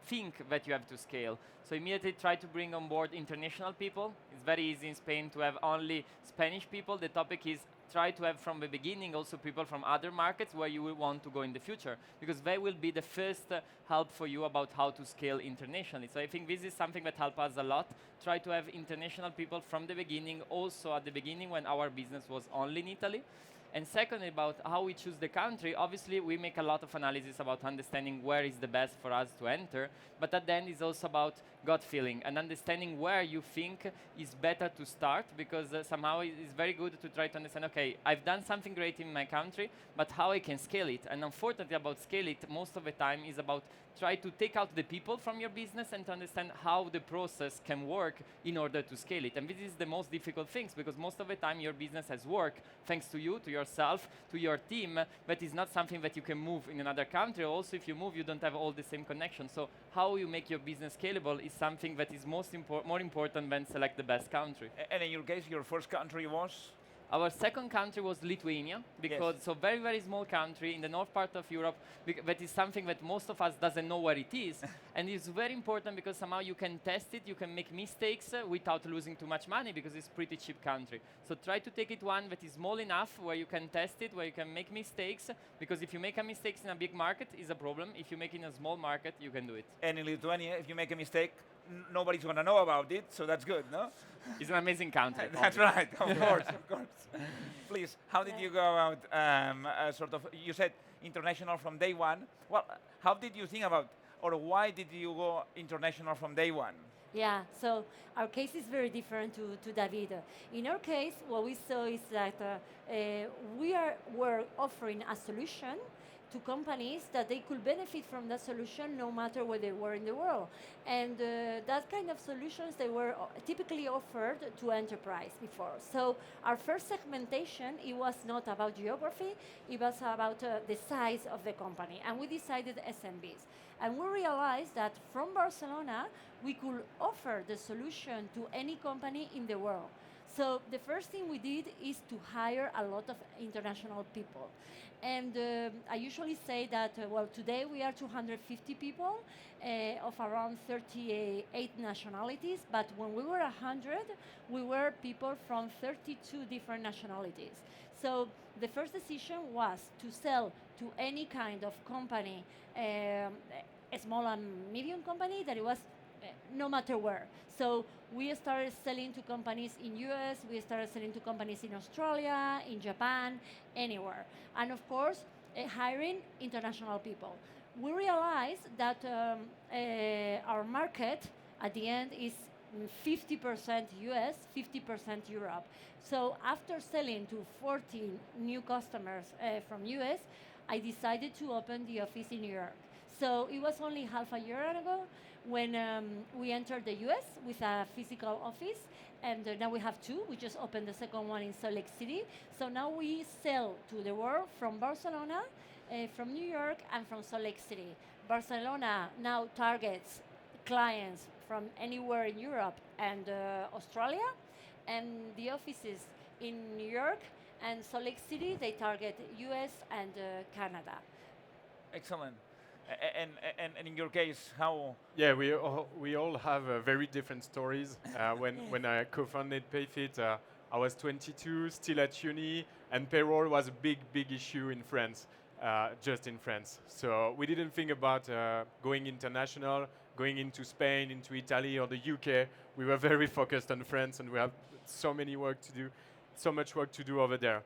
U: think that you have to scale. So immediately try to bring on board international people. It's very easy in Spain to have only Spanish people. The topic is try to have from the beginning also people from other markets where you will want to go in the future, because they will be the first help for you about how to scale internationally. So I think this is something that helped us a lot. Try to have international people from the beginning, also at the beginning when our business was only in Italy. And secondly, about how we choose the country, obviously we make a lot of analysis about understanding where is the best for us to enter, but at the end it's also about gut feeling and understanding where you think is better to start, because somehow it's very good to try to understand, okay, I've done something great in my country, but how I can scale it. And unfortunately about scale it, most of the time is about try to take out the people from your business and to understand how the process can work in order to scale it. And this is the most difficult things, because most of the time your business has worked thanks to you, to yourself, to your team, but it's not something that you can move in another country. Also, if you move, you don't have all the same connections. So how you make your business scalable is something that is more important than select the best country.
S: And in your case, your first country was?
U: Our second country was Lithuania, because so very, very small country in the north part of Europe, that is something that most of us doesn't know where it is. And it's very important because somehow you can test it, you can make mistakes without losing too much money, because it's pretty cheap country. So try to take it one that is small enough where you can test it, where you can make mistakes, because if you make a mistake in a big market, it's a problem. If you make it in a small market, you can do it.
S: And in Lithuania, if you make a mistake, nobody's going to know about it, so that's good, no?
U: It's an amazing country.
S: That's right, of course, of course. Please, how did you go about sort of, you said international from day one. Well, how did you think about, or why did you go international from day one?
T: Yeah, so our case is very different to David. In our case, what we saw is that we're offering a solution to companies that they could benefit from that solution no matter where they were in the world. And that kind of solutions, they were typically offered to enterprise before. So our first segmentation, it was not about geography, it was about the size of the company. And we decided SMBs. And we realized that from Barcelona, we could offer the solution to any company in the world. So the first thing we did is to hire a lot of international people. And I usually say that, well, today we are 250 people of around 38 nationalities, but when we were 100, we were people from 32 different nationalities. So the first decision was to sell to any kind of company, a small and medium company, that it was no matter where. So we started selling to companies in US, we started selling to companies in Australia, in Japan, anywhere. And of course, hiring international people. We realized that our market at the end is 50% US, 50% Europe. So after selling to 14 new customers from US, I decided to open the office in New York. So it was only half a year ago when we entered the US with a physical office, and now we have two. We just opened the second one in Salt Lake City. So now we sell to the world from Barcelona, from New York, and from Salt Lake City. Barcelona now targets clients from anywhere in Europe and Australia, and the offices in New York and Salt Lake City, they target US and Canada.
S: Excellent. And in your case, how?
V: Yeah, we all have very different stories. When I co-founded Payfit, I was 22, still at uni, and payroll was a big issue in France, just in France. So we didn't think about going international, going into Spain, into Italy, or the UK. We were very focused on France, and we have so much work to do over there.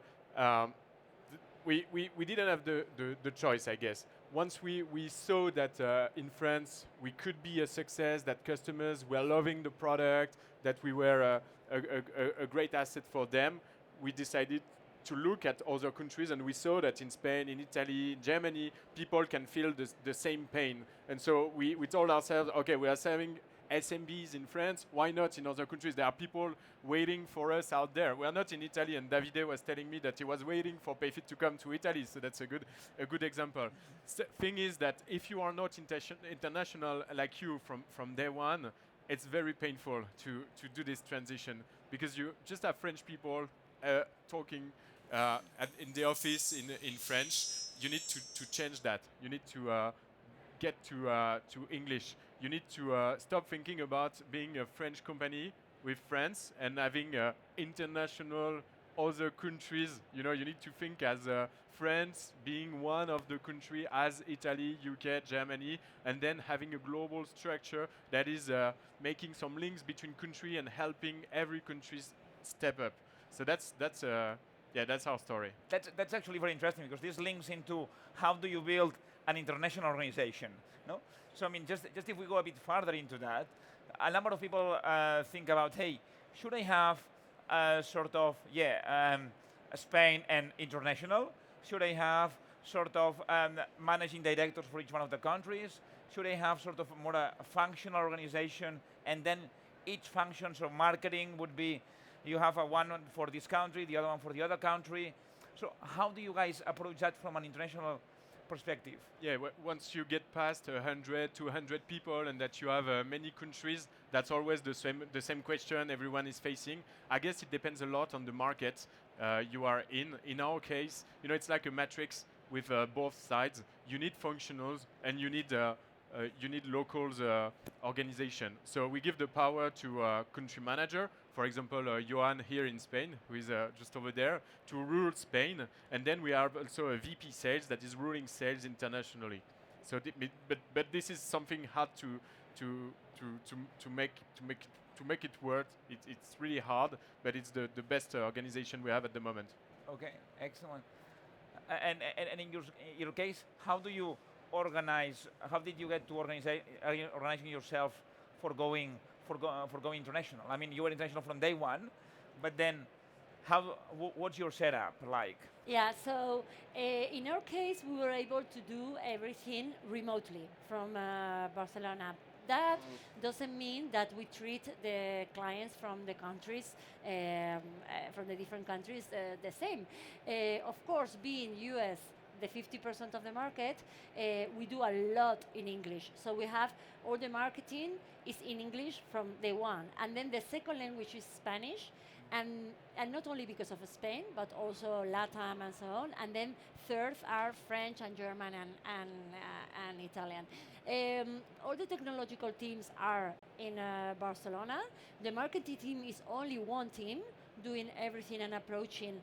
V: We didn't have the choice, I guess. Once we saw that in France we could be a success, that customers were loving the product, that we were a great asset for them, we decided to look at other countries, and we saw that in Spain, in Italy, in Germany, people can feel the same pain. And so we told ourselves, okay, we are serving SMBs in France, why not in other countries? There are people waiting for us out there. We are not in Italy, and Davide was telling me that he was waiting for Payfit to come to Italy, so that's a good example. Thing is that if you are not international like you from day one, it's very painful to do this transition, because you just have French people talking in the office in French. You need to change that. You need to get to English. You need to stop thinking about being a French company with France and having international other countries. You know, you need to think as France being one of the country, as Italy, UK, Germany, and then having a global structure that is making some links between country and helping every country step up. So that's our story.
S: That's actually very interesting, because this links into how do you build an international organization, no? So I mean, just if we go a bit further into that, a number of people think about, hey, should I have sort of Spain and international? Should I have sort of managing directors for each one of the countries? Should I have sort of more a functional organization, and then each function, so marketing would be, you have one for this country, the other one for the other country. So how do you guys approach that from an international perspective?
V: Yeah, once you get past 100, 200 people, and that you have many countries, that's always the same question everyone is facing. I guess it depends a lot on the market you are in. In our case, you know, it's like a matrix with both sides. You need functionals, and you need locals organization. So we give the power to country manager. For example, Johan here in Spain, who is just over there, to rule Spain, and then we have also a VP sales that is ruling sales internationally. So, but this is something hard to make it work. It's really hard, but it's the best organization we have at the moment.
S: Okay, excellent. And in your case, how do you organize? How did you get to organizing yourself for going international? I mean, you were international from day one, but then what's your setup like?
T: Yeah, so in our case, we were able to do everything remotely from Barcelona. That doesn't mean that we treat the clients from the countries, from the different countries, the same. Of course, being US, the 50% of the market, we do a lot in English. So we have all the marketing is in English from day one. And then the second language is Spanish. and not only because of Spain, but also LATAM and so on. And then third are French and German and Italian. All the technological teams are in Barcelona. The marketing team is only one team doing everything and approaching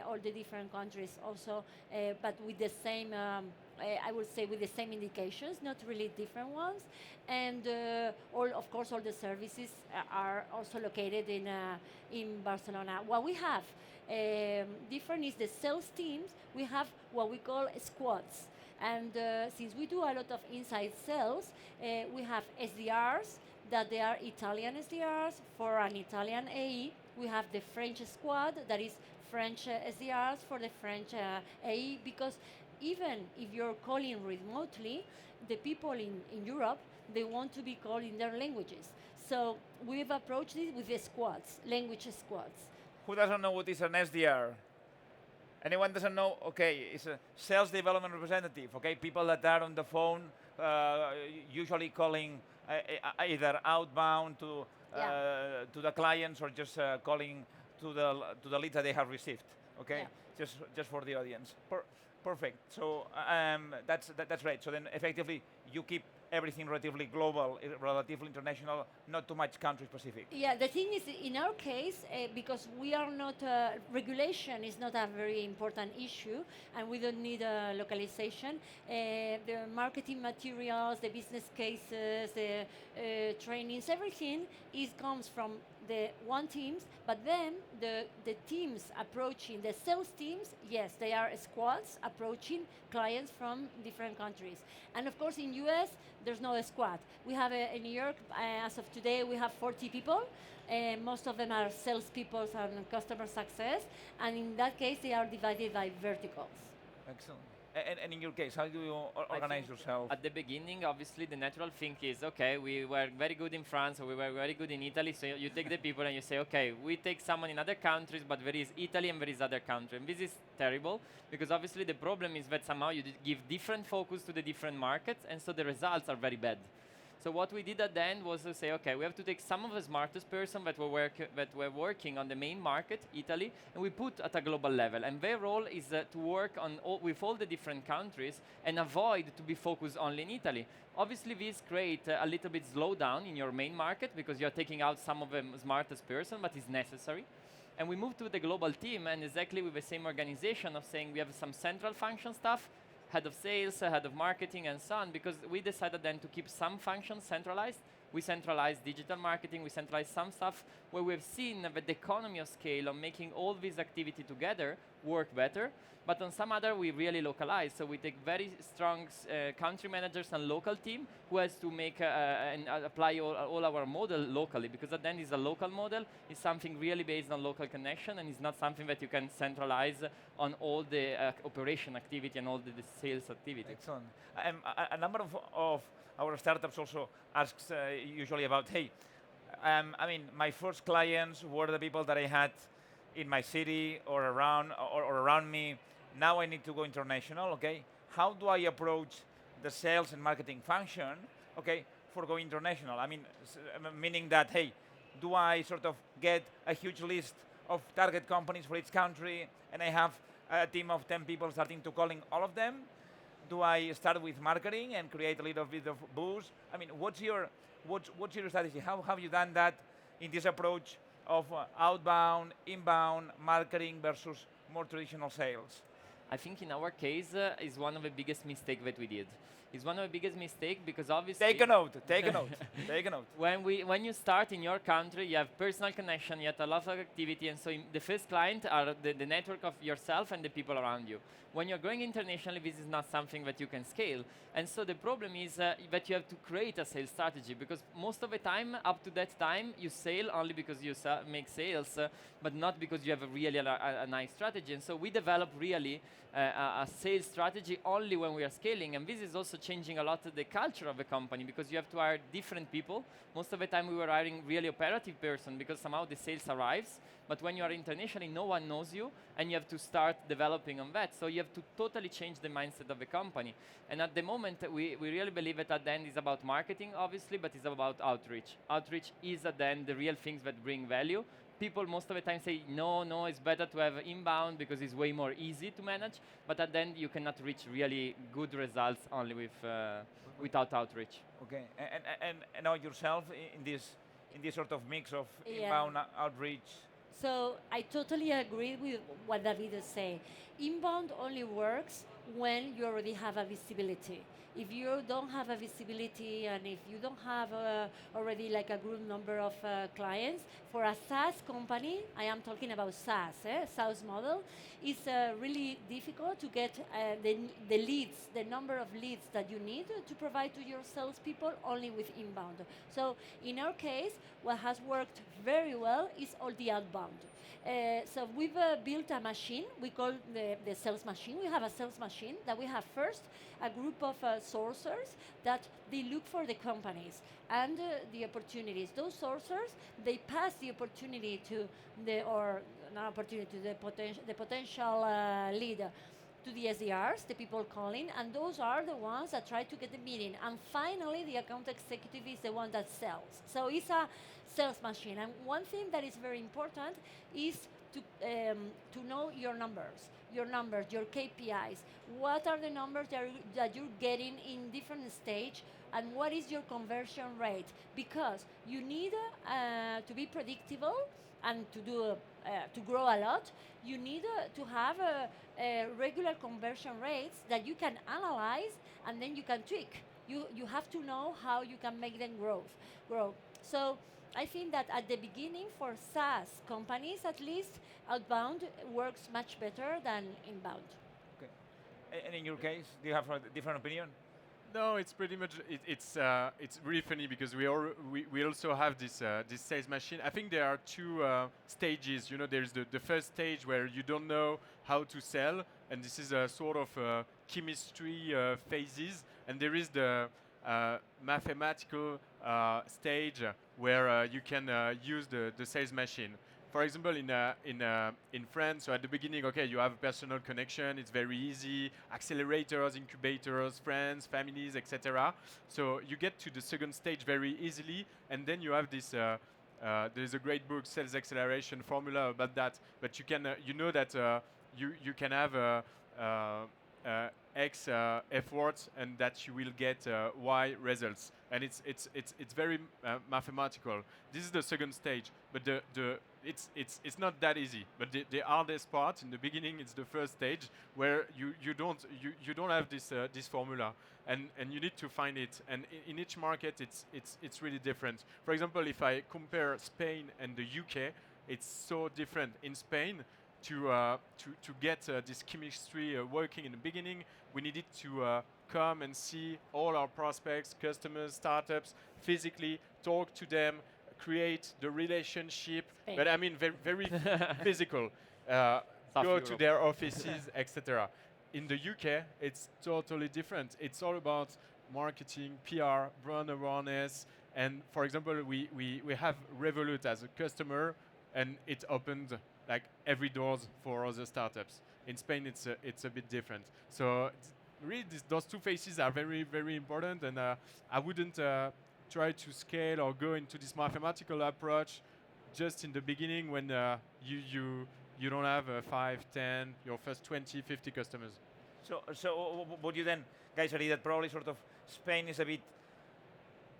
T: all the different countries also, but with the same, I would say, with the same indications, not really different ones. And of course, all the services are also located in Barcelona. What we have different is the sales teams. We have what we call squads. And since we do a lot of inside sales, we have SDRs, that they are Italian SDRs for an Italian AE. We have the French squad, that is French SDRs for the French AE, because even if you're calling remotely, the people in Europe, they want to be called in their languages. So we've approached it with the squads, language squads.
S: Who doesn't know what is an SDR? Anyone doesn't know? Okay, it's a sales development representative. Okay, people that are on the phone, usually calling either outbound to the clients or just calling to the leads that they have received. Okay, just for the audience. Perfect. So that's great. So then, effectively, you keep everything relatively global, relatively international, not too much country specific.
T: Yeah, the thing is, in our case, because we are not, regulation is not a very important issue, and we don't need localization. The marketing materials, the business cases, the trainings, everything comes from the one teams, but then the teams approaching, the sales teams, yes, they are squads approaching clients from different countries. And of course in US, there's no squad. We have in New York, as of today, we have 40 people. Most of them are salespeople and customer success. And in that case, they are divided by verticals.
S: Excellent. And in your case, how do you organize yourself?
U: At the beginning, obviously, the natural thing is, okay, we were very good in France, or we were very good in Italy, so you take the people and you say, okay, we take someone in other countries, but there is Italy and there is other country. And this is terrible, because obviously the problem is that somehow you give different focus to the different markets, and so the results are very bad. So what we did at the end was to say, okay, we have to take some of the smartest person that were working on the main market, Italy, and we put at a global level. And their role is to work on with all the different countries and avoid to be focused only in Italy. Obviously, this creates a little bit slowdown in your main market because you're taking out some of the smartest person, but it's necessary. And we moved to the global team, and exactly with the same organization of saying we have some central function stuff, head of sales, head of marketing, and so on, because we decided then to keep some functions centralized. We centralized digital marketing, we centralized some stuff where we've seen that the economy of scale of making all these activity together work better, but on some other we really localize. So we take very strong country managers and local team who has to make and apply all our model locally, because at the end is a local model, it's something really based on local connection, and it's not something that you can centralize on all the operation activity and all the sales activity.
S: Excellent. A number of our startups also asks usually about, hey, I mean, my first clients were the people that I had in my city or around me. Now I need to go international, okay? How do I approach the sales and marketing function, okay, for going international? I mean, meaning that, hey, do I sort of get a huge list of target companies for each country, and I have a team of 10 people starting to calling all of them? Do I start with marketing and create a little bit of boost? I mean, what's your strategy? How have you done that in this approach of outbound, inbound marketing versus more traditional sales?
U: I think in our case is one of the biggest mistakes that we did. It's one of the biggest mistakes because obviously...
S: Take a note, take a note, take a note.
U: When you start in your country, you have personal connection, you have a lot of activity, and so the first client are the network of yourself and the people around you. When you're going internationally, this is not something that you can scale. And so the problem is that you have to create a sales strategy, because most of the time, up to that time, you sell only because you make sales, but not because you have a nice strategy. And so we develop really a sales strategy only when we are scaling. And this is also changing a lot the culture of the company, because you have to hire different people. Most of the time we were hiring really operative person because somehow the sales arrives. But when you are internationally, no one knows you, and you have to start developing on that. So you have to totally change the mindset of the company. And at the moment, we really believe that at the end is about marketing, obviously, but it's about outreach. Outreach is at the end the real things that bring value, people most of the time say, no, it's better to have inbound because it's way more easy to manage. But at the end, you cannot reach really good results only with without outreach.
S: Okay, and now yourself in this sort of mix of
T: Yeah.
S: inbound outreach.
T: So I totally agree with what David is saying. Inbound only works when you already have a visibility. If you don't have a visibility and if you don't have already like a good number of clients, for a SaaS company, I am talking about SaaS, SaaS model, it's really difficult to get the leads, the number of leads that you need to provide to your salespeople only with inbound. So in our case, what has worked very well is all the outbound. So we've built a machine, we call the sales machine. We have a sales machine that we have first a group of sourcers that they look for the companies and the opportunities. Those sourcers, they pass the opportunity to the potential lead to the SDRs, the people calling, and those are the ones that try to get the meeting. And finally, the account executive is the one that sells. So it's a sales machine. And one thing that is very important is to know your numbers, your KPIs. What are the numbers that you're getting in different stage, and what is your conversion rate? Because you need to be predictable and to grow a lot. You need to have regular conversion rates that you can analyze and then you can tweak. You have to know how you can make them grow. So I think that at the beginning, for SaaS companies at least, outbound works much better than inbound.
S: Okay. And in your case, do you have a different opinion?
V: No, it's pretty much it's really funny because we also have this this sales machine. I think there are two stages. You know, there's the first stage where you don't know how to sell, and this is a sort of chemistry phases, and there is the mathematical stage where you can use the sales machine. For example, in France, so at the beginning, okay, you have a personal connection. It's very easy. Accelerators, incubators, friends, families, etc. So you get to the second stage very easily, and then you have this. There's a great book, Sales Acceleration Formula, about that. But you can, you know that you can have X efforts, and that you will get Y results, and it's very mathematical. This is the second stage, but it's not that easy. But the hardest part in the beginning, it's the first stage where you don't have this formula, and you need to find it. And in each market, it's really different. For example, if I compare Spain and the UK, it's so different. In Spain, to get this chemistry working in the beginning, we needed to come and see all our prospects, customers, startups, physically, talk to them, create the relationship.
U: Spain.
V: But I mean, very physical. Go to
U: Europe.
V: their offices, etc. In the UK, it's totally different. It's all about marketing, PR, brand awareness. And for example, we have Revolut as a customer, and it opened like every doors for other startups. In Spain, it's a bit different. So really, those two phases are very, very important, and I wouldn't try to scale or go into this mathematical approach just in the beginning when you don't have 5, 10, your first 20, 50 customers.
S: So would you then, guys, agree that probably sort of Spain is a bit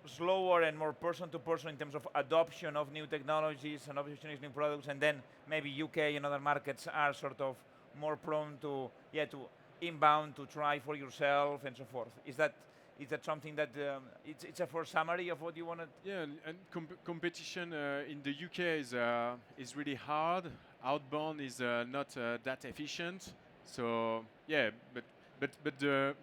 S: slower and more person to person in terms of adoption of new technologies and adoption of new products, and then maybe UK and other markets are sort of more prone to inbound, to try for yourself and so forth. Is that something that it's a first summary of what you wanted?
V: Yeah, and competition in the UK is really hard. Outbound is not that efficient. So yeah, but the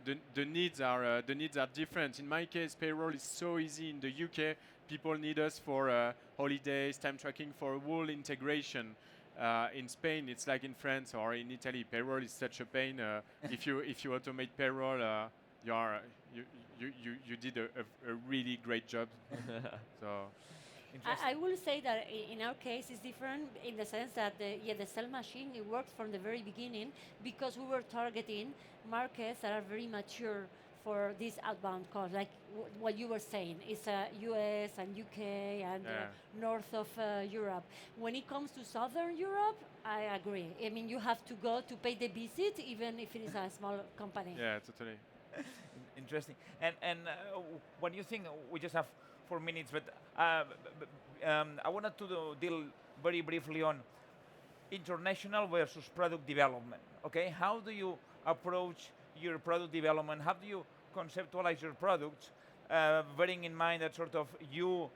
V: needs are different. In my case, payroll is so easy in the UK. People need us for holidays, time tracking, for a whole integration. In Spain, it's like in France or in Italy. Payroll is such a pain. If you automate payroll, you did a really great job. So.
T: I will say that in our case it's different in the sense that the sales machine, it worked from the very beginning because we were targeting markets that are very mature for these outbound calls, like what you were saying, it's US and UK and north of Europe. When it comes to Southern Europe, I agree. I mean, you have to go to pay the visit, even if it is a small company.
V: Yeah, totally.
S: Interesting. And when you think, we just have 4 minutes, but I wanted to deal very briefly on international versus product development. Okay, how do you approach your product development? How do you conceptualize your products, bearing in mind that sort of you,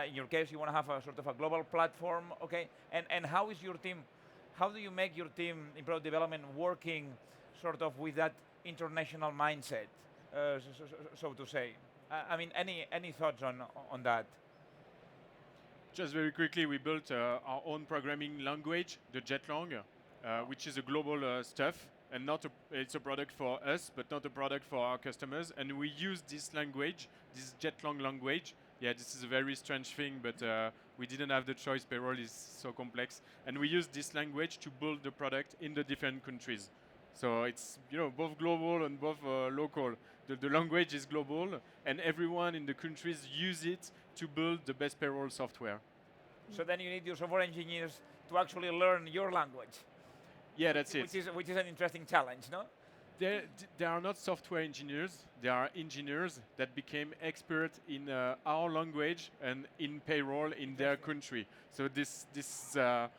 S: in your case, you want to have a sort of a global platform, okay? And how is your team? How do you make your team in product development working sort of with that international mindset, so to say? I mean, any thoughts on that?
V: Just very quickly, we built our own programming language, the Jetlang, which is a global stuff, and it's a product for us, but not a product for our customers. And we use this language, this Jetlang language. Yeah, this is a very strange thing, but we didn't have the choice. Payroll is so complex, and we use this language to build the product in the different countries. So it's both global and both local. The language is global, and everyone in the countries use it to build the best payroll software.
S: So then you need your software engineers to actually learn your language.
V: Yeah, that's it.
S: Which is an interesting challenge, no?
V: They are not software engineers. They are engineers that became expert in our language and in payroll in their country. So this is a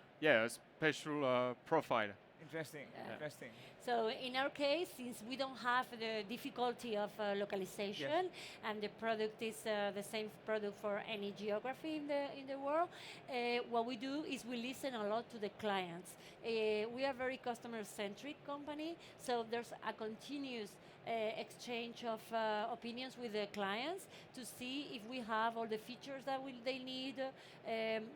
V: special profile.
S: Interesting. Interesting.
T: So in our case, since we don't have the difficulty of localization, and the product is the same product for any geography in the world, what we do is we listen a lot to the clients. We are a very customer-centric company, so there's a continuous exchange of opinions with the clients to see if we have all the features that they need,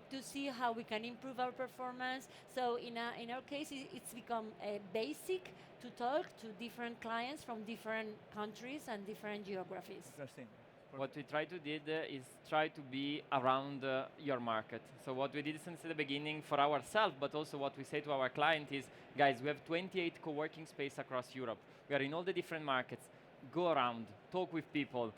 T: to see how we can improve our performance. So in our case, it's become basic to talk to different clients from different countries and different geographies.
S: Interesting.
U: What we try to do is try to be around your market. So what we did since the beginning for ourselves, but also what we say to our client is, guys, we have 28 co-working space across Europe. We are in all the different markets. Go around, talk with people.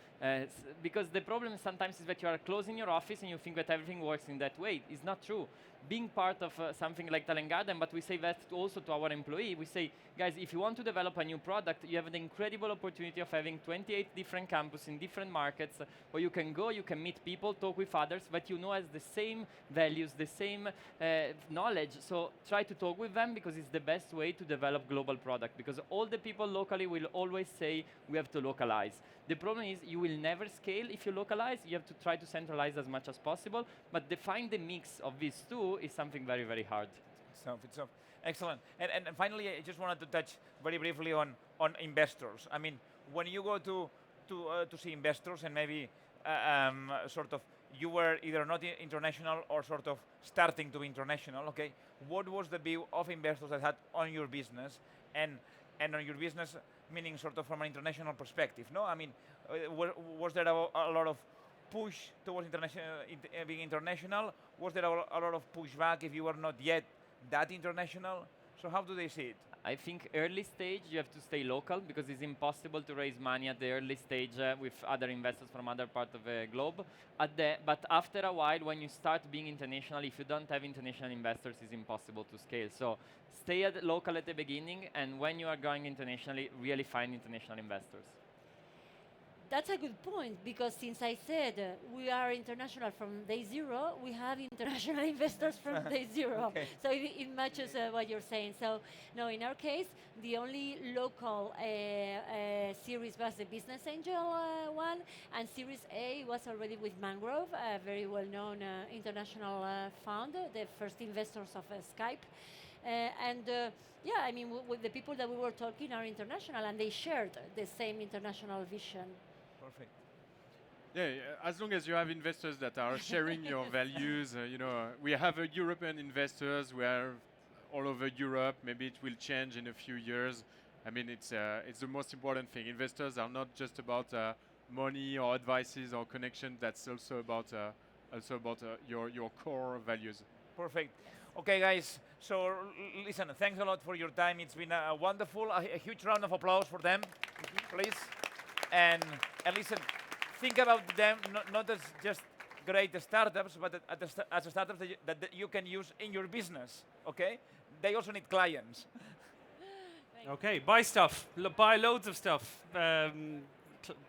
U: Because the problem sometimes is that you are closing your office and you think that everything works in that way. It's not true. Being part of something like Talent Garden, but we say that also to our employee, we say, guys, if you want to develop a new product, you have the incredible opportunity of having 28 different campuses in different markets where you can go, you can meet people, talk with others that you know has the same values, the same knowledge. So try to talk with them because it's the best way to develop global product, because all the people locally will always say we have to localize. The problem is you will never scale if you localize. You have to try to centralize as much as possible, but define the mix of these two is something very, very hard.
S: So excellent. And finally, I just wanted to touch very briefly on investors. I mean, when you go to see investors and maybe sort of you were either not international or sort of starting to be international, okay? What was the view of investors that had on your business and on your business, meaning sort of from an international perspective, no? I mean, was there a lot of push towards being international? Was there a lot of pushback if you were not yet that international? So how do they see it?
U: I think early stage you have to stay local because it's impossible to raise money at the early stage with other investors from other parts of the globe. But after a while, when you start being international, if you don't have international investors, it's impossible to scale. So stay local at the beginning, and when you are going internationally, really find international investors.
T: That's a good point, because since I said we are international from day zero, we have international investors from day zero.
B: Okay.
T: So it matches what you're saying. So no, in our case, the only local series was the Business Angel one, and Series A was already with Mangrove, a very well-known international fund, the first investors of Skype. Yeah, I mean, with the people that we were talking are international, and they shared the same international vision.
S: Perfect.
V: Yeah, as long as you have investors that are sharing your values, we have European investors. We are all over Europe. Maybe it will change in a few years. I mean, it's the most important thing. Investors are not just about money or advices or connection. That's also about your core values.
S: Perfect. Okay, guys. So listen, thanks a lot for your time. It's been wonderful. A huge round of applause for them, please. and listen, think about them not as just great startups, but as startups that you can use in your business. Okay, they also need clients.
A: Okay, buy stuff. Buy loads of stuff.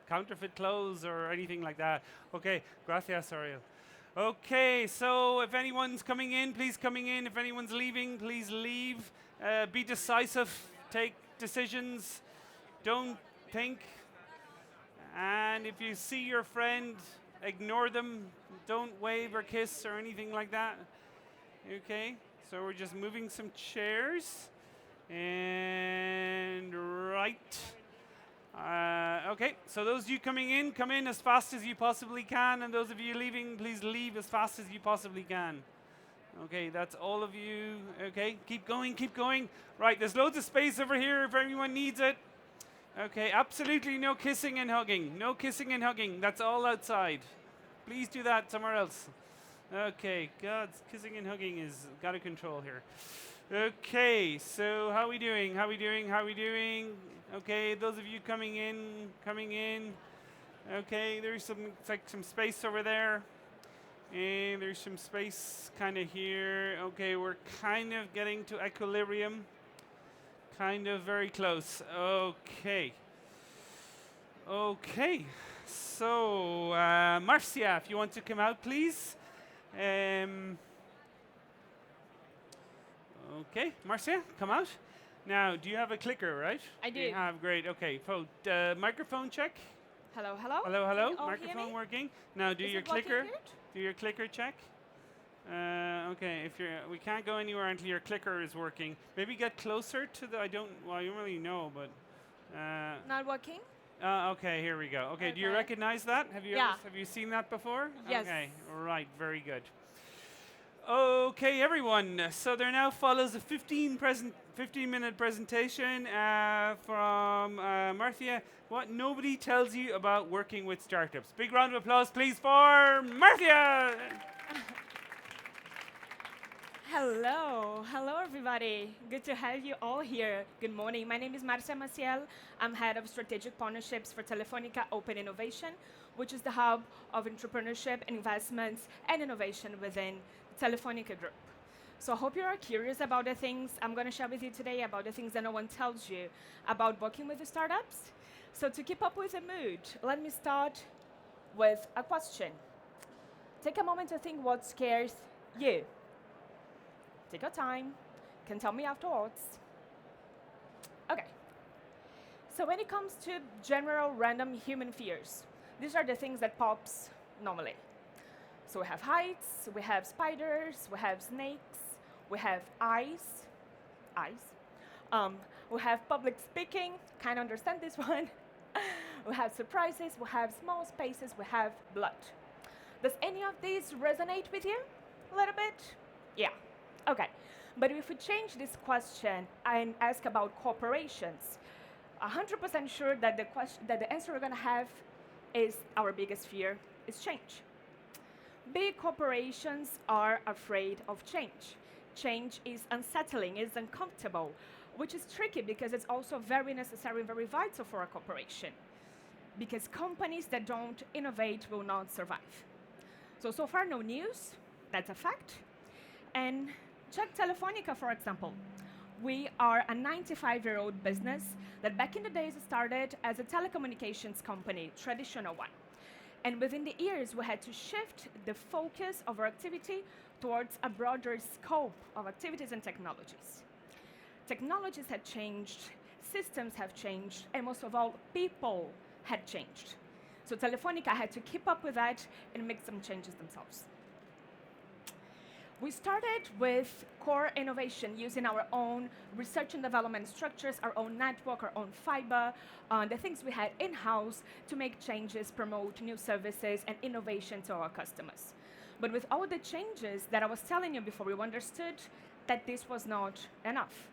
A: Counterfeit clothes or anything like that. Okay, gracias, Ariel. Okay, so if anyone's coming in, please coming in. If anyone's leaving, please leave. Be decisive. Take decisions. Don't think. And if you see your friend, ignore them. Don't wave or kiss or anything like that. Okay, so we're just moving some chairs. And right. Okay, so those of you coming in, come in as fast as you possibly can. And those of you leaving, please leave as fast as you possibly can. Okay, that's all of you. Okay, keep going, keep going. Right, there's loads of space over here if everyone needs it. Okay, absolutely no kissing and hugging. No kissing and hugging. That's all outside. Please do that somewhere else. Okay, God's kissing and hugging is out of control here. Okay, so how are we doing? How are we doing? How are we doing? Okay, those of you coming in, coming in. Okay, there's some space over there. And there's some space kind of here. Okay, we're kind of getting to equilibrium. Kind of very close. Okay. Okay, so Marcia, if you want to come out, please. Okay, Marcia, come out. Now, do you have a clicker, right?
B: I do.
A: You have, great. Okay, microphone check.
B: Hello, hello.
A: Hello, hello.
B: Can you all hear
A: Microphone
B: me?
A: working. Now, do
B: Is
A: your
B: it working
A: clicker.
B: good?
A: Do your clicker check. Okay, we can't go anywhere until your clicker is working. Maybe get closer to the. Well, you don't really know, but.
B: Not working?
A: Okay, here we go. Okay, do you recognize that? Have you have you seen that before?
B: Yes.
A: Okay, right, very good. Okay, everyone. So there now follows a 15-minute presentation from Marcia. What nobody tells you about working with startups. Big round of applause, please, for Marcia.
B: Hello, hello everybody. Good to have you all here. Good morning. My name is Marcia Maciel. I'm head of strategic partnerships for Telefonica Open Innovation, which is the hub of entrepreneurship, investments, and innovation within the Telefonica Group. So I hope you are curious about the things I'm going to share with you today, about the things that no one tells you about working with the startups. So to keep up with the mood, let me start with a question. Take a moment to think what scares you. Take your time. You can tell me afterwards. Okay. So when it comes to general random human fears, these are the things that pops normally. So we have heights, we have spiders, we have snakes, we have eyes. We have public speaking, kind of understand this one. We have surprises, we have small spaces, we have blood. Does any of these resonate with you a little bit? Yeah. Okay, but if we change this question and ask about corporations, 100% sure that the answer we're going to have is our biggest fear is change. Big corporations are afraid of change. Change is unsettling, is uncomfortable, which is tricky because it's also very necessary and very vital for a corporation. Because companies that don't innovate will not survive. So far no news, that's a fact. And check Telefonica, for example. We are a 95-year-old business that back in the days started as a telecommunications company, traditional one. And within the years, we had to shift the focus of our activity towards a broader scope of activities and technologies. Technologies had changed, systems have changed, and most of all, people had changed. So Telefonica had to keep up with that and make some changes themselves. We started with core innovation using our own research and development structures, our own network, our own fiber, the things we had in-house to make changes, promote new services and innovation to our customers. But with all the changes that I was telling you before, we understood that this was not enough.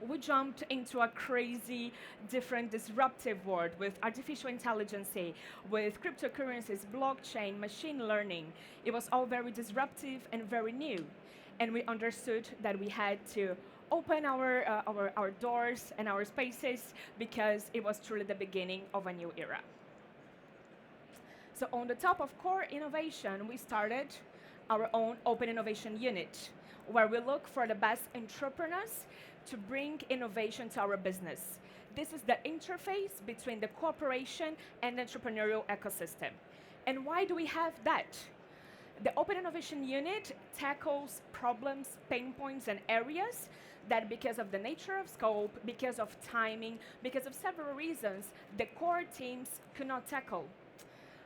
B: We jumped into a crazy, different, disruptive world with artificial intelligence, with cryptocurrencies, blockchain, machine learning. It was all very disruptive and very new. And we understood that we had to open our doors and our spaces because it was truly the beginning of a new era. So on the top of core innovation, we started our own open innovation unit, where we look for the best entrepreneurs to bring innovation to our business. This is the interface between the corporation and the entrepreneurial ecosystem. And why do we have that? The Open Innovation Unit tackles problems, pain points, and areas that because of the nature of scope, because of timing, because of several reasons, the core teams could not tackle.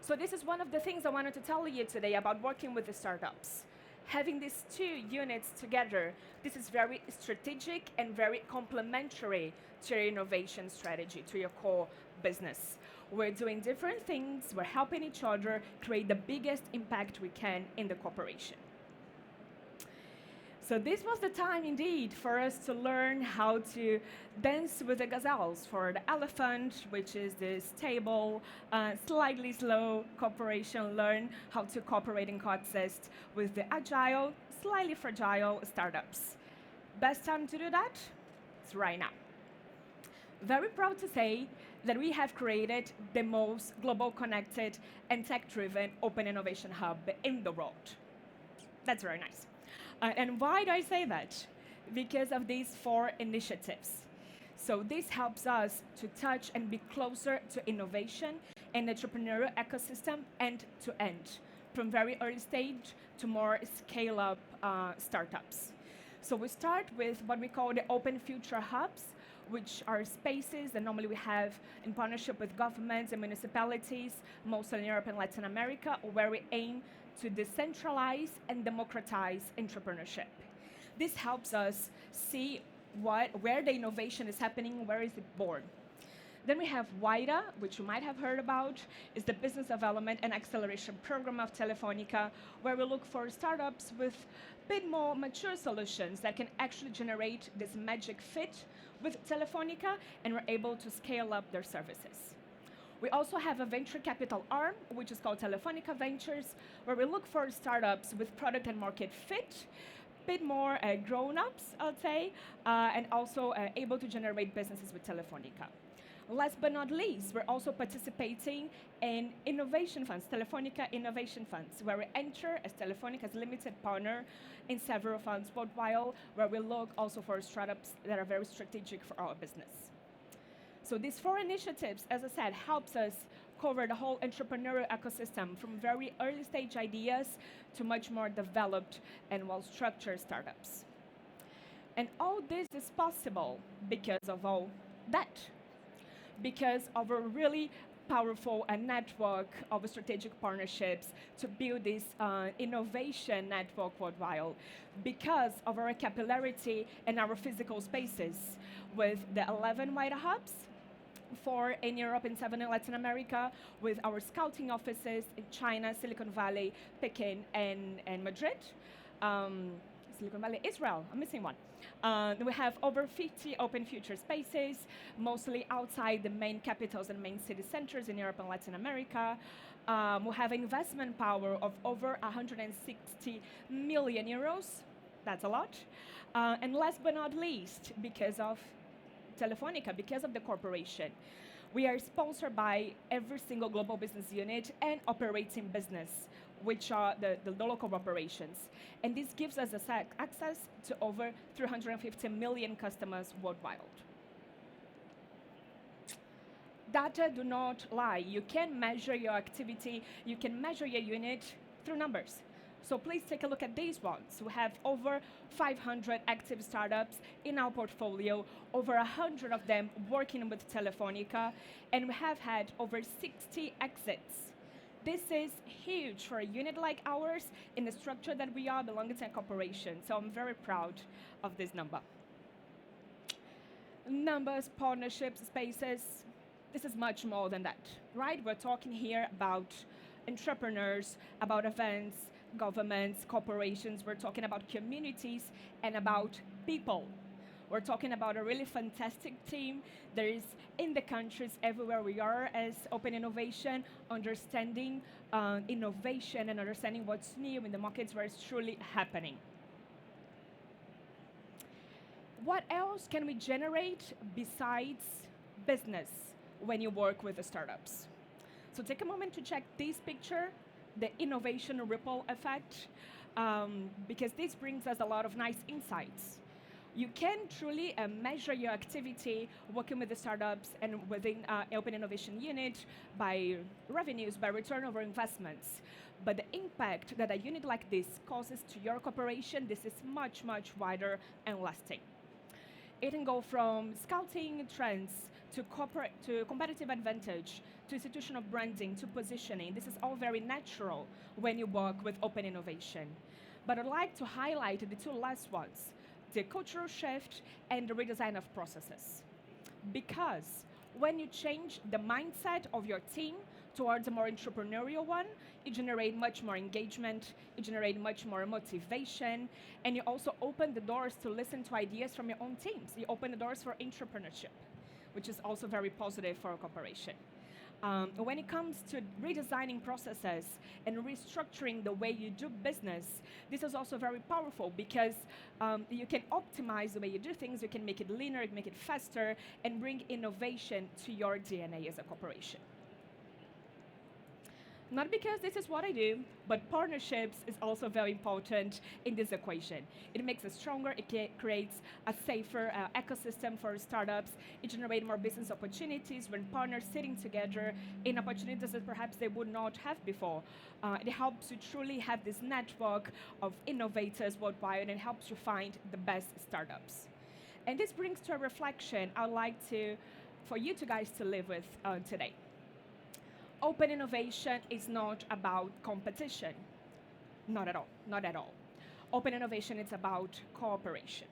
B: So this is one of the things I wanted to tell you today about working with the startups. Having these two units together, this is very strategic and very complementary to your innovation strategy, to your core business. We're doing different things, we're helping each other create the biggest impact we can in the corporation. So this was the time indeed for us to learn how to dance with the gazelles. For the elephant, which is this stable, slightly slow corporation, learn how to cooperate and coexist with the agile, slightly fragile startups. Best time to do that? It's right now. Very proud to say that we have created the most global connected and tech-driven open innovation hub in the world. That's very nice. And why do I say that? Because of these 4 initiatives. So this helps us to touch and be closer to innovation and entrepreneurial ecosystem end to end, from very early stage to more scale-up startups. So we start with what we call the Open Future Hubs, which are spaces that normally we have in partnership with governments and municipalities, mostly in Europe and Latin America, where we aim to decentralize and democratize entrepreneurship. This helps us see where the innovation is happening, where is it born. Then we have WIDA, which you might have heard about, is the business development and acceleration program of Telefonica, where we look for startups with a bit more mature solutions that can actually generate this magic fit with Telefonica, and we're able to scale up their services. We also have a venture capital arm, which is called Telefonica Ventures, where we look for startups with product and market fit, a bit more grown-ups, I'd say, and also able to generate businesses with Telefonica. Last but not least, we're also participating in innovation funds, Telefonica Innovation Funds, where we enter as Telefonica's limited partner in several funds worldwide, where we look also for startups that are very strategic for our business. So these 4 initiatives, as I said, helps us cover the whole entrepreneurial ecosystem from very early stage ideas to much more developed and well-structured startups. And all this is possible because of all that, because of a really powerful network of strategic partnerships to build this innovation network worldwide, because of our capillarity and our physical spaces with the 11 WIDA hubs, 4 in Europe and 7 in Latin America, with our scouting offices in China, Silicon Valley, Pekin, and Madrid. Silicon Valley, Israel, I'm missing one. We have over 50 open future spaces, mostly outside the main capitals and main city centers in Europe and Latin America. We have investment power of over 160 million euros. That's a lot. And last but not least, because of Telefonica, because of the corporation, we are sponsored by every single global business unit and operating business, which are the local operations. And this gives us access to over 350 million customers worldwide. Data do not lie. You can measure your activity, you can measure your unit through numbers. So please take a look at these ones. We have over 500 active startups in our portfolio, over 100 of them working with Telefonica, and we have had over 60 exits. This is huge for a unit like ours in the structure that we are belonging to a corporation. So I'm very proud of this number. Numbers, partnerships, spaces, this is much more than that, right? We're talking here about entrepreneurs, about events, governments, corporations. We're talking about communities and about people. We're talking about a really fantastic team that is in the countries everywhere we are as Open Innovation, understanding innovation and understanding what's new in the markets where it's truly happening. What else can we generate besides business when you work with the startups? So take a moment to check this picture, the innovation ripple effect, because this brings us a lot of nice insights. You can truly measure your activity working with the startups and within Open Innovation Unit by revenues, by return over investments. But the impact that a unit like this causes to your corporation, this is much, much wider and lasting. It can go from scouting trends to competitive advantage, to institutional branding, to positioning. This is all very natural when you work with open innovation. But I'd like to highlight the two last ones, the cultural shift and the redesign of processes. Because when you change the mindset of your team towards a more entrepreneurial one, you generate much more engagement, you generate much more motivation, and you also open the doors to listen to ideas from your own teams. You open the doors for entrepreneurship, which is also very positive for a corporation. When it comes to redesigning processes and restructuring the way you do business, this is also very powerful because you can optimize the way you do things, you can make it leaner, make it faster, and bring innovation to your DNA as a corporation. Not because this is what I do, but partnerships is also very important in this equation. It makes us stronger, it creates a safer ecosystem for startups, it generates more business opportunities when partners sitting together in opportunities that perhaps they would not have before. It helps you truly have this network of innovators worldwide and helps you find the best startups. And this brings to a reflection I'd like for you guys to live with today. Open innovation is not about competition. Not at all, not at all. Open innovation is about cooperation.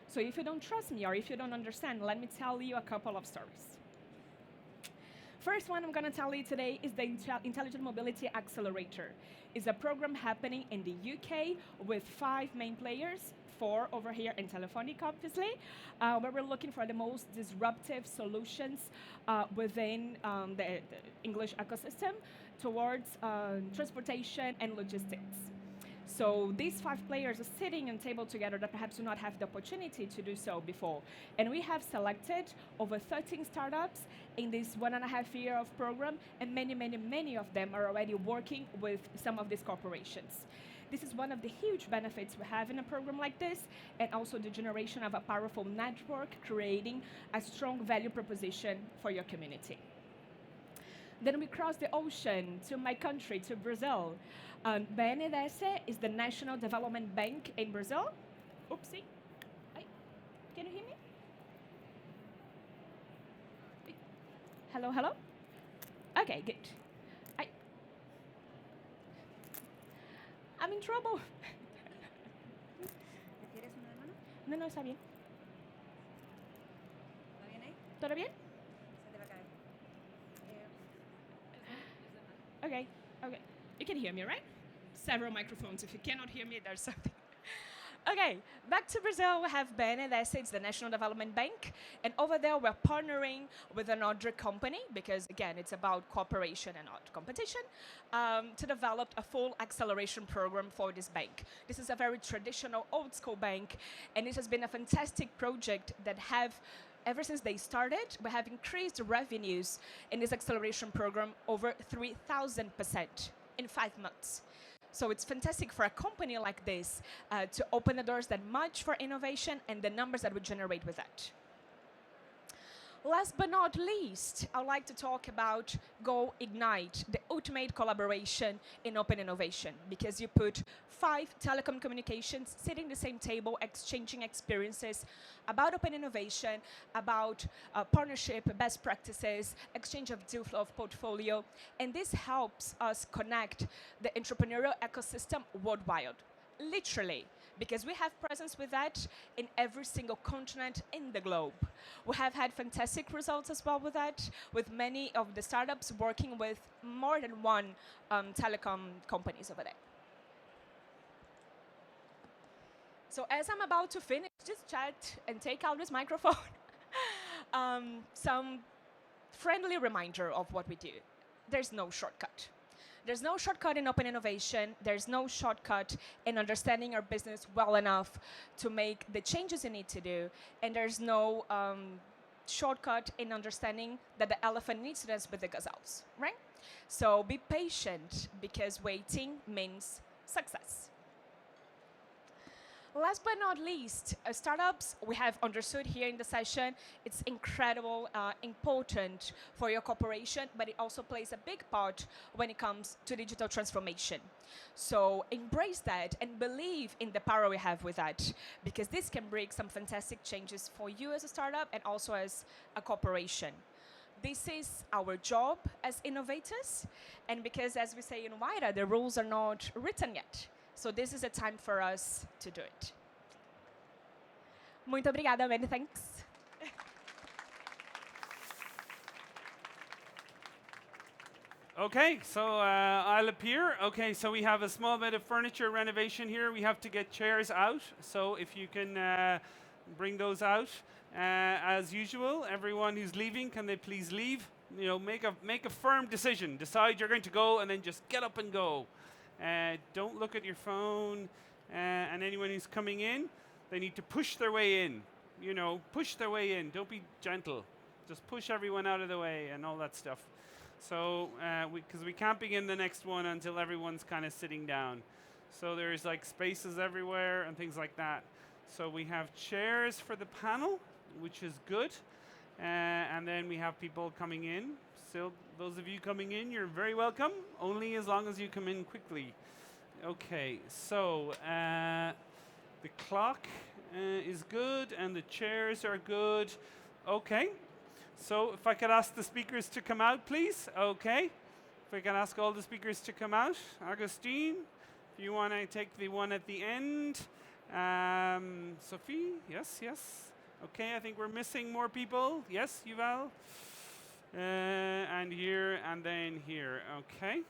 B: So if you don't trust me or if you don't understand, let me tell you a couple of stories. First one I'm gonna tell you today is the Intelligent Mobility Accelerator. It's a program happening in the UK with 5 main players, 4 over here in Telefonica, obviously, where we're looking for the most disruptive solutions within the English ecosystem towards transportation and logistics. So these 5 players are sitting on a table together that perhaps do not have the opportunity to do so before. And we have selected over 13 startups in this 1.5 year of program, and many of them are already working with some of these corporations. This is one of the huge benefits we have in a program like this, and also the generation of a powerful network, creating a strong value proposition for your community. Then we cross the ocean to my country, to Brazil. BNDES is the National Development Bank in Brazil. Oopsie. Hi. Can you hear me? Hello, hello? Okay, good. I'm in trouble.
C: ¿Quieres una hermana?
B: No, no, está bien.
C: ¿Va bien ahí?
B: ¿Todo bien?
C: Se te va a caer.
B: Okay, okay. You can hear me, right? Several microphones. If you cannot hear me, there's something. Okay, back to Brazil, we have BNDES, it's the National Development Bank, and over there we're partnering with another company, because again, it's about cooperation and not competition, to develop a full acceleration program for this bank. This is a very traditional, old school bank, and it has been a fantastic project that ever since they started, we have increased revenues in this acceleration program over 3,000% in 5 months. So it's fantastic for a company like this to open the doors that much for innovation and the numbers that we generate with that. Last but not least, I'd like to talk about Go Ignite, the ultimate collaboration in open innovation, because you put 5 telecom communications sitting at the same table, exchanging experiences about open innovation, about partnership, best practices, exchange of deal flow of portfolio, and this helps us connect the entrepreneurial ecosystem worldwide, literally, because we have presence with that in every single continent in the globe. We have had fantastic results as well with that, with many of the startups working with more than 1 telecom companies over there. So as I'm about to finish this chat and take out this microphone, some friendly reminder of what we do. There's no shortcut. There's no shortcut in open innovation. There's no shortcut in understanding our business well enough to make the changes you need to do. And there's no shortcut in understanding that the elephant needs to dance with the gazelles, right? So be patient, because waiting means success. Last but not least, startups, we have understood here in the session, it's incredible, important for your corporation, but it also plays a big part when it comes to digital transformation. So embrace that and believe in the power we have with that, because this can bring some fantastic changes for you as a startup and also as a corporation. This is our job as innovators, and because, as we say in WIDA, the rules are not written yet. So this is a time for us to do it. Muito obrigada, many thanks.
A: Okay, so I'll appear. Okay, so we have a small bit of furniture renovation here. We have to get chairs out. So if you can bring those out. As usual, everyone who's leaving, can they please leave? You know, make a firm decision. Decide you're going to go, and then just get up and go. Don't look at your phone. And anyone who's coming in, they need to push their way in. You know, push their way in. Don't be gentle. Just push everyone out of the way and all that stuff. So, because we can't begin the next one until everyone's kind of sitting down. So there's like spaces everywhere and things like that. So we have chairs for the panel, which is good. And then we have people coming in. So those of you coming in, you're very welcome, only as long as you come in quickly. Okay, so the clock is good and the chairs are good. Okay, so if I could ask the speakers to come out, please. Okay, if I can ask all the speakers to come out. Agustin, if you want to take the one at the end. Sophie, yes. Okay, I think we're missing more people. Yes, Yuval. And here, and then here. Okay.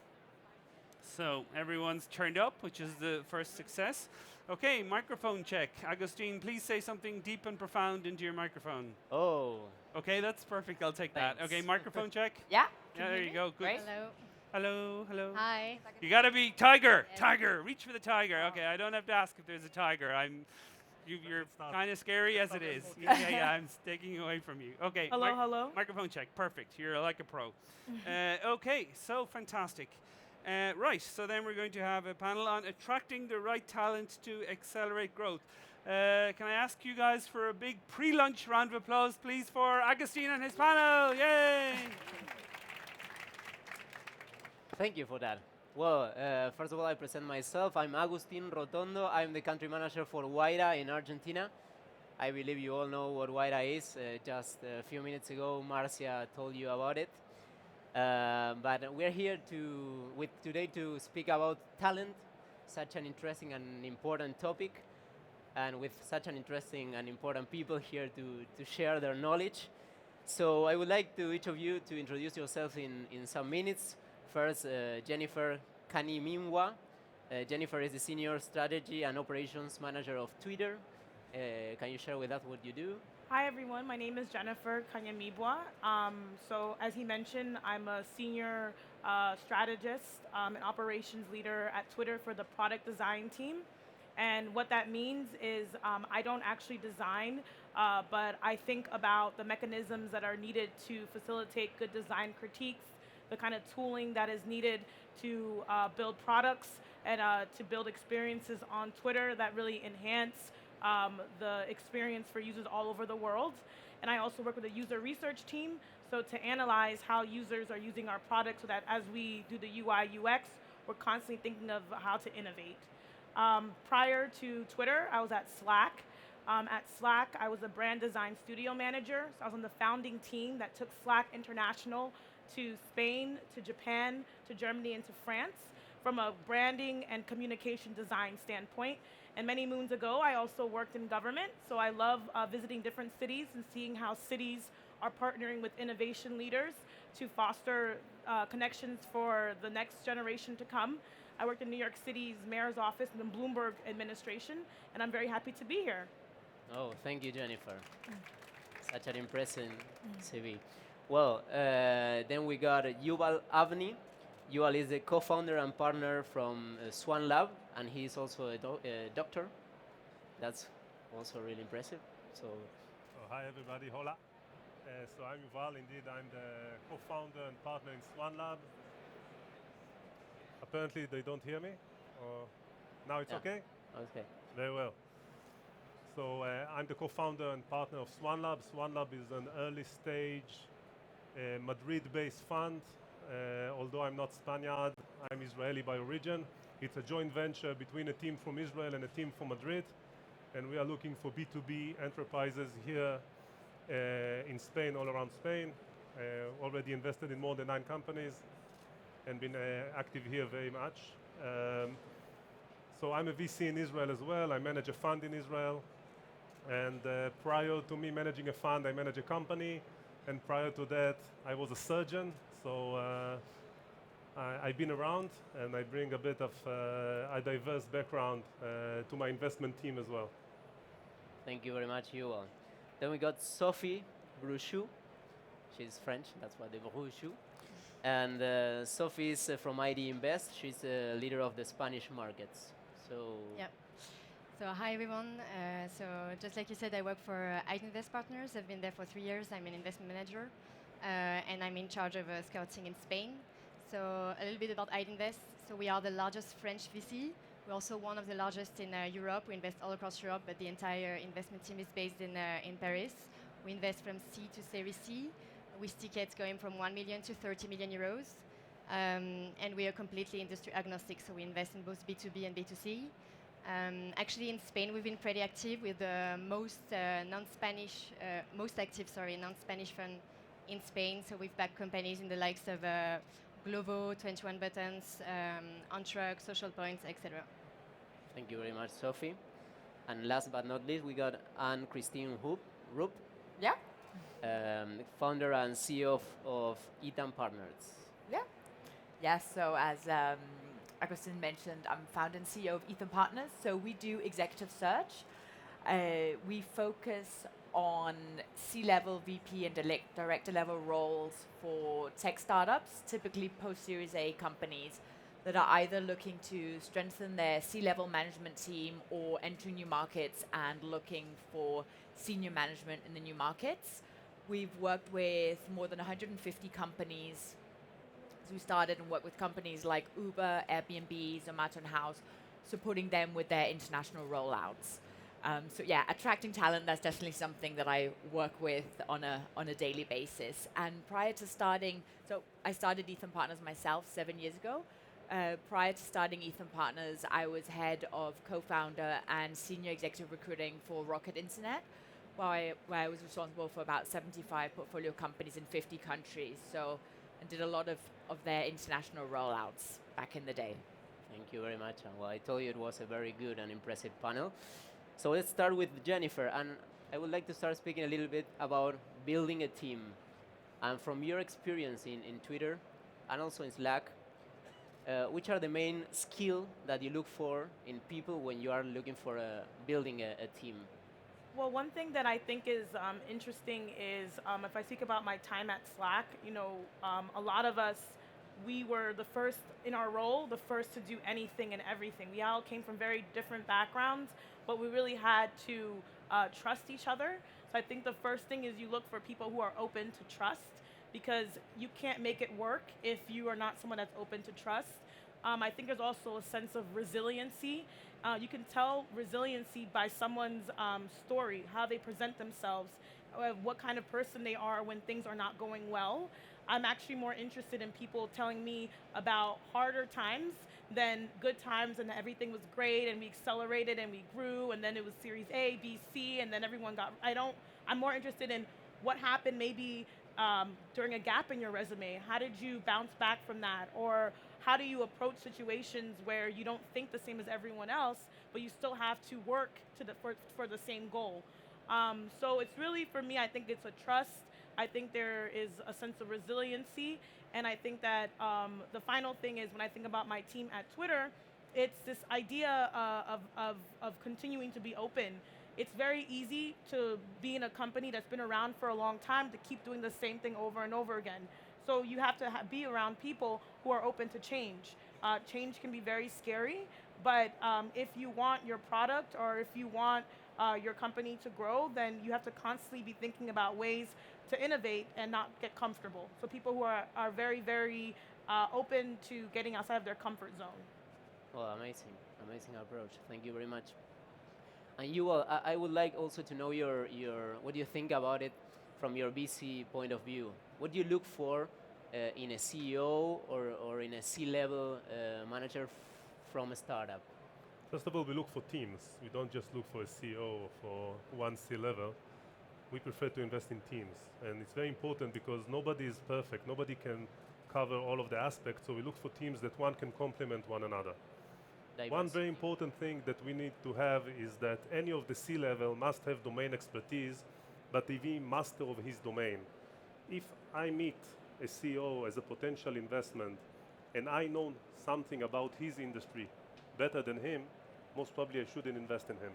A: So everyone's turned up, which is the first success. Okay, microphone check. Agustin, please say something deep and profound into your microphone.
D: Oh.
A: Okay, that's perfect. I'll take that. Okay, microphone check.
D: Yeah.
A: Yeah, there you go. Good.
D: Great.
A: Hello.
D: Hi.
A: You gotta be tiger. Tiger. Reach for the tiger. Okay, I don't have to ask if there's a tiger. You're kind of scary as it is. Yeah, I'm taking away from you. Okay.
F: Hello.
A: Microphone check. Perfect. You're like a pro. Okay, so fantastic. Right, so then we're going to have a panel on attracting the right talent to accelerate growth. Can I ask you guys for a big pre-lunch round of applause, please, for Agustin and his panel? Yay!
D: Thank you for that. Well, first of all, I present myself. I'm Agustin Rotondo. I'm the country manager for WIDA in Argentina. I believe you all know what WIDA is. Just a few minutes ago, Marcia told you about it. But we're here today to speak about talent, such an interesting and important topic, and with such an interesting and important people here to share their knowledge. So I would like each of you to introduce yourself in some minutes. First, Jennifer Kanimimwa. Jennifer is the Senior Strategy and Operations Manager of Twitter. Can you share with us what you do?
F: Hi, everyone. My name is Jennifer Kanyamibwa. So as he mentioned, I'm a senior strategist and operations leader at Twitter for the product design team. And what that means is I don't actually design, but I think about the mechanisms that are needed to facilitate good design critiques, the kind of tooling that is needed to build products and to build experiences on Twitter that really enhance the experience for users all over the world. And I also work with a user research team, so to analyze how users are using our product so that as we do the UI, UX, we're constantly thinking of how to innovate. Prior to Twitter, I was at Slack. At Slack, I was a brand design studio manager, so I was on the founding team that took Slack International to Spain, to Japan, to Germany, and to France from a branding and communication design standpoint. And many moons ago, I also worked in government, so I love visiting different cities and seeing how cities are partnering with innovation leaders to foster connections for the next generation to come. I worked in New York City's mayor's office in the Bloomberg administration, and I'm very happy to be here.
D: Oh, thank you, Jennifer. Such an impressive CV. Well, then we got Yuval Avni. Yuval is the co-founder and partner from Swan Lab, and he is also a doctor. That's also really impressive. So,
E: hi everybody, hola. So I'm Yuval, indeed I'm the co-founder and partner in Swan Lab. Apparently they don't hear me, or now it's okay?
D: Okay.
E: Very well. So I'm the co-founder and partner of Swan Lab. Swan Lab is an early stage Madrid-based fund. Although I'm not Spaniard, I'm Israeli by origin. It's a joint venture between a team from Israel and a team from Madrid. And we are looking for B2B enterprises here in Spain, all around Spain. Already invested in more than 9 companies and been active here very much. So I'm a VC in Israel as well. I manage a fund in Israel. And prior to me managing a fund, I manage a company. And prior to that, I was a surgeon. So I've been around, and I bring a bit of a diverse background to my investment team as well.
D: thank you very much, Yuval. Then we got Sophie Bruchou. She's French, that's why the Bruchou. And Sophie is from ID Invest. She's the leader of the Spanish markets. So
I: yeah. So hi everyone. So just like you said, I work for ID Invest Partners. I've been there for 3 years. I'm an investment manager. And I'm in charge of scouting in Spain. So a little bit about ID Invest. So we are the largest French VC. We're also one of the largest in Europe. We invest all across Europe, but the entire investment team is based in Paris. We invest from C to Series C, with tickets going from 1 million to 30 million euros. And we are completely industry agnostic, so we invest in both B2B and B2C. Actually, in Spain, we've been pretty active with the most active non-Spanish fund in Spain. So we've backed companies in the likes of Glovo, 21 Buttons, OnTruck, Social Points, etc.
D: thank you very much, Sophie. And last but not least, we got Anne-Christine Rupp.
W: Yeah.
D: Founder and CEO of Eaton Partners.
W: Yeah. Yes, so as Agustin mentioned, I'm founder and CEO of Eaton Partners. So we do executive search. We focus on C-level, VP, and director level roles for tech startups, typically post-Series A companies that are either looking to strengthen their C-level management team or enter new markets and looking for senior management in the new markets. We've worked with more than 150 companies. So we started and worked with companies like Uber, Airbnb, Zomato, and House, supporting them with their international rollouts. So yeah, attracting talent, that's definitely something that I work with on a daily basis. And prior to starting, so I started Eaton Partners myself 7 years ago. Prior to starting Eaton Partners, I was head of co-founder and senior executive recruiting for Rocket Internet, where I was responsible for about 75 portfolio companies in 50 countries. So, and did a lot of their international rollouts back in the day.
D: Thank you very much. And well, I told you it was a very good and impressive panel. So let's start with Jennifer. And I would like to start speaking a little bit about building a team. And from your experience in Twitter and also in Slack, which are the main skills that you look for in people when you are looking for building a team?
F: Well, one thing that I think is interesting is if I speak about my time at Slack, a lot of us, we were the first in our role, the first to do anything and everything. We all came from very different backgrounds, but we really had to trust each other. So I think the first thing is you look for people who are open to trust, because you can't make it work if you are not someone that's open to trust. I think there's also a sense of resiliency. You can tell resiliency by someone's story, how they present themselves, what kind of person they are when things are not going well. I'm actually more interested in people telling me about harder times than good times and everything was great and we accelerated and we grew and then it was Series A, B, C, and then everyone got, I'm more interested in what happened maybe during a gap in your resume. How did you bounce back from that? Or how do you approach situations where you don't think the same as everyone else, but you still have to work for the same goal? So it's really, for me, I think it's a trust. I think there is a sense of resiliency. And I think that the final thing is, when I think about my team at Twitter, it's this idea of continuing to be open. It's very easy to be in a company that's been around for a long time to keep doing the same thing over and over again. So you have to be around people who are open to change. Change can be very scary, but if you want your product or if you want your company to grow, then you have to constantly be thinking about ways to innovate and not get comfortable. So people who are very, very open to getting outside of their comfort zone.
D: Well, amazing approach. Thank you very much. And you, I would like also to know your what do you think about it from your VC point of view? What do you look for in a CEO or in a C-level manager from a startup?
E: First of all, we look for teams. We don't just look for a CEO or for one C-level. We prefer to invest in teams. And it's very important because nobody is perfect. Nobody can cover all of the aspects. So we look for teams that one can complement one another. One very important thing that we need to have is that any of the C-level must have domain expertise, but they be master of his domain. If I meet a CEO as a potential investment and I know something about his industry better than him, most probably I shouldn't invest in him.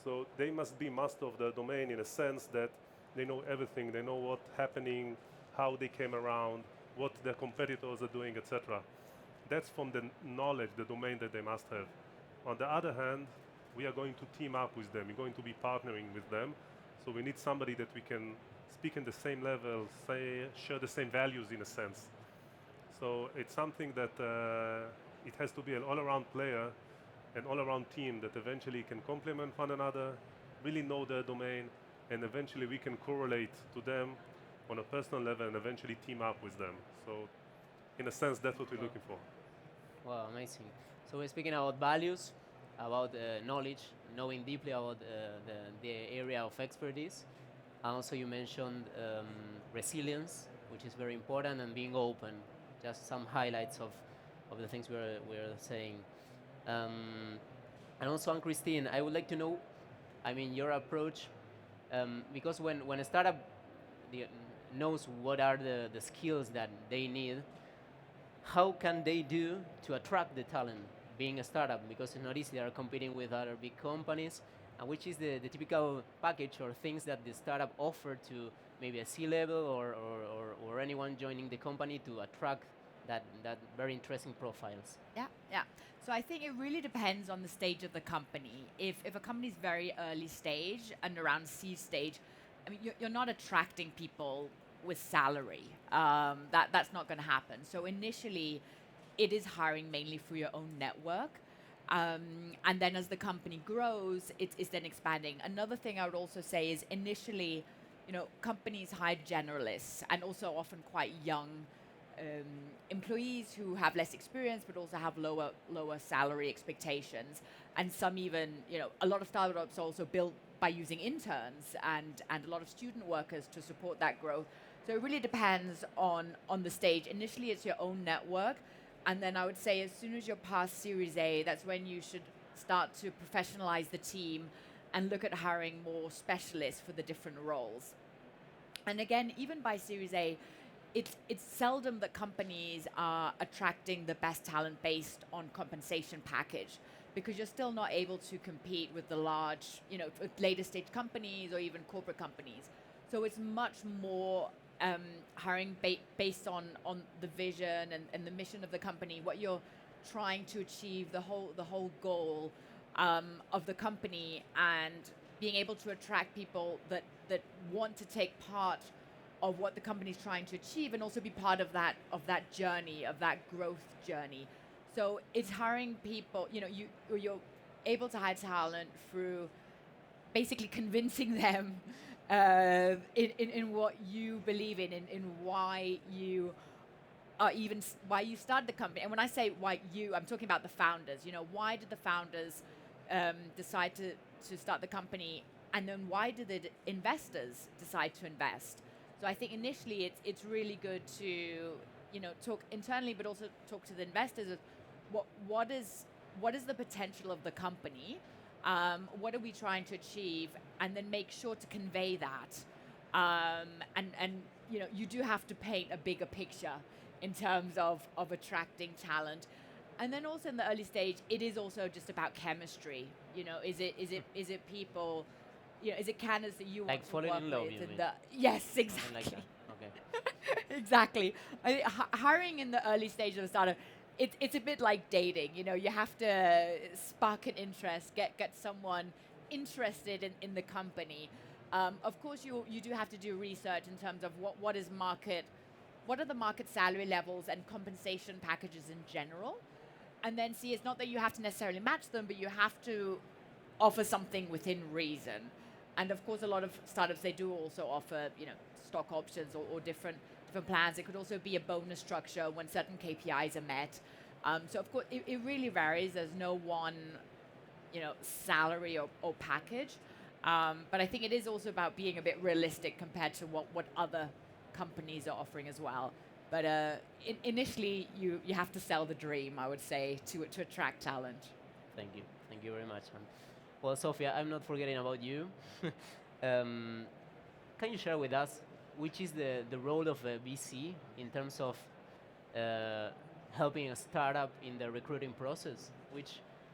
E: So they must be master of the domain in a sense that they know everything. They know what's happening, how they came around, what their competitors are doing, etc. That's from the knowledge, the domain that they must have. On the other hand, we are going to team up with them. We're going to be partnering with them. So we need somebody that we can speak in the same level, share the same values in a sense. So it's something that it has to be an all-around player, an all-around team that eventually can complement one another, really know their domain, and eventually we can correlate to them on a personal level and eventually team up with them. So in a sense, that's what we're looking for.
D: Wow, amazing. So we're speaking about values, about knowledge, knowing deeply about the area of expertise. And also you mentioned resilience, which is very important, and being open. Just some highlights of the things we're saying. And also, Anne-Christine, I would like to know, I mean, your approach, because when a startup knows what are the skills that they need, how can they do to attract the talent being a startup? Because it's not easy, they are competing with other big companies. And which is the typical package or things that the startup offer to maybe a C-level or anyone joining the company to attract that very interesting profiles?
W: Yeah. So I think it really depends on the stage of the company. If a company is very early stage and around seed stage, I mean, you're not attracting people with salary. That's not going to happen. So initially, it is hiring mainly through your own network. And then as the company grows, it's then expanding. Another thing I would also say is initially, companies hire generalists and also often quite young employees who have less experience but also have lower salary expectations. And some even, a lot of startups are also built by using interns and a lot of student workers to support that growth. So it really depends on the stage. Initially, it's your own network. And then I would say as soon as you're past Series A, that's when you should start to professionalize the team and look at hiring more specialists for the different roles. And again, even by Series A, it's seldom that companies are attracting the best talent based on compensation package, because you're still not able to compete with the large, with later stage companies or even corporate companies. So it's much more hiring based on the vision and the mission of the company, what you're trying to achieve, the whole goal of the company, and being able to attract people that want to take part of what the company is trying to achieve and also be part of that journey, of that growth journey. So it's hiring people, you're able to hire talent through basically convincing them in what you believe in why you are why you started the company. And when I say why you, I'm talking about the founders. Why did the founders decide to start the company, and then why did the investors decide to invest? So I think initially it's really good to talk internally, but also talk to the investors of what is the potential of the company. What are we trying to achieve, and then make sure to convey that. And you do have to paint a bigger picture in terms of attracting talent. And then also in the early stage, it is also just about chemistry. Is it people? Is it candidates that you
D: like
W: want to work
D: falling in love,
W: with?
D: you mean?
W: Yes, exactly.
D: Like that. Okay.
W: Exactly. Hiring in the early stage of a startup, it's a bit like dating. You know, you have to spark an interest, get someone interested in the company. Of course, you do have to do research in terms of what are the market salary levels and compensation packages in general, and then see it's not that you have to necessarily match them, but you have to offer something within reason. And of course, a lot of startups, they do also offer, you know, stock options or different plans. It could also be a bonus structure when certain KPIs are met. So of course, it really varies. There's no one, you know, salary or package. But I think it is also about being a bit realistic compared to what other companies are offering as well. But initially, you have to sell the dream, I would say, to attract talent.
D: Thank you very much. Well, Sofia, I'm not forgetting about you. Can you share with us which is the role of a VC in terms of helping a startup in the recruiting process?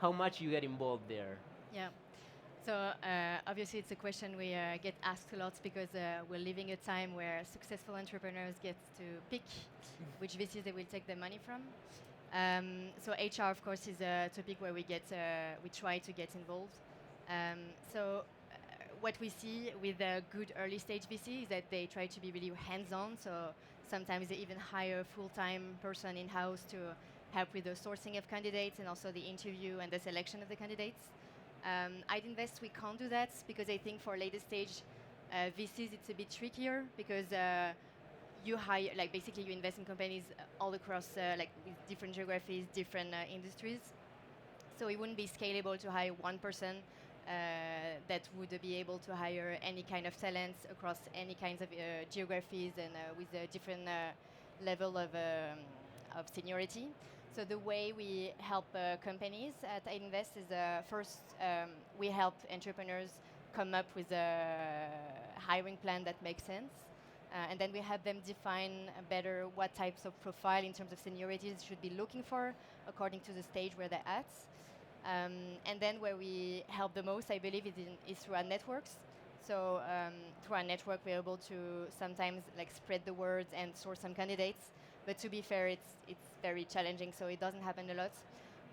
D: How much you get involved there?
I: Yeah. So obviously it's a question we get asked a lot because we're living a time where successful entrepreneurs get to pick which VCs they will take their money from. So HR, of course, is a topic where we try to get involved. So what we see with a good early stage VC is that they try to be really hands-on. So sometimes they even hire a full-time person in-house to help with the sourcing of candidates and also the interview and the selection of the candidates. I'dinvest, we can't do that because I think for later stage VCs it's a bit trickier because you hire, like basically you invest in companies all across like with different geographies, different industries. So it wouldn't be scalable to hire one person that would be able to hire any kind of talents across any kinds of geographies and with a different level of seniority. So the way we help companies at Idinvest is first we help entrepreneurs come up with a hiring plan that makes sense. And then we help them define better what types of profile in terms of seniorities should be looking for according to the stage where they're at. And then where we help the most, I believe, is through our networks. So through our network, we're able to sometimes like spread the word and source some candidates. But to be fair, it's very challenging, so it doesn't happen a lot.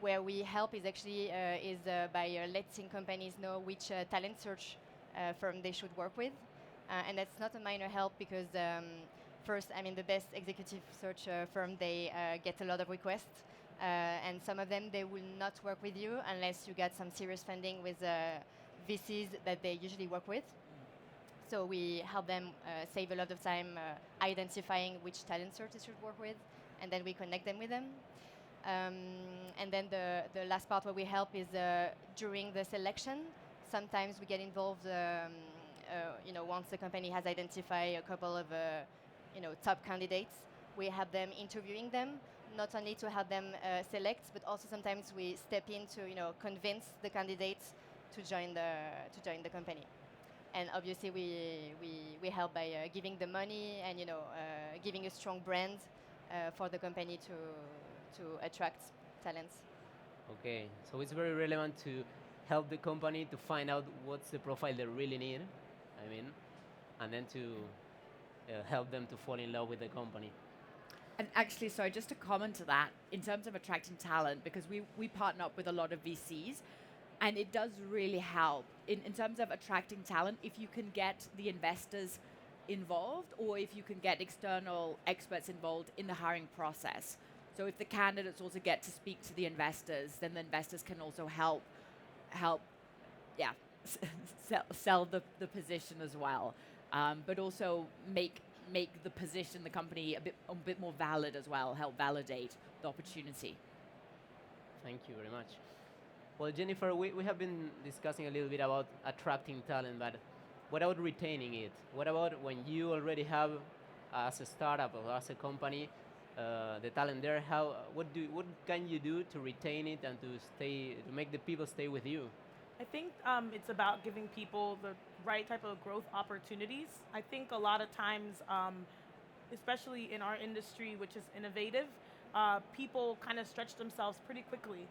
I: Where we help is actually by letting companies know which talent search firm they should work with. And that's not a minor help because first, I mean, the best executive search firm, they get a lot of requests. And some of them, they will not work with you unless you get some serious funding with VCs that they usually work with. So we help them save a lot of time identifying which talent search they should work with, and then we connect them with them. And then the last part where we help is during the selection. Sometimes we get involved, once the company has identified a couple of top candidates, we help them interviewing them, not only to help them select, but also sometimes we step in to convince the candidates to join the company. And obviously we help by giving the money and giving a strong brand for the company to attract talents.
D: Okay, so it's very relevant to help the company to find out what's the profile they really need, and then to help them to fall in love with the company.
W: And actually, sorry, just to comment to that, in terms of attracting talent, because we partner up with a lot of VCs, and it does really help in terms of attracting talent if you can get the investors involved or if you can get external experts involved in the hiring process. So if the candidates also get to speak to the investors, then the investors can also help sell the position as well, but also make the position, the company, a bit more valid as well, help validate the opportunity.
D: Thank you very much. Well, Jennifer, we have been discussing a little bit about attracting talent, but what about retaining it? What about when you already have, as a startup or as a company, the talent there? What can you do to retain it and to make the people stay with you?
F: I think it's about giving people the right type of growth opportunities. I think a lot of times, especially in our industry, which is innovative, people kind of stretch themselves pretty quickly.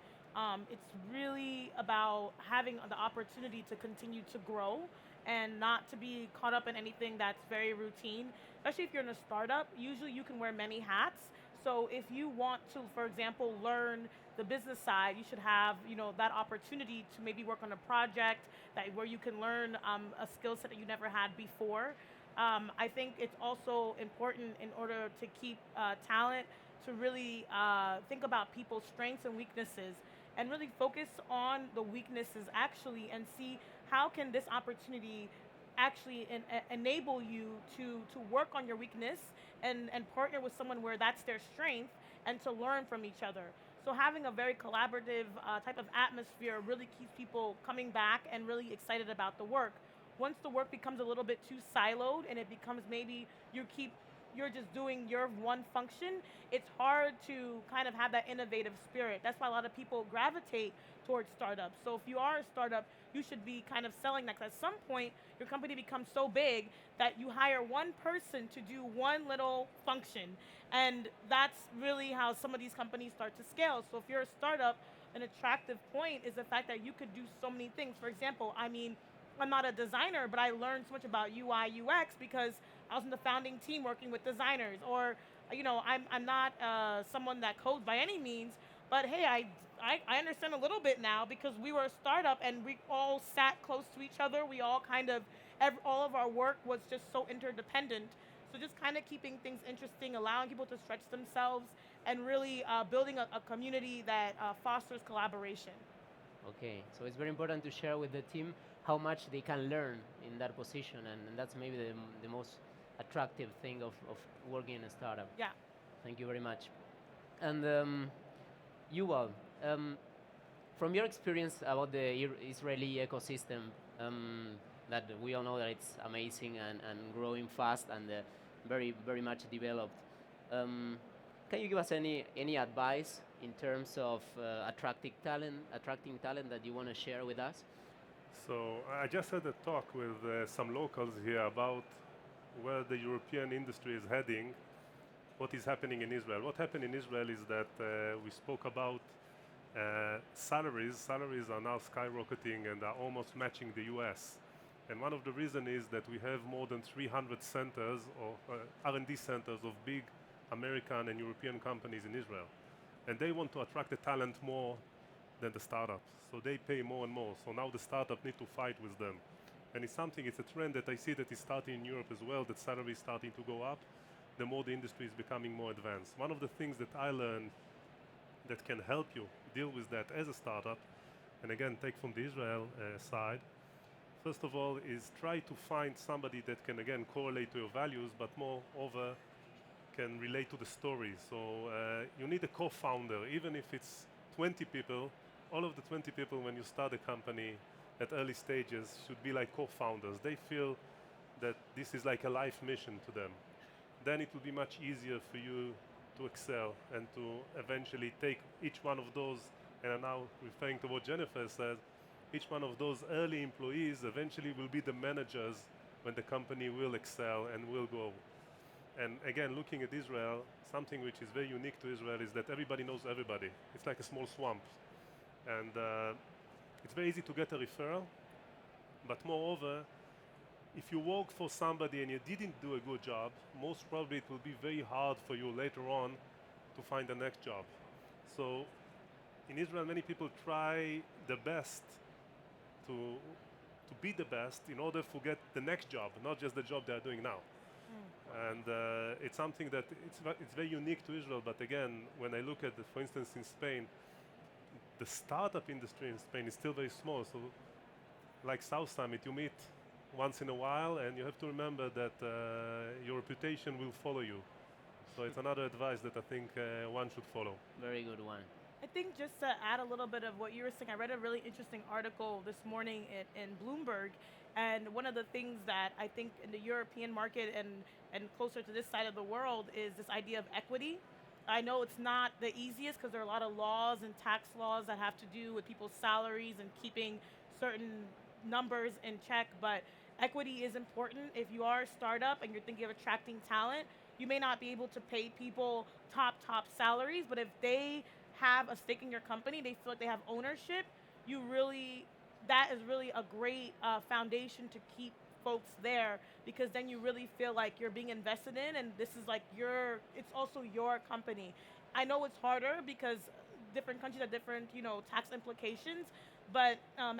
F: It's really about having the opportunity to continue to grow and not to be caught up in anything that's very routine. Especially if you're in a startup, usually you can wear many hats. So if you want to, for example, learn the business side, you should have, that opportunity to maybe work on a project where you can learn a skill set that you never had before. I think it's also important in order to keep talent to really think about people's strengths and weaknesses and really focus on the weaknesses actually and see how can this opportunity actually enable you to work on your weakness and partner with someone where that's their strength and to learn from each other. So having a very collaborative type of atmosphere really keeps people coming back and really excited about the work. Once the work becomes a little bit too siloed and it becomes maybe you're just doing your one function, it's hard to kind of have that innovative spirit. That's why a lot of people gravitate towards startups. So if you are a startup, you should be kind of selling that. 'Cause at some point, your company becomes so big that you hire one person to do one little function. And that's really how some of these companies start to scale. So if you're a startup, an attractive point is the fact that you could do so many things. For example, I'm not a designer, but I learned so much about UI, UX because I was in the founding team working with designers. Or, I'm not someone that codes by any means, but hey, I understand a little bit now because we were a startup and we all sat close to each other. We all all of our work was just so interdependent. So just kind of keeping things interesting, allowing people to stretch themselves, and really building a community that fosters collaboration.
D: Okay, so it's very important to share with the team how much they can learn in that position, and that's maybe the most attractive thing of working in a startup.
F: Yeah.
D: Thank you very much. And Yuval, from your experience about the Israeli ecosystem, that we all know that it's amazing and growing fast and very, very much developed. Can you give us any advice in terms of attracting talent that you want to share with us?
E: So I just had a talk with some locals here about where the European industry is heading, what is happening in Israel. What happened in Israel is that we spoke about salaries. Salaries are now skyrocketing and are almost matching the US. And one of the reasons is that we have more than 300 centers or R&D centers of big American and European companies in Israel. And they want to attract the talent more than the startups. So they pay more and more. So now the startup need to fight with them. And it's a trend that I see that is starting in Europe as well, that salary is starting to go up, the more the industry is becoming more advanced. One of the things that I learned that can help you deal with that as a startup, and again, take from the Israel side, first of all, is try to find somebody that can, again, correlate to your values, but moreover, can relate to the story. So you need a co-founder, even if it's 20 people, all of the 20 people when you start a company at early stages should be like co-founders. They feel that this is like a life mission to them. Then it will be much easier for you to excel and to eventually take each one of those, and I'm now referring to what Jennifer said, each one of those early employees eventually will be the managers when the company will excel and will grow. And again, looking at Israel, something which is very unique to Israel is that everybody knows everybody. It's like a small swamp. And it's very easy to get a referral, but moreover, if you work for somebody and you didn't do a good job, most probably it will be very hard for you later on to find the next job. So in Israel, many people try the best to be the best in order to get the next job, not just the job they are doing now. And it's something that it's very unique to Israel. But again, when I look at, for instance, in Spain, the startup industry in Spain is still very small. So like South Summit, you meet once in a while, and you have to remember that your reputation will follow you. So it's another advice that I think one should follow.
D: Very good one.
F: I think just to add a little bit of what you were saying, I read a really interesting article this morning in Bloomberg, and one of the things that I think in the European market and closer to this side of the world is this idea of equity. I know it's not the easiest because there are a lot of laws and tax laws that have to do with people's salaries and keeping certain numbers in check, but equity is important. If you are a startup and you're thinking of attracting talent, you may not be able to pay people top salaries, but if they have a stake in your company, they feel like they have ownership, that is really a great foundation to keep folks there, because then you really feel like you're being invested in, and this is like it's also your company. I know it's harder because different countries have different, tax implications, but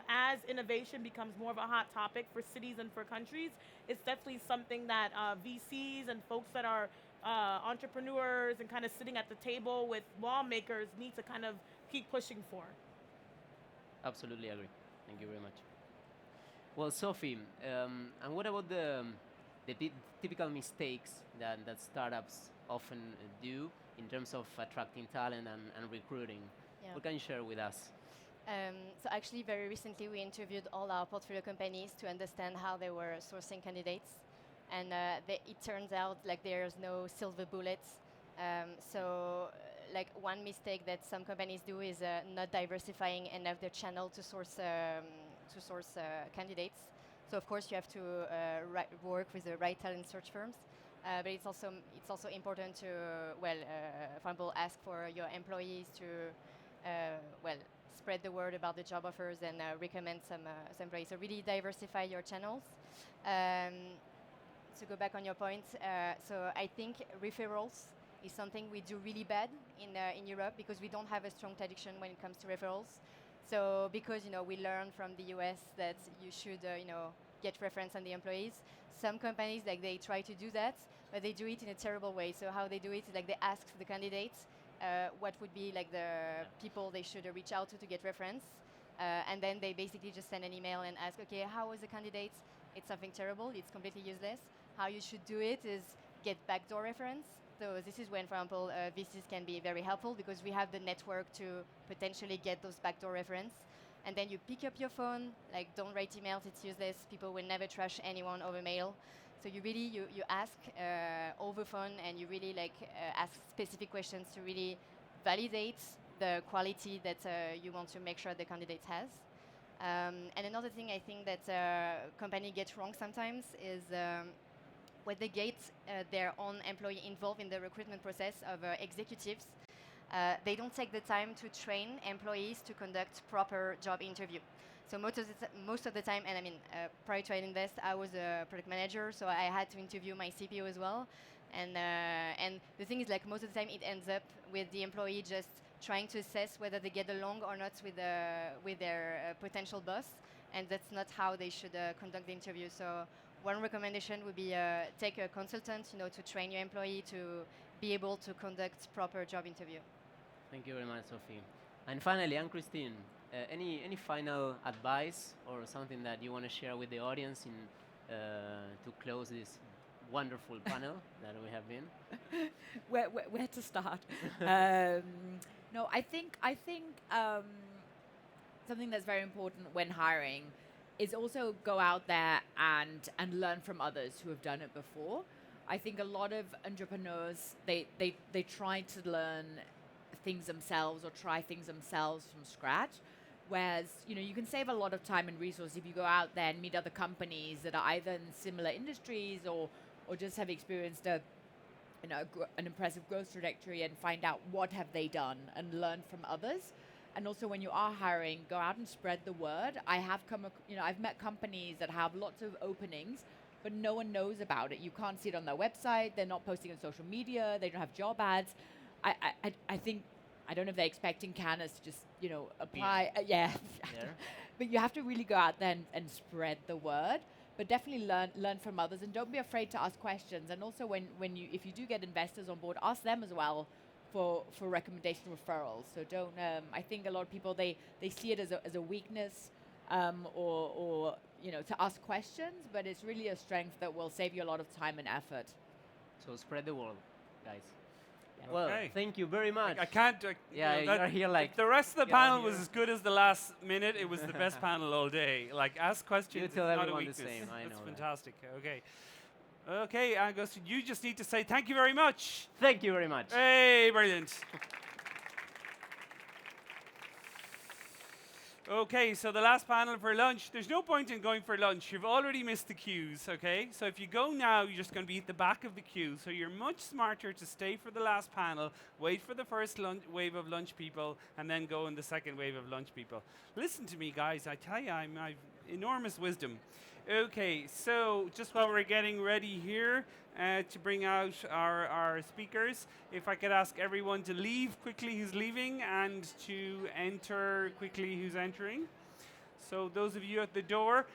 F: as innovation becomes more of a hot topic for cities and for countries, it's definitely something that VCs and folks that are entrepreneurs and kind of sitting at the table with lawmakers need to kind of keep pushing for.
D: Absolutely agree. Thank you very much. Well, Sophie, and what about the typical mistakes that startups often do in terms of attracting talent and recruiting?
I: Yeah.
D: What can you share with us?
I: So actually, very recently, we interviewed all our portfolio companies to understand how they were sourcing candidates. And it turns out like there's no silver bullets. So like one mistake that some companies do is not diversifying enough their channel to source candidates. So of course you have to work with the right talent search firms, but it's also important to for example, ask for your employees to spread the word about the job offers and recommend some employees. So really diversify your channels. To go back on your point, so I think referrals is something we do really bad in Europe because we don't have a strong tradition when it comes to referrals. So because we learned from the US that you should get reference on the employees. Some companies they try to do that, but they do it in a terrible way. So how they do it is they ask the candidates what would be the people they should reach out to get reference, and then they basically just send an email and ask, okay, how was the candidate? It's something terrible. It's completely useless. How you should do it is get backdoor reference. So this is when, for example, VCs can be very helpful because we have the network to potentially get those backdoor reference. And then you pick up your phone, don't write emails, it's useless. People will never trash anyone over mail. So you really, you ask over phone, and you really ask specific questions to really validate the quality that you want to make sure the candidate has. And another thing I think that companies get wrong sometimes is when they get their own employee involved in the recruitment process of executives, they don't take the time to train employees to conduct proper job interview. So most of the time, and I mean, prior to Invest, I was a product manager, so I had to interview my CPO as well. And the thing is, most of the time, it ends up with the employee just trying to assess whether they get along or not with their potential boss, and that's not how they should conduct the interview. So one recommendation would be take a consultant, to train your employee to be able to conduct proper job interview.
D: Thank you very much, Sophie. And finally, Anne-Christine, any final advice or something that you want to share with the audience to close this wonderful panel that we have been?
W: Where to start? No, I think something that's very important when hiring is also go out there and learn from others who have done it before. I think a lot of entrepreneurs, they try to learn things themselves or try things themselves from scratch. Whereas, you can save a lot of time and resources if you go out there and meet other companies that are either in similar industries or just have experienced an impressive growth trajectory and find out what have they done and learn from others. And also when you are hiring, go out and spread the word. I've met companies that have lots of openings, but no one knows about it. You can't see it on their website. They're not posting on social media. They don't have job ads. I think, I don't know if they're expecting candidates to just, apply. Yeah. But you have to really go out there and spread the word. But definitely learn from others, and don't be afraid to ask questions. And also if you do get investors on board, ask them as well for recommendation referrals. So don't. I think a lot of people they see it as a weakness, or to ask questions, but it's really a strength that will save you a lot of time and effort.
D: So spread the word, guys.
A: Yeah.
D: Well,
A: Okay.
D: thank you very much.
A: I can't.
D: Yeah, you're here
A: if the rest of the panel was as good as the last minute, it was the best panel all day. Ask questions.
D: You tell
A: it's not a
D: everyone the
A: weakness.
D: same. I
A: That's
D: know that.
A: fantastic. Okay. Okay, Angus, you just need to say thank you very much.
D: Thank you very much.
A: Hey, brilliant. Okay, so the last panel for lunch. There's no point in going for lunch. You've already missed the queues, okay? So if you go now, you're just going to be at the back of the queue. So you're much smarter to stay for the last panel, wait for the first wave of lunch people, and then go in the second wave of lunch people. Listen to me, guys. I tell you, I've enormous wisdom. Okay, so just while we're getting ready here to bring out our speakers, if I could ask everyone to leave quickly who's leaving and to enter quickly who's entering. So those of you at the door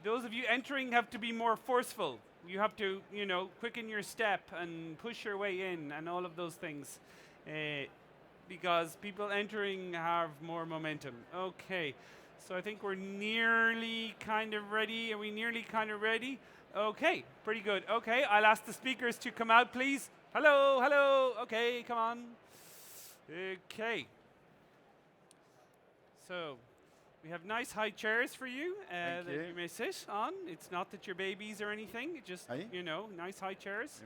A: those of you entering have to be more forceful. You have to, quicken your step and push your way in and all of those things. Because people entering have more momentum. Okay. So I think we're nearly kind of ready. Are we nearly kind of ready? Okay, pretty good. Okay, I'll ask the speakers to come out, please. Hello, hello. Okay, come on. Okay. So we have nice high chairs for you that you may sit on. It's not that you're babies or anything. Just, nice high chairs.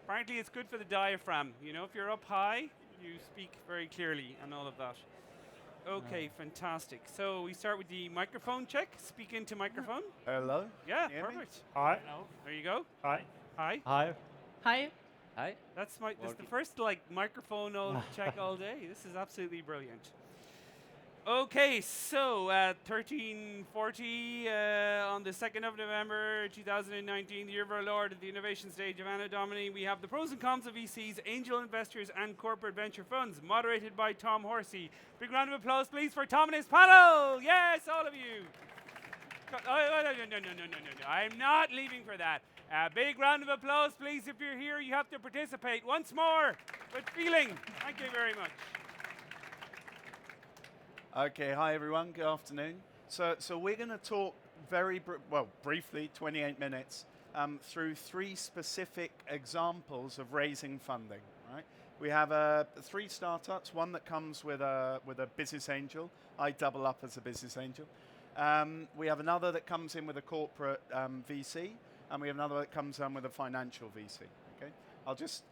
A: Apparently it's good for the diaphragm. If you're up high, you speak very clearly and all of that. Okay, fantastic. So we start with the microphone check. Speak into microphone.
G: Hello.
A: Yeah,
G: Hear me?
A: perfect.
G: Hi.
A: There you go.
G: Hi.
A: Hi.
G: Hi.
U: Hi. Hi.
A: That's the first microphone check all day. This is absolutely brilliant. Okay, so 1340 on the 2nd of November 2019, the year of our Lord at the innovation stage of Anno Domini, we have the pros and cons of VCs, angel investors, and corporate venture funds, moderated by Tom Horsey. Big round of applause, please, for Tom and his panel. Yes, all of you. No. I'm not leaving for that. A big round of applause, please. If you're here, you have to participate once more with feeling. Thank you very much.
G: Okay, hi everyone, good afternoon. So we're going to talk briefly, 28 minutes, through 3 specific examples of raising funding, right? We have 3 startups, one that comes with a business angel. I double up as a business angel. We have another that comes in with a corporate VC, and we have another that comes in with a financial VC, okay? I'll just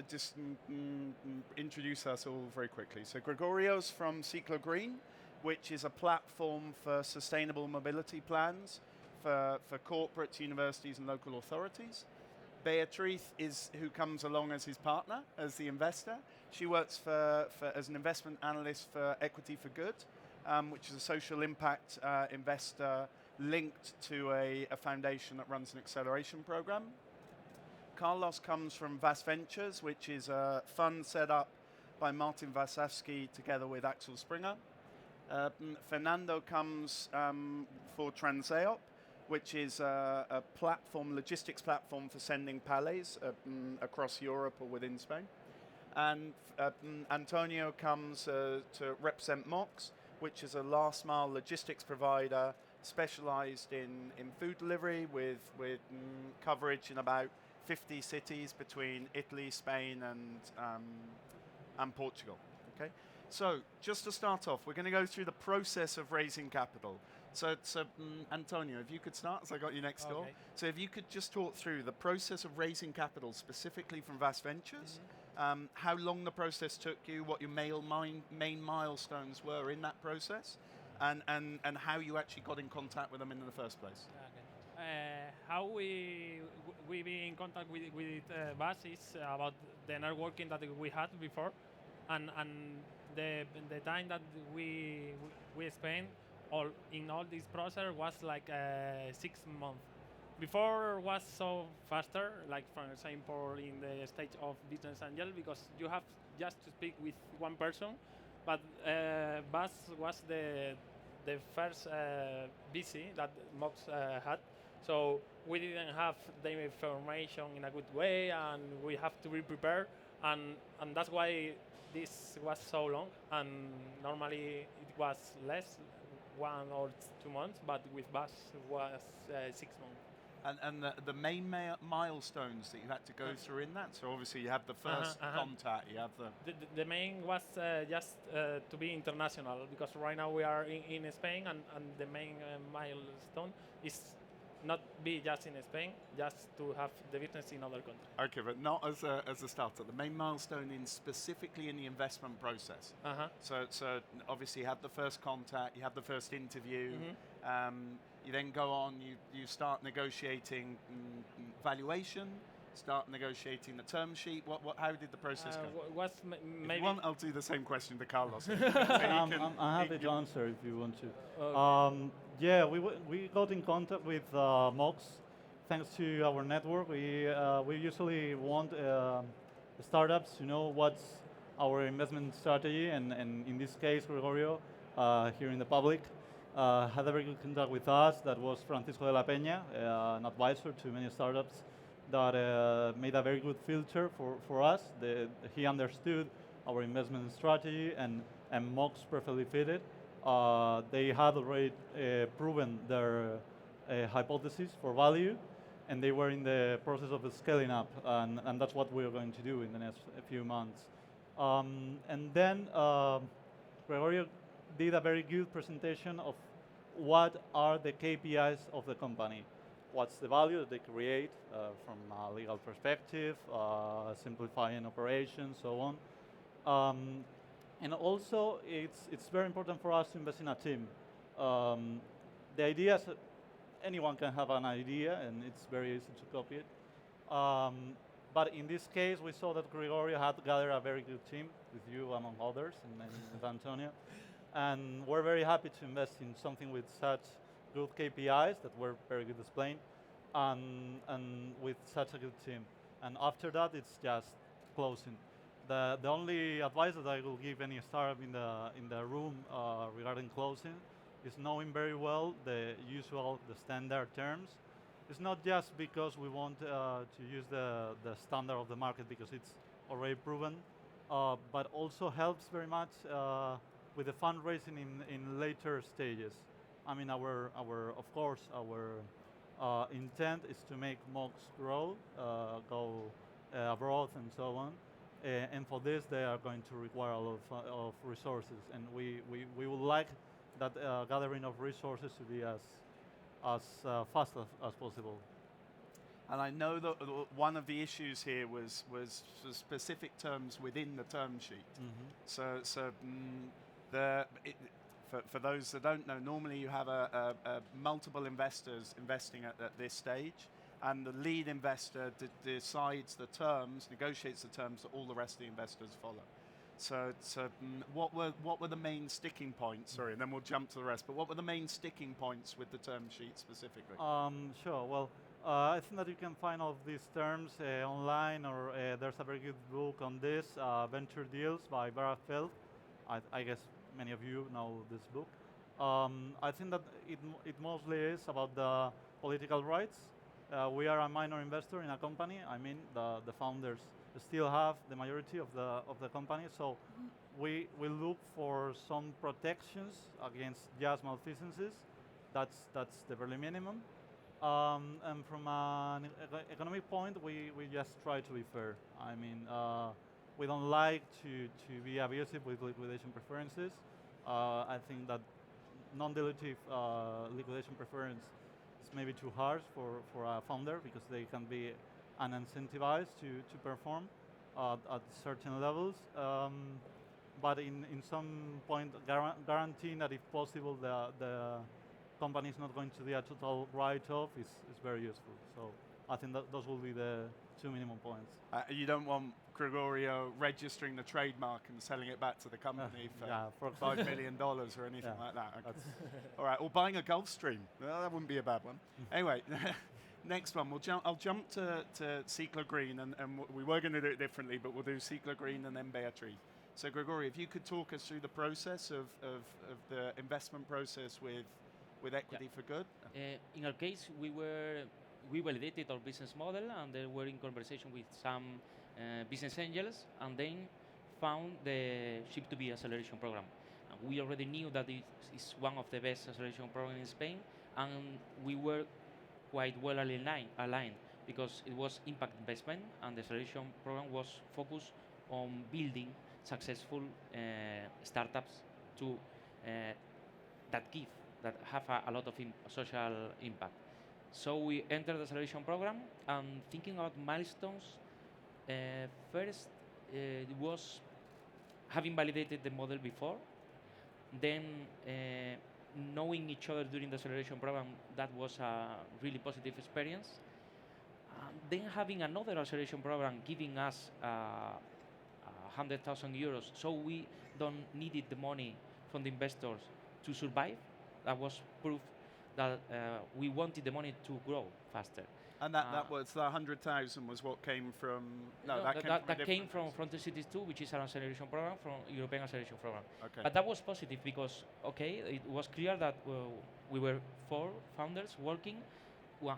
G: introduce us all very quickly. So Gregorio's from Ciclo Green, which is a platform for sustainable mobility plans for corporates, universities, and local authorities. Beatriz is who comes along as his partner, as the investor. She works as an investment analyst for Equity for Good, which is a social impact investor linked to a foundation that runs an acceleration program. Carlos comes from Vas Ventures, which is a fund set up by Martin Vasavsky together with Axel Springer. Fernando comes for Transeop, which is a logistics platform for sending pallets across Europe or within Spain. And Antonio comes to represent Mox, which is a last mile logistics provider specialized in food delivery with coverage in about 50 cities between Italy, Spain, and Portugal. Okay. So, just to start off, we're going to go through the process of raising capital. So Antonio, if you could start, as I got you next door. So if you could just talk through the process of raising capital, specifically from Vas Ventures, how long the process took you, what your main milestones were in that process, and how you actually got in contact with them in the first place.
J: How we be in contact with Vas is about the networking that we had before, and the time that we spent in all this process was like 6 months. Before was so faster, like for example in the stage of business angel, because you have just to speak with one person, but Vas was the first VC that Mox had, so we didn't have the information in a good way, and we have to be prepared, and that's why this was so long, and normally it was less, 1 or 2 months, but with Vas was 6 months.
G: And the main milestones that you had to go through in that, so obviously you have the first contact, you have
J: the main was just to be international, because right now we are in Spain, and the main milestone is not be just in Spain, just to have the business in other countries.
G: Okay, but not as a startup. The main milestone in specifically in the investment process.
J: Uh-huh.
G: So obviously you have the first contact, you have the first interview.
J: Mhm.
G: You then go on, you start negotiating valuation, start negotiating the term sheet. How did the process go?
J: What's
G: If
J: maybe
G: you want, I'll do the same question to Carlos.
K: I'm happy to answer if you want to.
J: Okay.
K: Yeah, we got in contact with Mox thanks to our network. We usually want startups to know what's our investment strategy, and in this case, Gregorio, here in the public, had a very good contact with us. That was Francisco de la Peña, an advisor to many startups that made a very good filter for us. He understood our investment strategy, and Mox perfectly fitted. They had already proven their hypothesis for value, and they were in the process of scaling up, and that's what we're going to do in the next few months. And then Gregorio did a very good presentation of what are the KPIs of the company. What's the value that they create from a legal perspective, simplifying operations, so on. And also, it's very important for us to invest in a team. The ideas, anyone can have an idea, and it's very easy to copy it. But in this case, we saw that Gregorio had gathered a very good team, with you among others, and with Antonio. And we're very happy to invest in something with such good KPIs that were very good explained, and with such a good team. And after that, it's just closing. The only advice that I will give any startup in the room regarding closing is knowing very well the standard terms. It's not just because we want to use the standard of the market because it's already proven, but also helps very much with the fundraising in later stages. I mean, of course, our intent is to make Mox grow, go abroad and so on. And for this, they are going to require a lot of resources. And we would like that gathering of resources to be as fast as possible.
G: And I know that one of the issues here was specific terms within the term sheet. For those that don't know, normally you have multiple investors investing at this stage, and the lead investor decides the terms, negotiates the terms that all the rest of the investors follow. So what were the main sticking points? Sorry, and then we'll jump to the rest. But what were the main sticking points with the term sheet specifically?
K: Sure. Well, I think that you can find all of these terms online, or there's a very good book on this, Venture Deals by Barrett Feld. I guess many of you know this book. I think that it mostly is about the political rights. We are a minor investor in a company. I mean, the founders still have the majority of the company, so we look for some protections against just malfeasances. That's the very minimum. And from an economic point, we just try to be fair. I mean, we don't like to be abusive with liquidation preferences. I think that non-dilutive liquidation preference is maybe too harsh for a founder because they can be unincentivized to perform at certain levels. But in some point, guaranteeing that if possible the company is not going to be a total write-off is very useful. So I think that those will be the two minimum points.
G: You don't want Gregorio registering the trademark and selling it back to the company for $5 million or anything like that. Okay. All right, or buying a Gulfstream. Well, that wouldn't be a bad one. Anyway, next one. I'll jump to Ciclo Green, and we were going to do it differently, but we'll do Ciclo Green and then Beatriz. So Gregorio, if you could talk us through the process of the investment process with Equity for Good.
L: In our case, we validated our business model, and then we're in conversation with some business angels, and then found the Ship2B acceleration program. And we already knew that it is one of the best acceleration programs in Spain, and we were quite well aligned because it was impact investment, and the acceleration program was focused on building successful startups that have a lot of social impact. So we entered the acceleration program, and thinking about milestones, first it was having validated the model before, then knowing each other during the acceleration program, that was a really positive experience. Then having another acceleration program giving us 100,000 euros, so we don't needed the money from the investors to survive. That was proof that we wanted the money to grow faster.
G: And that was the 100,000 was what came from. No, that came from.
L: That came from Frontier Cities 2, which is an acceleration program from European acceleration program.
G: Okay.
L: But that was positive because it was clear that we were 4 founders working,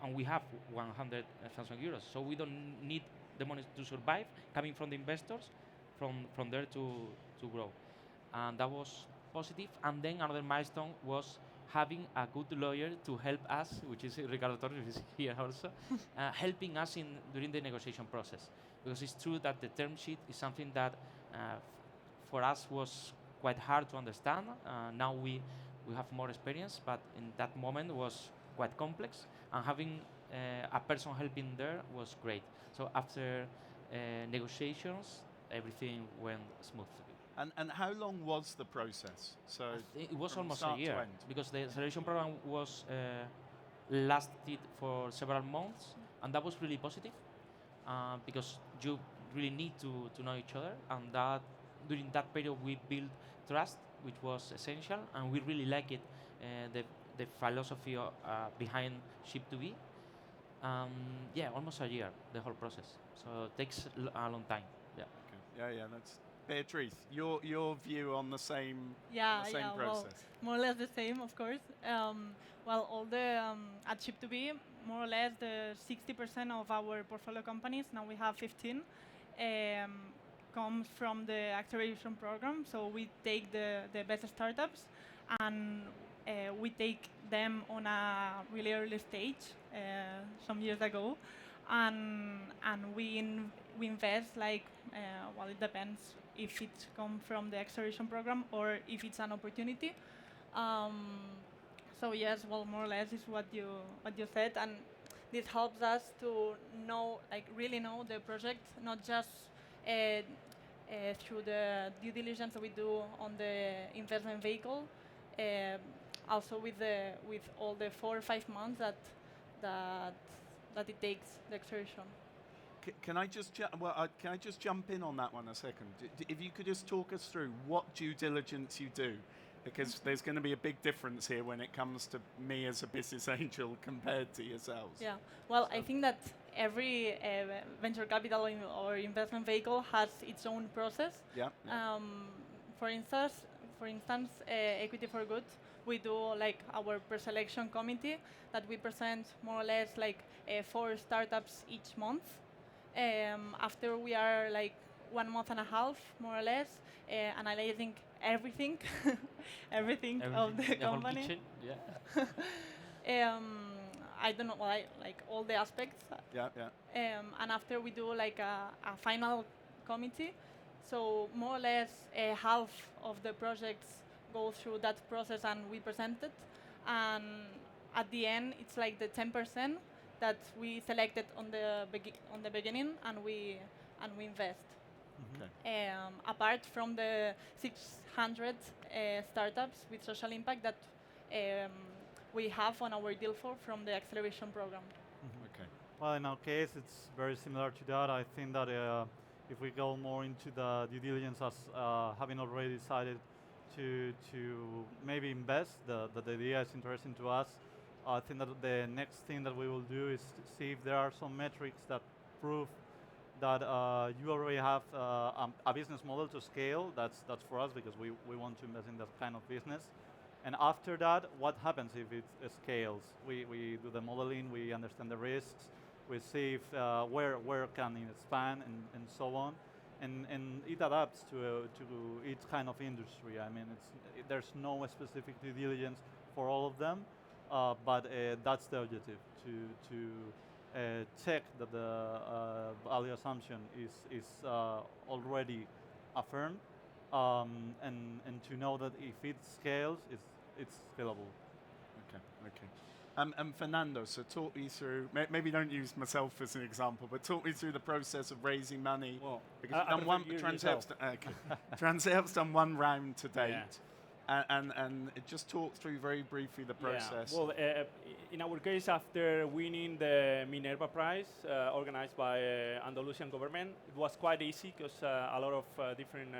L: and we have 100,000 euros. So we don't need the money to survive. Coming from the investors, from there to grow, and that was positive. And then another milestone was having a good lawyer to help us, which is Ricardo Torres, who is here also, helping us during the negotiation process. Because it's true that the term sheet is something that for us was quite hard to understand. Now we have more experience, but in that moment was quite complex, and having a person helping there was great. So after negotiations, everything went smoothly.
G: And how long was the process? So
L: It was
G: from
L: almost
G: start
L: a
G: to
L: year
G: end?
L: because the acceleration program was lasted for several months, and that was really positive because you really need to know each other, and that during that period we built trust, which was essential, and we really like it, the philosophy behind Ship2B. Yeah, almost a year, the whole process. So it takes a long time. Yeah.
G: Okay. Yeah, that's Beatriz. Your view on the same
H: Well,
G: process.
H: more or less the same, of course. Well, all the at Ship2B, more or less the 60% of our portfolio companies, now we have 15, comes from the acceleration program. So we take the best startups and we take them on a really early stage some years ago, and we invest like well, it depends if it comes from the acceleration program or if it's an opportunity. So yes, well, more or less is what you said, and this helps us to know, like, really know the project, not just through the due diligence that we do on the investment vehicle, also with all the 4 or 5 months that it takes the acceleration.
G: Can I just jump in on that one a second? If you could just talk us through what due diligence you do, because there's going to be a big difference here when it comes to me as a business angel compared to yourselves.
H: Yeah. Well, I think that every venture capital or investment vehicle has its own process.
G: Yeah.
H: For instance, Equity for Good, we do like our pre-selection committee that we present more or less like 4 startups each month. After we are like 1 month and a half, more or less, analyzing everything, everything of the company.
L: Whole kitchen, yeah.
H: I don't know, like all the aspects.
G: Yeah.
H: And after we do like a final committee, so more or less half of the projects go through that process and we present it, and at the end it's like the 10% that we selected on the beginning and we invest.
G: Okay.
H: Apart from the 600 startups with social impact that we have on our deal flow from the acceleration program.
G: Okay.
K: Well, in our case, it's very similar to that. I think that if we go more into the due diligence as having already decided to maybe invest, the idea is interesting to us. I think that the next thing that we will do is see if there are some metrics that prove that you already have a business model to scale. That's for us because we want to invest in that kind of business. And after that, what happens if it scales? We do the modeling, we understand the risks, we see if where can it expand and so on. And it adapts to each kind of industry. I mean, there's no specific due diligence for all of them, but that's the objective, to check that the value assumption is already affirmed, and to know that if it scales, it's scalable.
G: Okay. And Fernando, so talk me through, maybe don't use myself as an example, but talk me through the process of raising money.
M: Well,
G: because you've done one, Transair's done one round to date. And just talk through very briefly the process.
M: Yeah. Well, in our case, after winning the Minerva Prize organized by Andalusian government, it was quite easy because a lot of different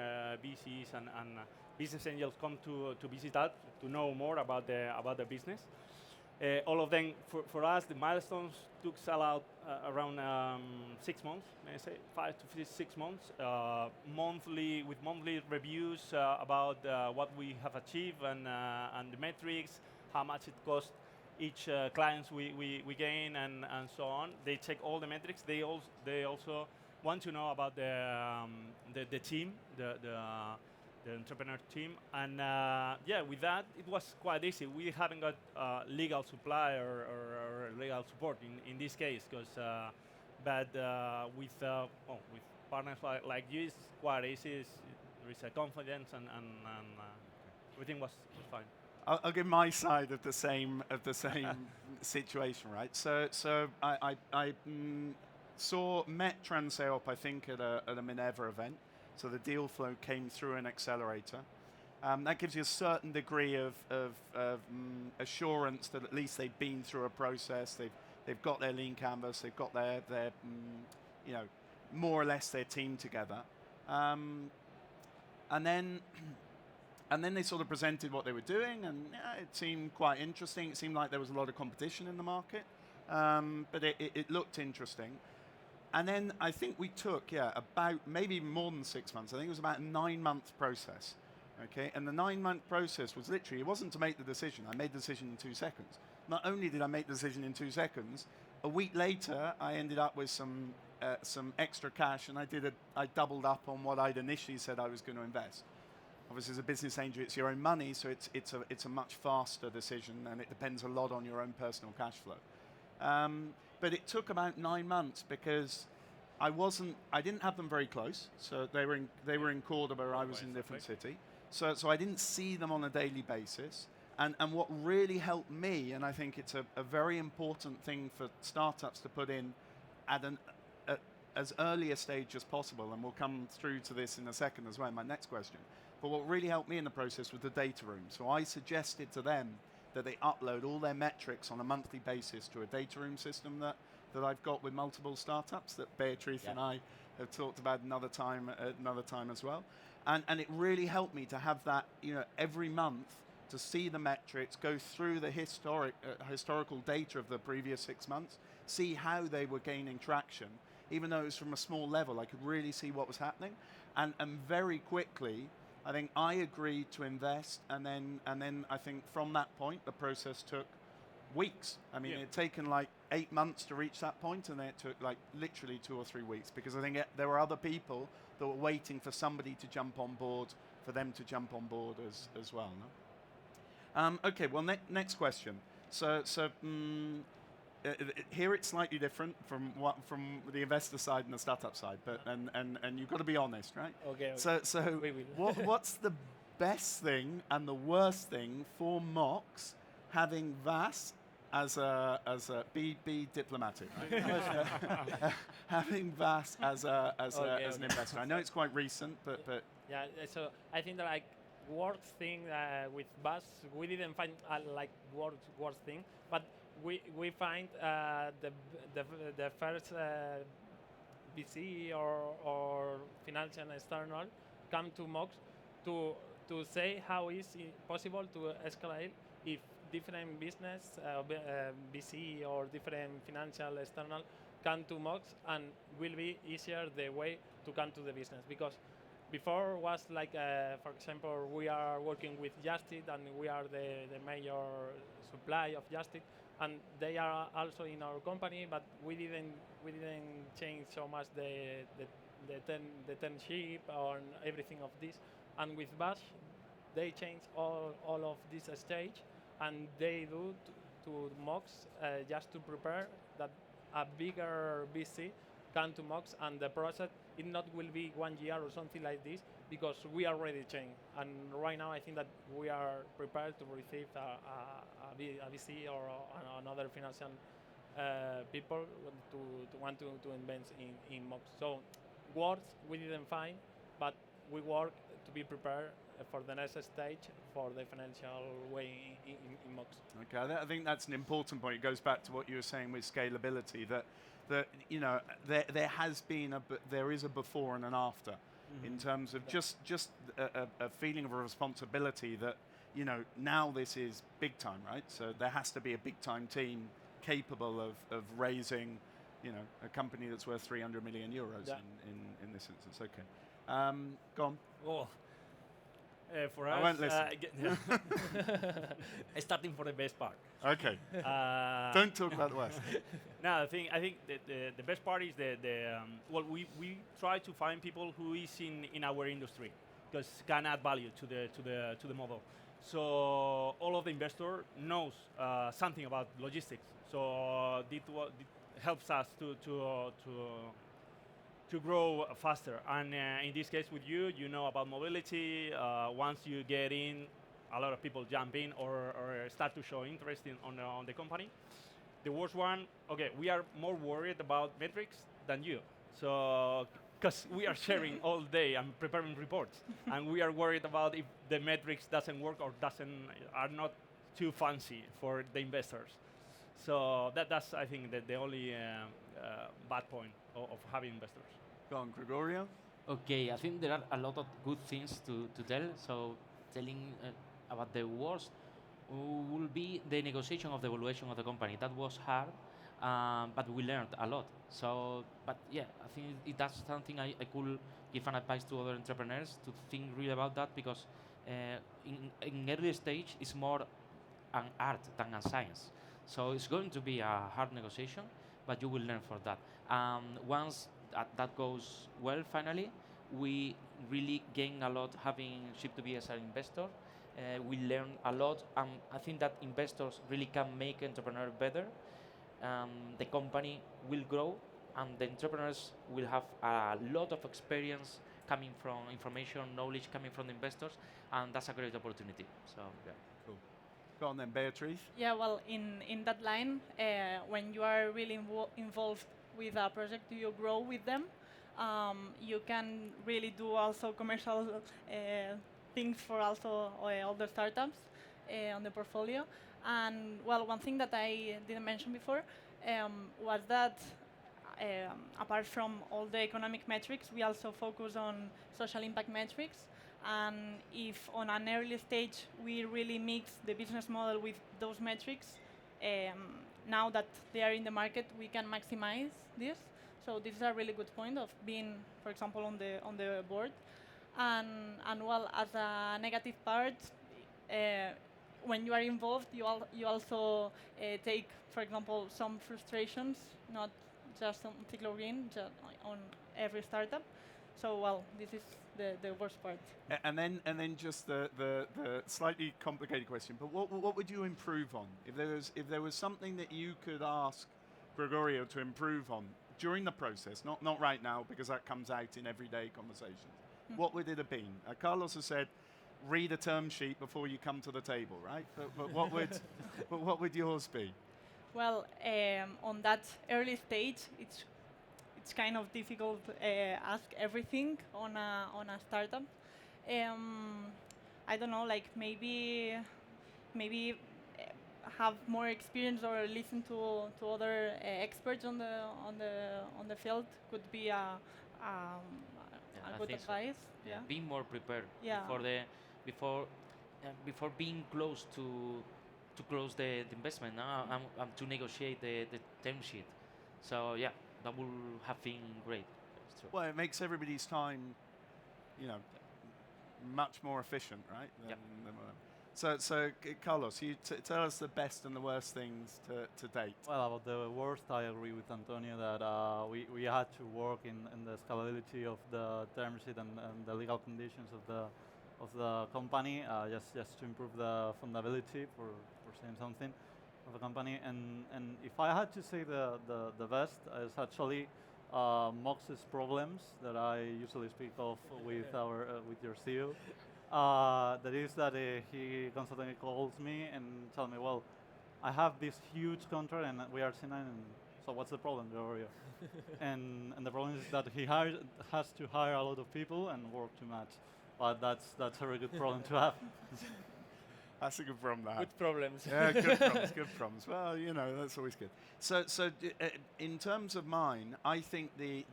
M: VCs and business angels come to visit us to know more about the business. All of them, for us, the milestones took around 6 months, may I say, 5 to 6 months, with monthly reviews about what we have achieved and the metrics, how much it costs each clients we gain, and so on. They check all the metrics. They also want to know about the team, the entrepreneur team, and with that it was quite easy. We haven't got legal supply or legal support in this case, because with partners like you, it's quite easy. There is a confidence, and everything was fine.
G: I'll give my side of the same situation, right? So I met Transair, I think, at a Minerva event. So the deal flow came through an accelerator. That gives you a certain degree of assurance that at least they've been through a process. They've got their lean canvas. They've got their more or less their team together. And then they sort of presented what they were doing, and it seemed quite interesting. It seemed like there was a lot of competition in the market, but it looked interesting. And then I think we took, about maybe more than 6 months. I think it was about a 9-month process. Okay, and the 9-month process was literally, it wasn't to make the decision. I made the decision in 2 seconds. Not only did I make the decision in 2 seconds, a week later I ended up with some extra cash, and I doubled up on what I'd initially said I was going to invest. Obviously, as a business angel, it's your own money, so it's a much faster decision, and it depends a lot on your own personal cash flow. But it took about 9 months because I didn't have them very close. So they were in Cordoba, I was in a different city. So I didn't see them on a daily basis. And what really helped me, and I think it's a very important thing for startups to put in at as early a stage as possible, and we'll come through to this in a second as well, my next question. But what really helped me in the process was the data room. So I suggested to them that they upload all their metrics on a monthly basis to a data room system that I've got with multiple startups that Beatrice and I have talked about another time as well. And it really helped me to have that, every month, to see the metrics, go through the historical data of the previous 6 months, see how they were gaining traction. Even though it was from a small level, I could really see what was happening. And very quickly, I think I agreed to invest, and then I think from that point the process took weeks. I mean, it had taken like 8 months to reach that point, and then it took like literally 2 or 3 weeks, because I think there were other people that were waiting for somebody to jump on board, for them to jump on board as well. No? Okay, well, next question. Here it's slightly different from the investor side and the startup side, but and you've got to be honest, right?
M: Okay.
G: So what's the best thing and the worst thing for Mox having Vas as a be diplomatic, right? Having Vas as an investor? I know it's quite recent, but
J: yeah. So I think that worst thing with Vas, we didn't find worst thing, but we find the first VC or financial external come to Mox to say how is it possible to escalate if different business VC or different financial external come to Mox, and will be easier the way to come to the business, because before was like, for example, we are working with Justit, and we are the major supply of Justit, and they are also in our company, but we didn't change so much the 10 ship or everything of this. And with Bash, they change all of this stage, and they do to Mox just to prepare that a bigger VC come to Mox, and the process it not will be 1 year or something like this. because we are ready to change. And right now, I think that we are prepared to receive a VC or another financial people to want to invest in MOX. So words we didn't find, but we work to be prepared for the next stage for the financial way in MOX.
G: Okay, I think that's an important point. It goes back to what you were saying with scalability. That you know there has been there is a before and an after, in terms of just a feeling of a responsibility that you know now this is big time, right? So there has to be a big time team capable of raising, you know, a company that's worth 300 million euros in this instance. Okay, go on.
P: Well, for
G: I
P: us,
G: won't listen.
P: Starting for the best part.
G: Okay. Don't talk about the worst.
P: No, I think the best part is well, we try to find people who is in our industry because can add value to the model. So all of the investor knows something about logistics. So it helps us to grow faster. And in this case with you, you know about mobility. Once you get in, a lot of people jump in or start to show interest on the company. The worst one, okay, we are more worried about metrics than you. So, because we are sharing all day and preparing reports, and we are worried about if the metrics doesn't work or are not too fancy for the investors. So that's I think the only bad point of having investors.
G: Go on, Gregorio.
L: Okay, I think there are a lot of good things to tell. So telling about the worst will be the negotiation of the valuation of the company. That was hard, but we learned a lot. So, but yeah, I think that's something I could give an advice to other entrepreneurs to think really about that, because in early stage it's more an art than a science. So it's going to be a hard negotiation, but you will learn for that. Once that goes well, finally, we really gain a lot having Ship2B as an investor. We learn a lot, and I think that investors really can make entrepreneurs better. The company will grow, and the entrepreneurs will have a lot of experience coming from information, knowledge coming from the investors, and that's a great opportunity. So, yeah.
G: Cool. Go on then, Beatriz.
H: Yeah, well, in that line, when you are really involved with a project, you grow with them. You can really do also commercial things for also other startups on the portfolio. And well, one thing that I didn't mention before was that apart from all the economic metrics, we also focus on social impact metrics. And if on an early stage we really mix the business model with those metrics, now that they are in the market, we can maximize this. So this is a really good point of being, for example, on the board. And well, as a negative part, when you are involved, you also take, for example, some frustrations, not just on Ciclo Green, just on every startup. So well, this is the worst part.
G: And then just the slightly complicated question. But what would you improve on if there was something that you could ask Gregorio to improve on during the process? Not right now, because that comes out in everyday conversations. What would it have been? Carlos has said, read a term sheet before you come to the table, right? But what would yours be?
H: Well, on that early stage, it's kind of difficult to ask everything on a startup. I don't know, like maybe have more experience or listen to other experts on the field could be a good advice.
L: So. Yeah. Be more prepared before being close to close the investment and to negotiate the term sheet. So yeah, that will have been great.
G: Well, it makes everybody's time, you know, much more efficient, right? So Carlos, you tell us the best and the worst things to date.
K: Well, about the worst, I agree with Antonio that we had to work in the scalability of the term sheet and the legal conditions of the company, just to improve the fundability for saying something of the company. And if I had to say the best is actually Mox's problems that I usually speak of with our with your CEO. That is that he constantly calls me and tell me, well, I have this huge contract and we are C9, and so what's the problem, Gregorio? and the problem is that he has to hire a lot of people and work too much. But that's a very good problem to have.
G: That's a good problem to have.
J: Good problems.
G: Yeah, good problems, good problems. Well, you know, that's always good. So in terms of mine, I think the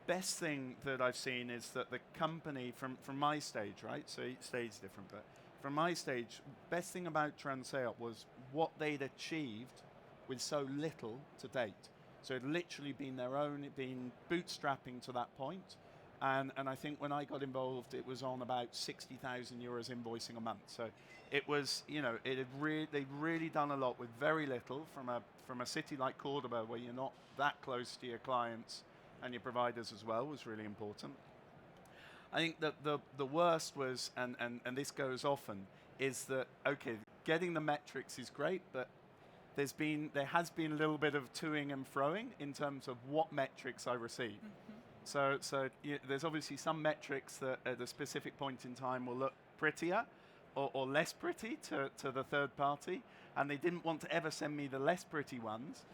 G: best thing that I've seen is that the company, from my stage, right? So each stage is different, but from my stage, best thing about Transeo was what they'd achieved with so little to date. So it'd literally been their own, it'd been bootstrapping to that point. And I think when I got involved, it was on about 60,000 euros invoicing a month. So it was, you know, they'd really done a lot with very little from a city like Cordoba, where you're not that close to your clients and your providers as well, was really important. I think that the worst was, and this goes often, is that, okay, getting the metrics is great, but there has been a little bit of toing and froing in terms of what metrics I receive. So there's obviously some metrics that at a specific point in time will look prettier or less pretty to the third party, and they didn't want to ever send me the less pretty ones.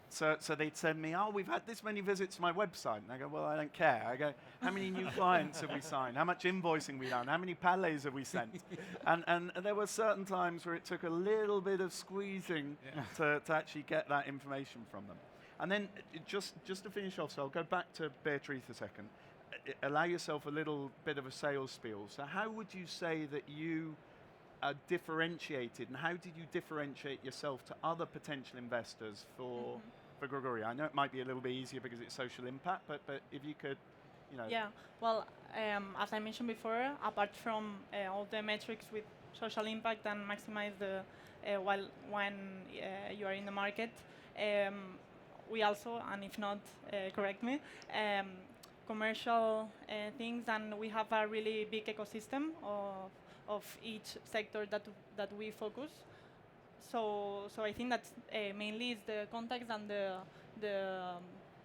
G: So they'd send me, oh, we've had this many visits to my website. And I go, well, I don't care. I go, how many new clients have we signed? How much invoicing we done? How many palets have we sent? and there were certain times where it took a little bit of squeezing to actually get that information from them. And then just to finish off, so I'll go back to Beatrice a second. Allow yourself a little bit of a sales spiel. So how would you say that you are differentiated, and how did you differentiate yourself to other potential investors for Gregorio? I know it might be a little bit easier because it's social impact, but if you could, you know.
H: Yeah, well, as I mentioned before, apart from all the metrics with social impact and maximize the when you are in the market, we also, and if not, correct me, commercial things, and we have a really big ecosystem of each sector that we focus. So I think that mainly is the contacts and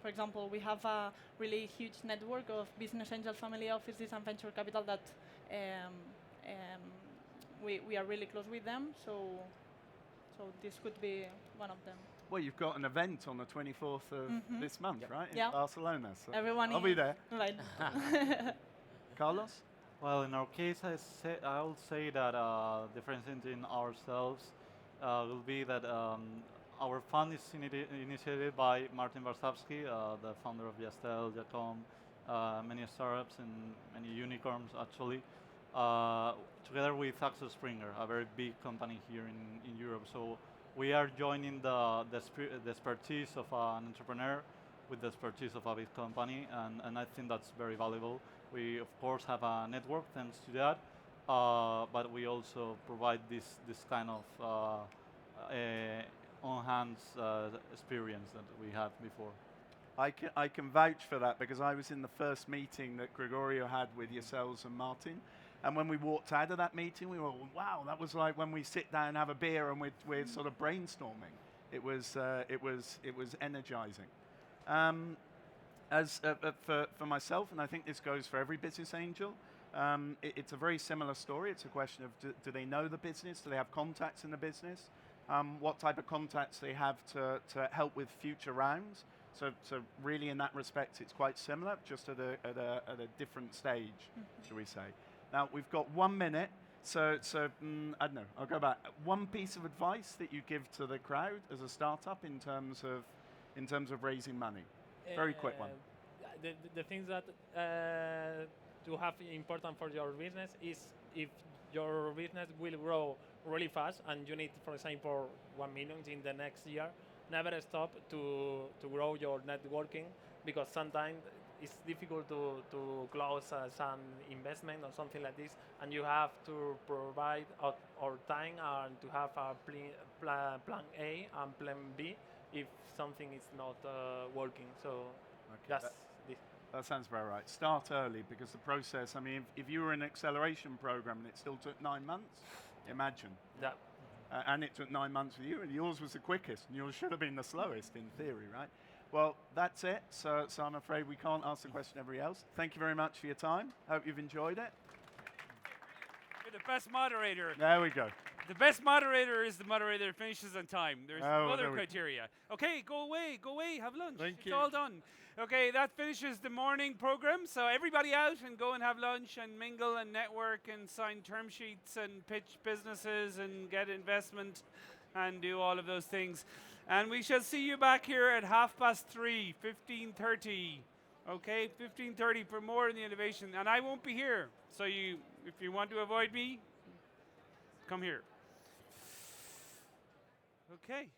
H: for example, we have a really huge network of business angel family offices and venture capital that we are really close with them. So this could be one of them.
G: Well, you've got an event on the 24th of this month, right? In Barcelona. So
H: everyone
G: I'll be there.
H: Right.
G: Carlos?
K: Well, in our case, I will say that the difference in ourselves will be that our fund is initiated by Martin Varsavsky, the founder of Yastel, Jacom, many startups and many unicorns actually, together with Axel Springer, a very big company here in Europe. So we are joining the expertise of an entrepreneur with the expertise of a big company, and I think that's very valuable. We, of course, have a network thanks to that, but we also provide this kind of on-hand experience that we had before.
G: I can vouch for that because I was in the first meeting that Gregorio had with yourselves and Martin. And when we walked out of that meeting, we were, wow, that was like when we sit down and have a beer and we're sort of brainstorming. It was energizing. For myself, and I think this goes for every business angel, it's a very similar story. It's a question of do they know the business? Do they have contacts in the business? What type of contacts they have to help with future rounds? So really, in that respect, it's quite similar, just at a different stage, shall we say? Now we've got 1 minute, so I don't know. I'll go back. One piece of advice that you give to the crowd as a startup in terms of raising money. Very quick one.
J: The things that to have important for your business is if your business will grow really fast and you need, for example, 1 million in the next year, never stop to grow your networking, because sometimes it's difficult to close some investment or something like this, and you have to provide our time and to have a plan A and plan B if something is not working. So that's this.
G: That sounds very right. Start early, because the process, I mean, if you were in an acceleration program and it still took 9 months, imagine.
J: Yeah.
G: And it took 9 months for you, and yours was the quickest, and yours should have been the slowest in theory, right? Well, that's it. So I'm afraid we can't ask the question everybody else. Thank you very much for your time. Hope you've enjoyed it.
A: You're the best moderator.
G: There we go.
A: The best moderator is the moderator that finishes on time. There's
G: Oh,
A: other
G: there we-
A: criteria. Okay, go away, have lunch.
G: Thank
A: it's
G: you.
A: all done. Okay, that finishes the morning program. So everybody out and go and have lunch and mingle and network and sign term sheets and pitch businesses and get investment and do all of those things. And we shall see you back here at 3:30, 15:30. Okay, 15:30 for more in the innovation. And I won't be here. So if you want to avoid me, come here. Okay.